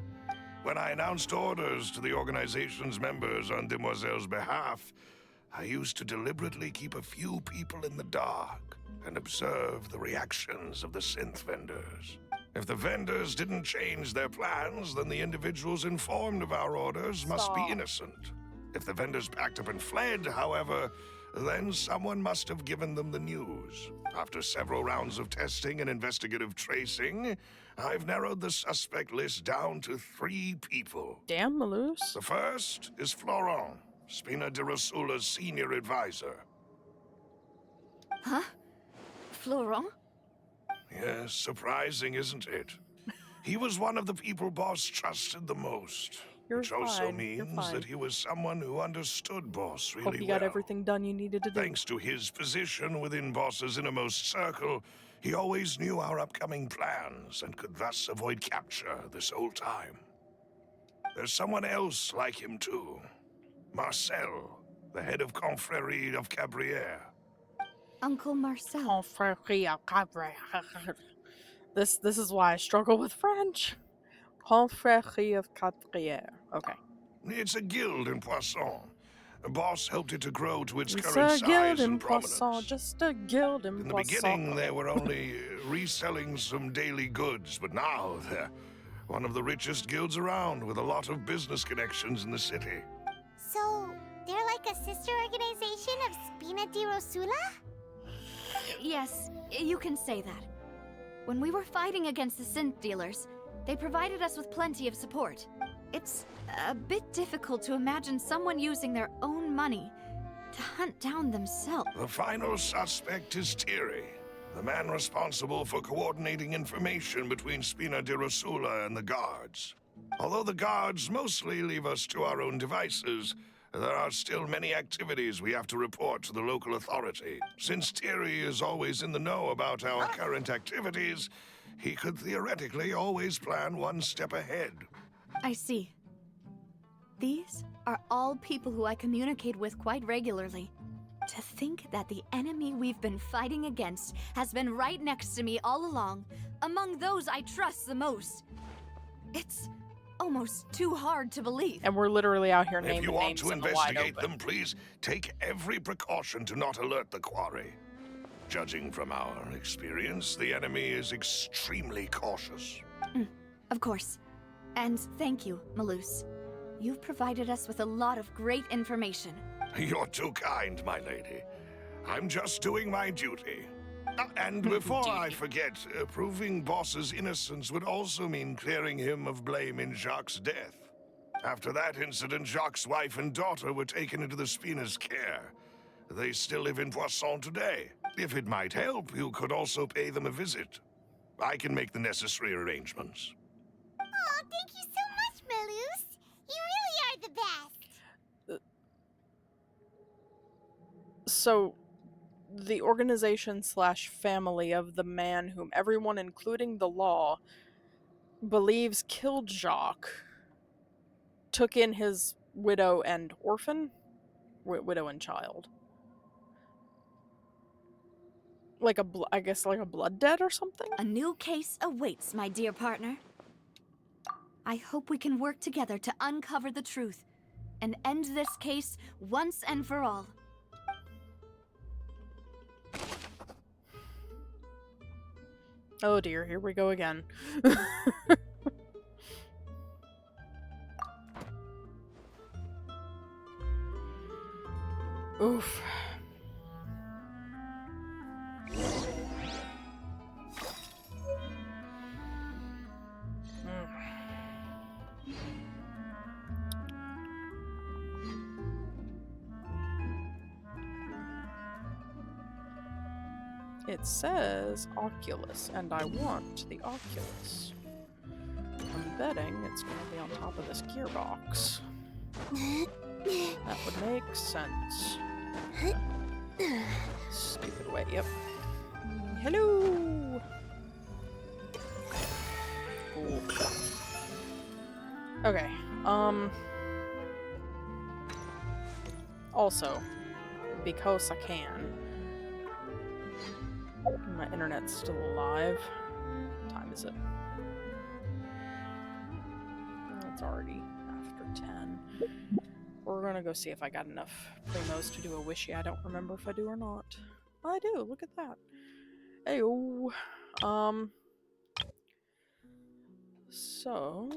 [SPEAKER 9] When I announced orders to the organization's members on Demoiselle's behalf, I used to deliberately keep a few people in the dark and observe the reactions of the synth vendors. If the vendors didn't change their plans, then the individuals informed of our orders must be
[SPEAKER 1] Stop.
[SPEAKER 9] innocent. If the vendors packed up and fled, however, then someone must have given them the news. After several rounds of testing and investigative tracing, I've narrowed the suspect list down to 3 people.
[SPEAKER 1] Damn, Malus.
[SPEAKER 9] The first is Florent, Spina di Rosula's senior advisor.
[SPEAKER 5] Huh? Florent?
[SPEAKER 9] Yes, surprising, isn't it? He was one of the people Boss trusted the most.
[SPEAKER 1] You're
[SPEAKER 9] which also
[SPEAKER 1] fine. You're
[SPEAKER 9] means
[SPEAKER 1] fine.
[SPEAKER 9] that he was someone who understood Boss really
[SPEAKER 1] Hope you got
[SPEAKER 9] well.
[SPEAKER 1] everything done you needed to do.
[SPEAKER 9] Thanks to his position within Boss's innermost circle, he always knew our upcoming plans and could thus avoid capture this whole time. There's someone else like him too. Marcel, the head of Confrérie of Cabrières.
[SPEAKER 5] Uncle Marcel.
[SPEAKER 1] Confrérie of Cabrières. This is why I struggle with French. Confrérie of Cabrières. Okay.
[SPEAKER 9] It's a guild in Poisson. Boss helped it to grow to its
[SPEAKER 1] It's
[SPEAKER 9] current
[SPEAKER 1] a guild
[SPEAKER 9] size
[SPEAKER 1] in
[SPEAKER 9] and prominence.
[SPEAKER 1] Poisson, just a guild in
[SPEAKER 9] In the
[SPEAKER 1] Poisson.
[SPEAKER 9] beginning, they were only reselling some daily goods, but now they're one of the richest guilds around, with a lot of business connections in the city.
[SPEAKER 2] So, they're like a sister organization of Spina di Rosula?
[SPEAKER 5] Yes, you can say that. When we were fighting against the synth dealers, they provided us with plenty of support. It's a bit difficult to imagine someone using their own money to hunt down themselves.
[SPEAKER 9] The final suspect is Thierry, the man responsible for coordinating information between Spina di Rosula and the guards. Although the guards mostly leave us to our own devices, there are still many activities we have to report to the local authority. Since Thierry is always in the know about our current activities, he could theoretically always plan one step ahead.
[SPEAKER 5] I see. These are all people who I communicate with quite regularly. To think that the enemy we've been fighting against has been right next to me all along, among those I trust the most. It's almost too hard to believe.
[SPEAKER 1] And we're literally out here naming
[SPEAKER 9] If you want
[SPEAKER 1] names
[SPEAKER 9] to
[SPEAKER 1] in the wide
[SPEAKER 9] investigate
[SPEAKER 1] open.
[SPEAKER 9] them, please take every precaution to not alert the quarry. Judging from our experience, the enemy is extremely cautious.
[SPEAKER 5] Of course. And thank you, Malus. You've provided us with a lot of great information.
[SPEAKER 9] You're too kind, my lady. I'm just doing my duty. And before I forget, proving Boss's innocence would also mean clearing him of blame in Jacques' death. After that incident, Jacques' wife and daughter were taken into the Spina's care. They still live in Poisson today. If it might help, you could also pay them a visit. I can make the necessary arrangements.
[SPEAKER 2] Oh, thank you so much, Malus. You really are the best.
[SPEAKER 1] So, the organization / family of the man whom everyone, including the law, believes killed Jacques, took in his widow and orphan? Widow and child. Like I guess like a blood debt or something?
[SPEAKER 5] A new case awaits, my dear partner. I hope we can work together to uncover the truth and end this case once and for all.
[SPEAKER 1] Oh dear, here we go again. Oof. It says Oculus, and I want the Oculus. I'm betting it's going to be on top of this gearbox. That would make sense. Stupid way, yep. Hello! Cool. Okay, also, because I can, my internet's still alive. What time is it? It's already after 10. We're gonna go see if I got enough primos to do a wishy. I don't remember if I do or not. I do, look at that. Ayo. So...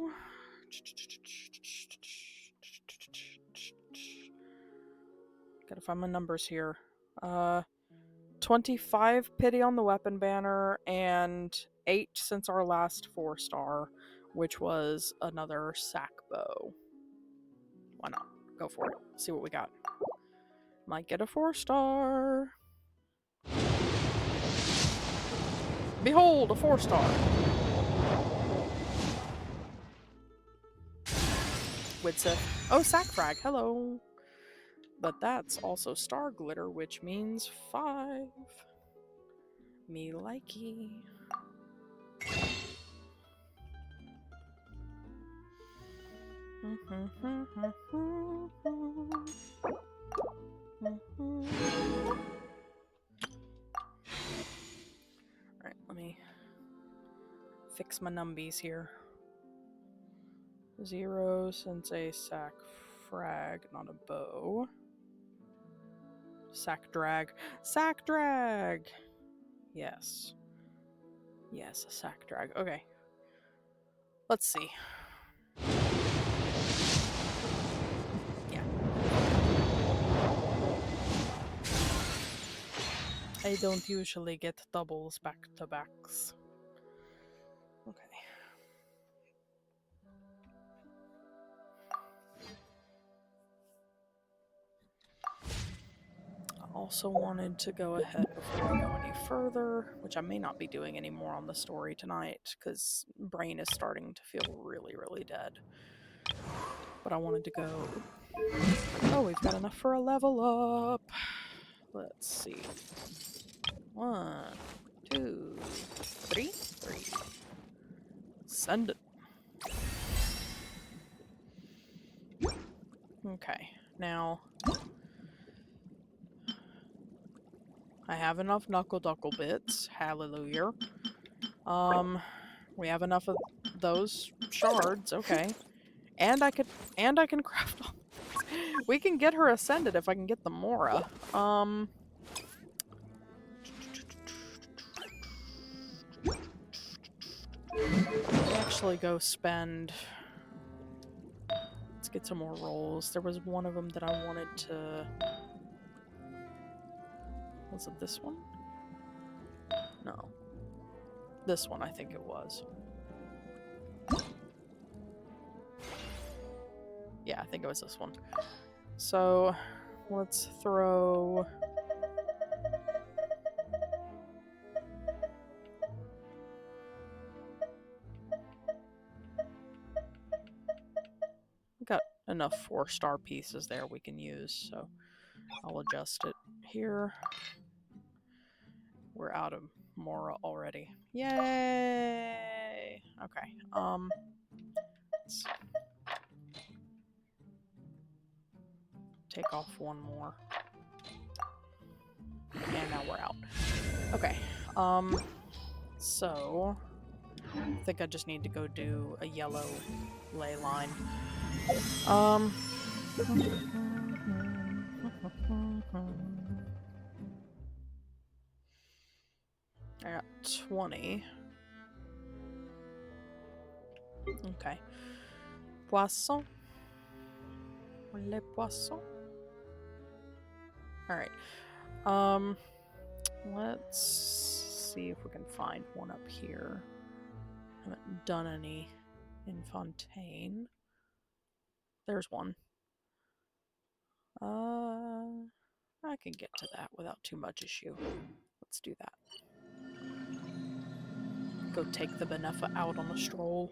[SPEAKER 1] Gotta find my numbers here. 25 pity on the weapon banner, and 8 since our last 4-star, which was another sack bow. Why not? Go for it. See what we got. Might get a 4-star. Behold, a 4-star. Widsith. Oh, Sackfrag, hello. But that's also star glitter, which means 5. Me likey. Alright, let me fix my numbies here. 0 since a sack frag, not a bow. Sack drag. Sack drag! Yes. Yes, a sack drag. Okay. Let's see. Yeah. I don't usually get doubles back to backs. Okay. I also wanted to go ahead before we go any further, which I may not be doing any more on the story tonight, because brain is starting to feel really, really dead. But I wanted to go... Oh, we've got enough for a level up. Let's see. 1, 2, 3, 3. Send it. Okay, now I have enough knuckle duckle bits. Hallelujah. We have enough of those shards. Okay, and I can craft all. We can get her ascended if I can get the Mora. Actually go spend. Let's get some more rolls. There was one of them that I wanted to... Was it this one? No. This one, I think it was. Yeah, I think it was this one. So, let's throw... Got enough 4-star pieces there we can use, so I'll adjust it here. We're out of Mora already. Yay! Okay, let's take off one more. And now we're out. Okay, so I think I just need to go do a yellow ley line. I got 20. Okay. Poisson. Les poissons. Alright. Let's see if we can find one up here. I haven't done any in Fontaine. There's one. I can get to that without too much issue. Let's do that. Go take the Benefa out on a stroll.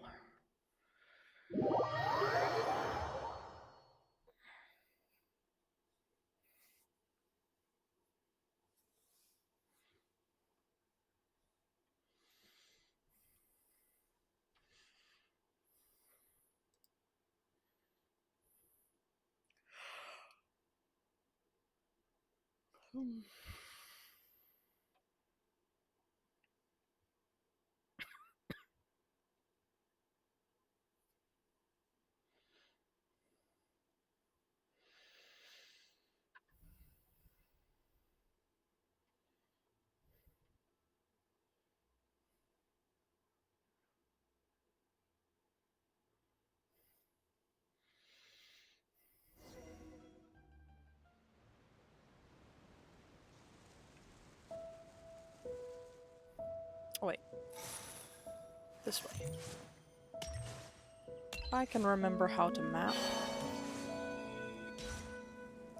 [SPEAKER 1] Oh, wait. This way. I can remember how to map.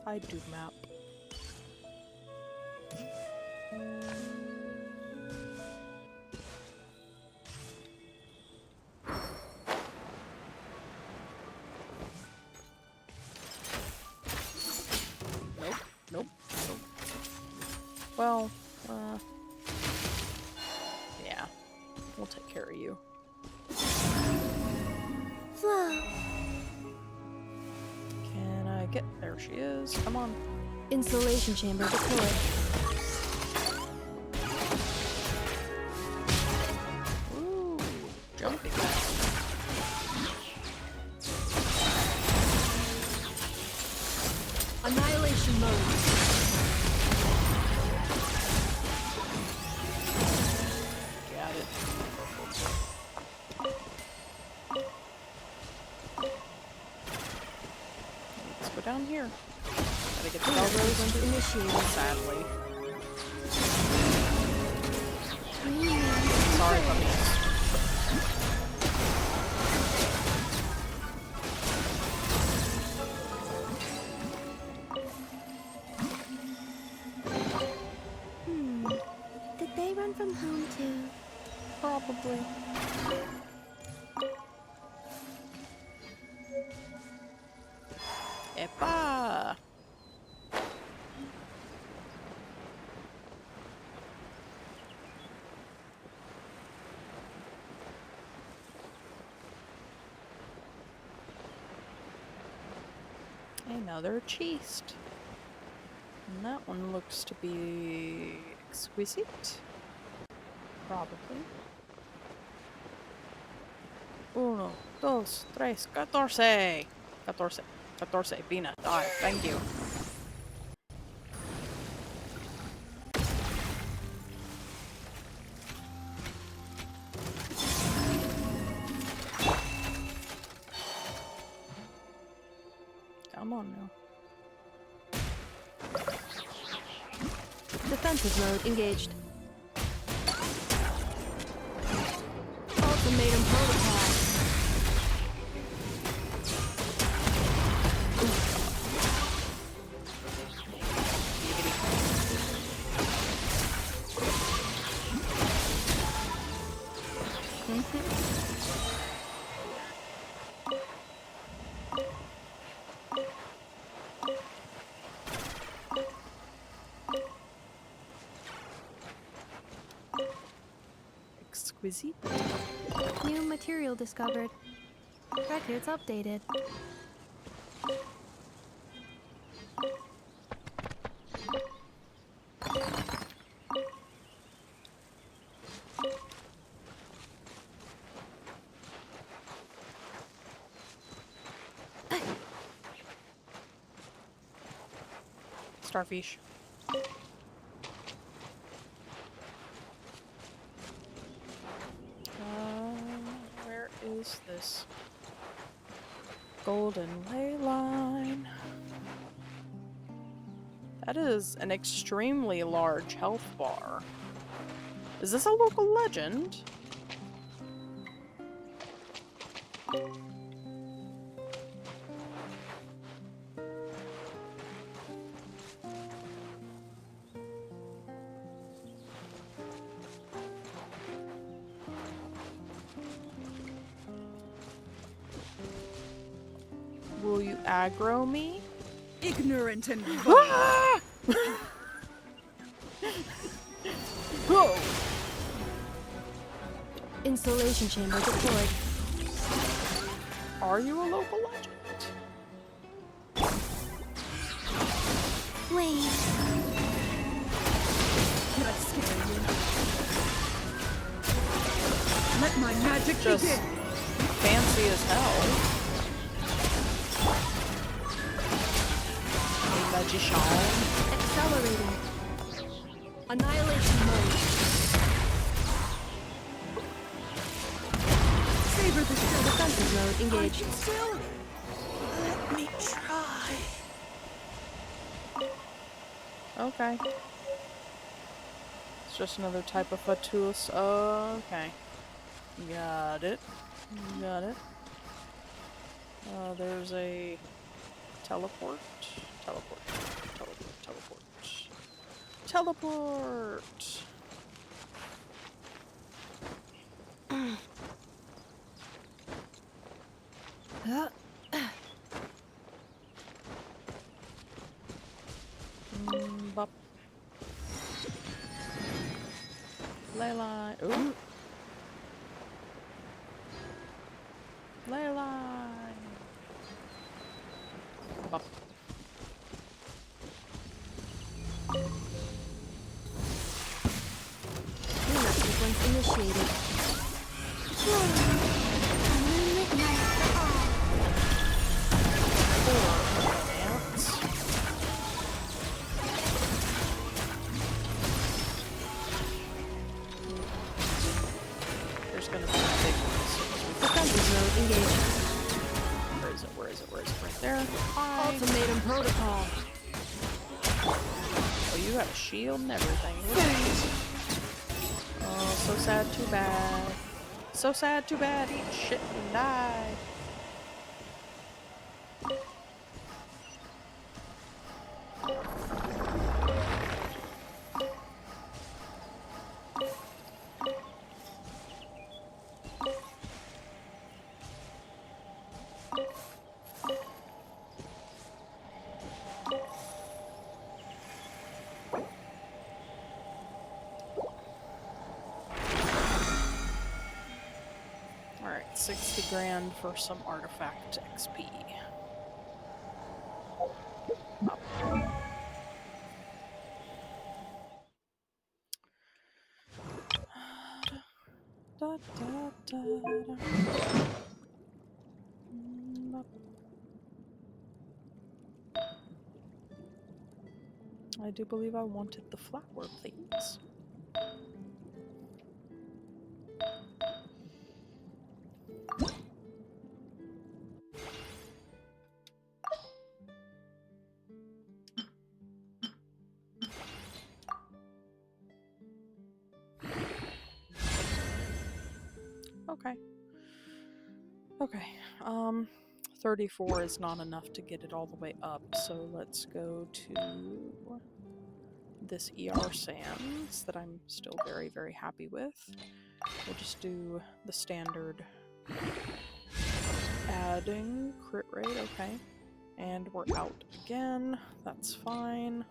[SPEAKER 1] I do map. Well, yeah. We'll take care of you.
[SPEAKER 4] Flow.
[SPEAKER 1] Can I get... There she is. Come on.
[SPEAKER 4] Insulation chamber deployed.
[SPEAKER 1] Ooh, jumping.
[SPEAKER 7] Annihilation mode.
[SPEAKER 1] Got it. Let's go down here. Gotta get the Belrose initiated, sadly. Sorry, puppies.
[SPEAKER 4] Did they run from home too?
[SPEAKER 1] Probably. Epa! Another chest. And that one looks to be exquisite. Probably. 1, 2, 3, 14. 14. Pina, die. Thank you. Come on now.
[SPEAKER 4] Defensive mode engaged. Ultimatum protocol.
[SPEAKER 1] Exquisite.
[SPEAKER 4] New material discovered. Records updated.
[SPEAKER 1] Starfish. Where is this golden ley line? That is an extremely large health bar. Is this a local legend? Will you aggro me?
[SPEAKER 7] Ignorant and
[SPEAKER 1] Ah! Whoa!
[SPEAKER 4] Insulation chamber deployed.
[SPEAKER 1] Are you a local legend?
[SPEAKER 4] Wait.
[SPEAKER 7] Did I scare you? Let my magic
[SPEAKER 1] Just
[SPEAKER 7] begin.
[SPEAKER 1] fancy as hell. Magician.
[SPEAKER 4] Accelerating.
[SPEAKER 7] Annihilation mode. Savor the show.
[SPEAKER 4] Defensive mode engaged.
[SPEAKER 7] Still.
[SPEAKER 1] Let me try. Okay. It's just another type of Fatus. Okay. Got it. Got it. There's a teleport. Teleport. Teleport. Teleport. Teleport! Bop. Ley line. Ooh. Ley line. Bump.
[SPEAKER 4] Cleanup sequence initiated.
[SPEAKER 2] Midnight for all.
[SPEAKER 1] Ants. There's gonna be big ones.
[SPEAKER 4] Defensive mode engaged.
[SPEAKER 1] Where is it? Where is it? Where is it? Right there. Hi.
[SPEAKER 4] Ultimatum protocol.
[SPEAKER 1] Oh, you got a shield and everything. Oh, so sad, too bad. So sad, too bad. Eat shit and die. Alright, 60 grand for some artifact XP. Up. Da, da, da, da. I do believe I wanted the flower, please. Okay. Okay. 34 is not enough to get it all the way up, so let's go to this ER Sands that I'm still very, very happy with. We'll just do the standard adding crit rate, okay. And we're out again. That's fine.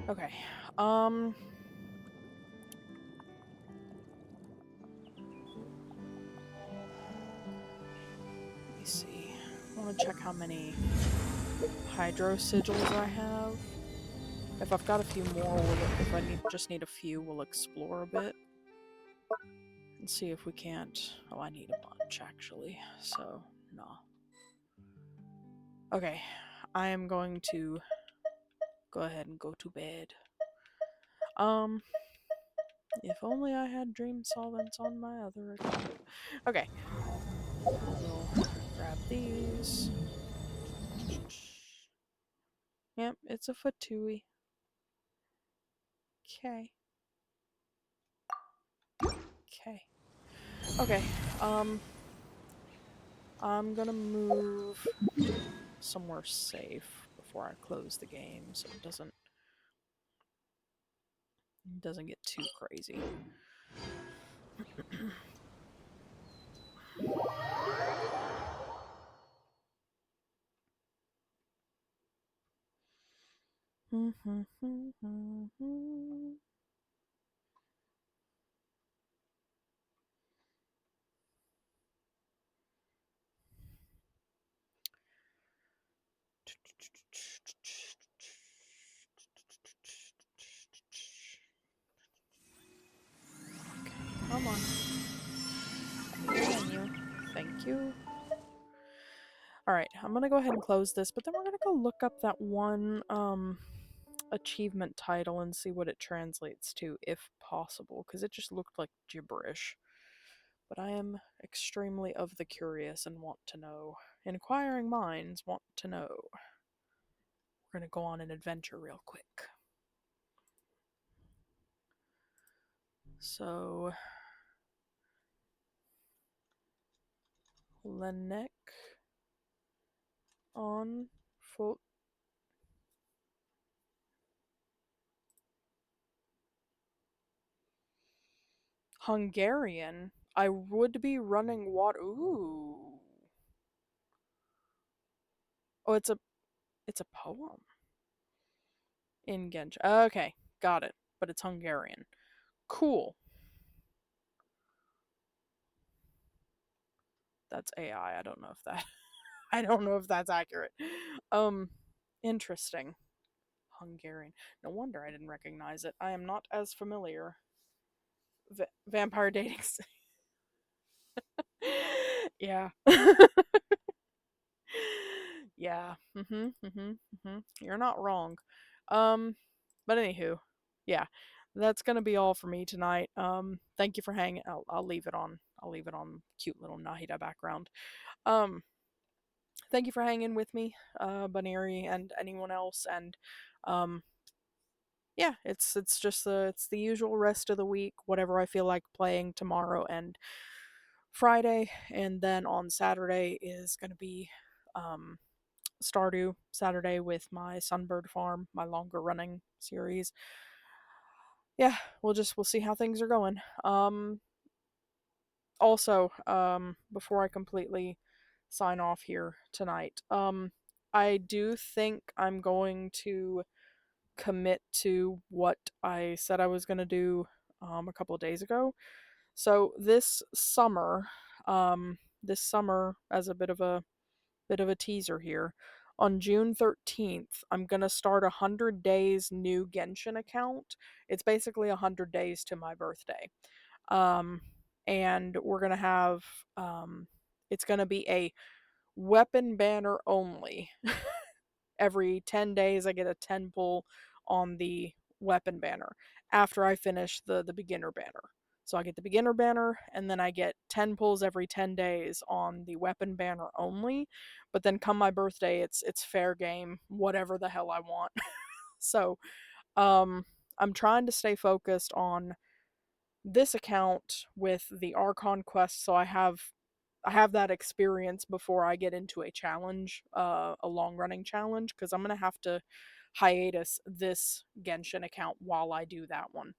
[SPEAKER 1] Okay. Let me see. I want to check how many hydro sigils I have. If I've got a few more, if I just need a few, we'll explore a bit. And see if we can't... Oh, I need a bunch, actually. So, no. Okay. I am going to go ahead and go to bed. If only I had dream solvents on my other account. Okay. We'll grab these. Yep, it's a Fatui. Okay. Okay. Okay, I'm gonna move somewhere safe before I close the game so it doesn't get too crazy. Okay, come on. Menu. Thank you. Alright, I'm gonna go ahead and close this, but then we're gonna go look up that one, achievement title and see what it translates to, if possible, because it just looked like gibberish. But I am extremely of the curious and want to know. Inquiring minds want to know. We're gonna go on an adventure real quick. So... Lenek on foot. Hungarian. I would be running water. Ooh. Oh, it's a poem in Genshin. Okay, got it. But it's Hungarian. Cool. That's AI. I don't know if that I don't know if that's accurate. Um Interesting. Hungarian. No wonder I didn't recognize it. I am not as familiar. Vampire dating. Yeah. Yeah. You're not wrong. But anywho, yeah, that's gonna be all for me tonight. Thank you for hanging. I'll leave it on. I'll leave it on cute little Nahida background. Um, thank you for hanging with me, Baneri, and anyone else. And um, yeah, it's the usual rest of the week. Whatever I feel like playing tomorrow and Friday, and then on Saturday is gonna be um Stardew Saturday with my Sunbird Farm, my longer running series. Yeah, we'll see how things are going. Also, before I completely sign off here tonight, I do think I'm going to commit to what I said I was going to do a couple of days ago. So this summer as a bit of a teaser here. On June 13th, I'm going to start a 100 days new Genshin account. It's basically 100 days to my birthday. Um, and we're going to have, it's going to be a weapon banner only. Every 10 days, I get a 10 pull on the weapon banner after I finish the beginner banner. So I get the beginner banner, and then I get 10 pulls every 10 days on the weapon banner only. But then come my birthday, it's fair game, whatever the hell I want. So, I'm trying to stay focused on this account with the Archon quest, so I have that experience before I get into a challenge, a long running challenge, because I'm gonna have to hiatus this Genshin account while I do that one.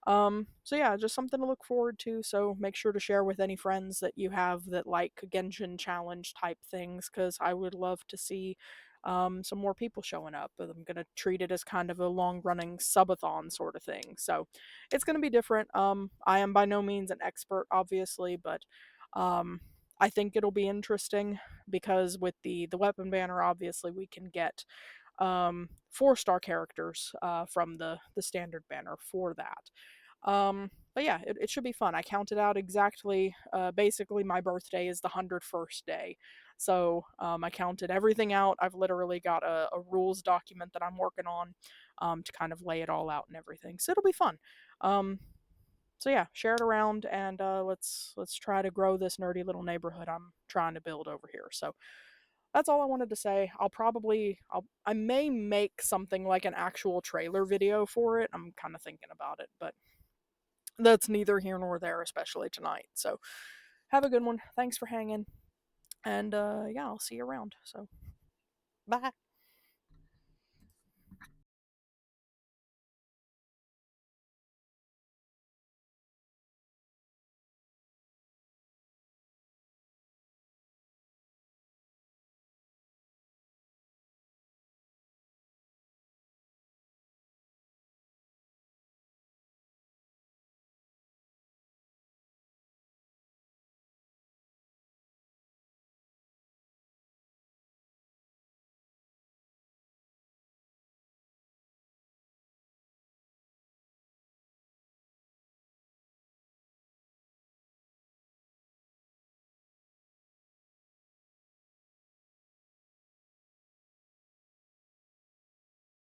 [SPEAKER 1] So yeah, just something to look forward to. So make sure to share with any friends that you have that like Genshin challenge type things, because I would love to see some more people showing up. But I'm gonna treat it as kind of a long running subathon sort of thing. So it's gonna be different. I am by no means an expert, obviously, but I think it'll be interesting because with the weapon banner, obviously we can get 4-star characters from the standard banner for that. But yeah, it should be fun. I counted out exactly. Basically, my birthday is the 101st day, so I counted everything out. I've literally got a rules document that I'm working on to kind of lay it all out and everything. So it'll be fun. Um, so yeah, share it around, and let's try to grow this nerdy little neighborhood I'm trying to build over here. So that's all I wanted to say. I may make something like an actual trailer video for it. I'm kind of thinking about it, but that's neither here nor there, especially tonight. So have a good one. Thanks for hanging. And yeah, I'll see you around. So bye.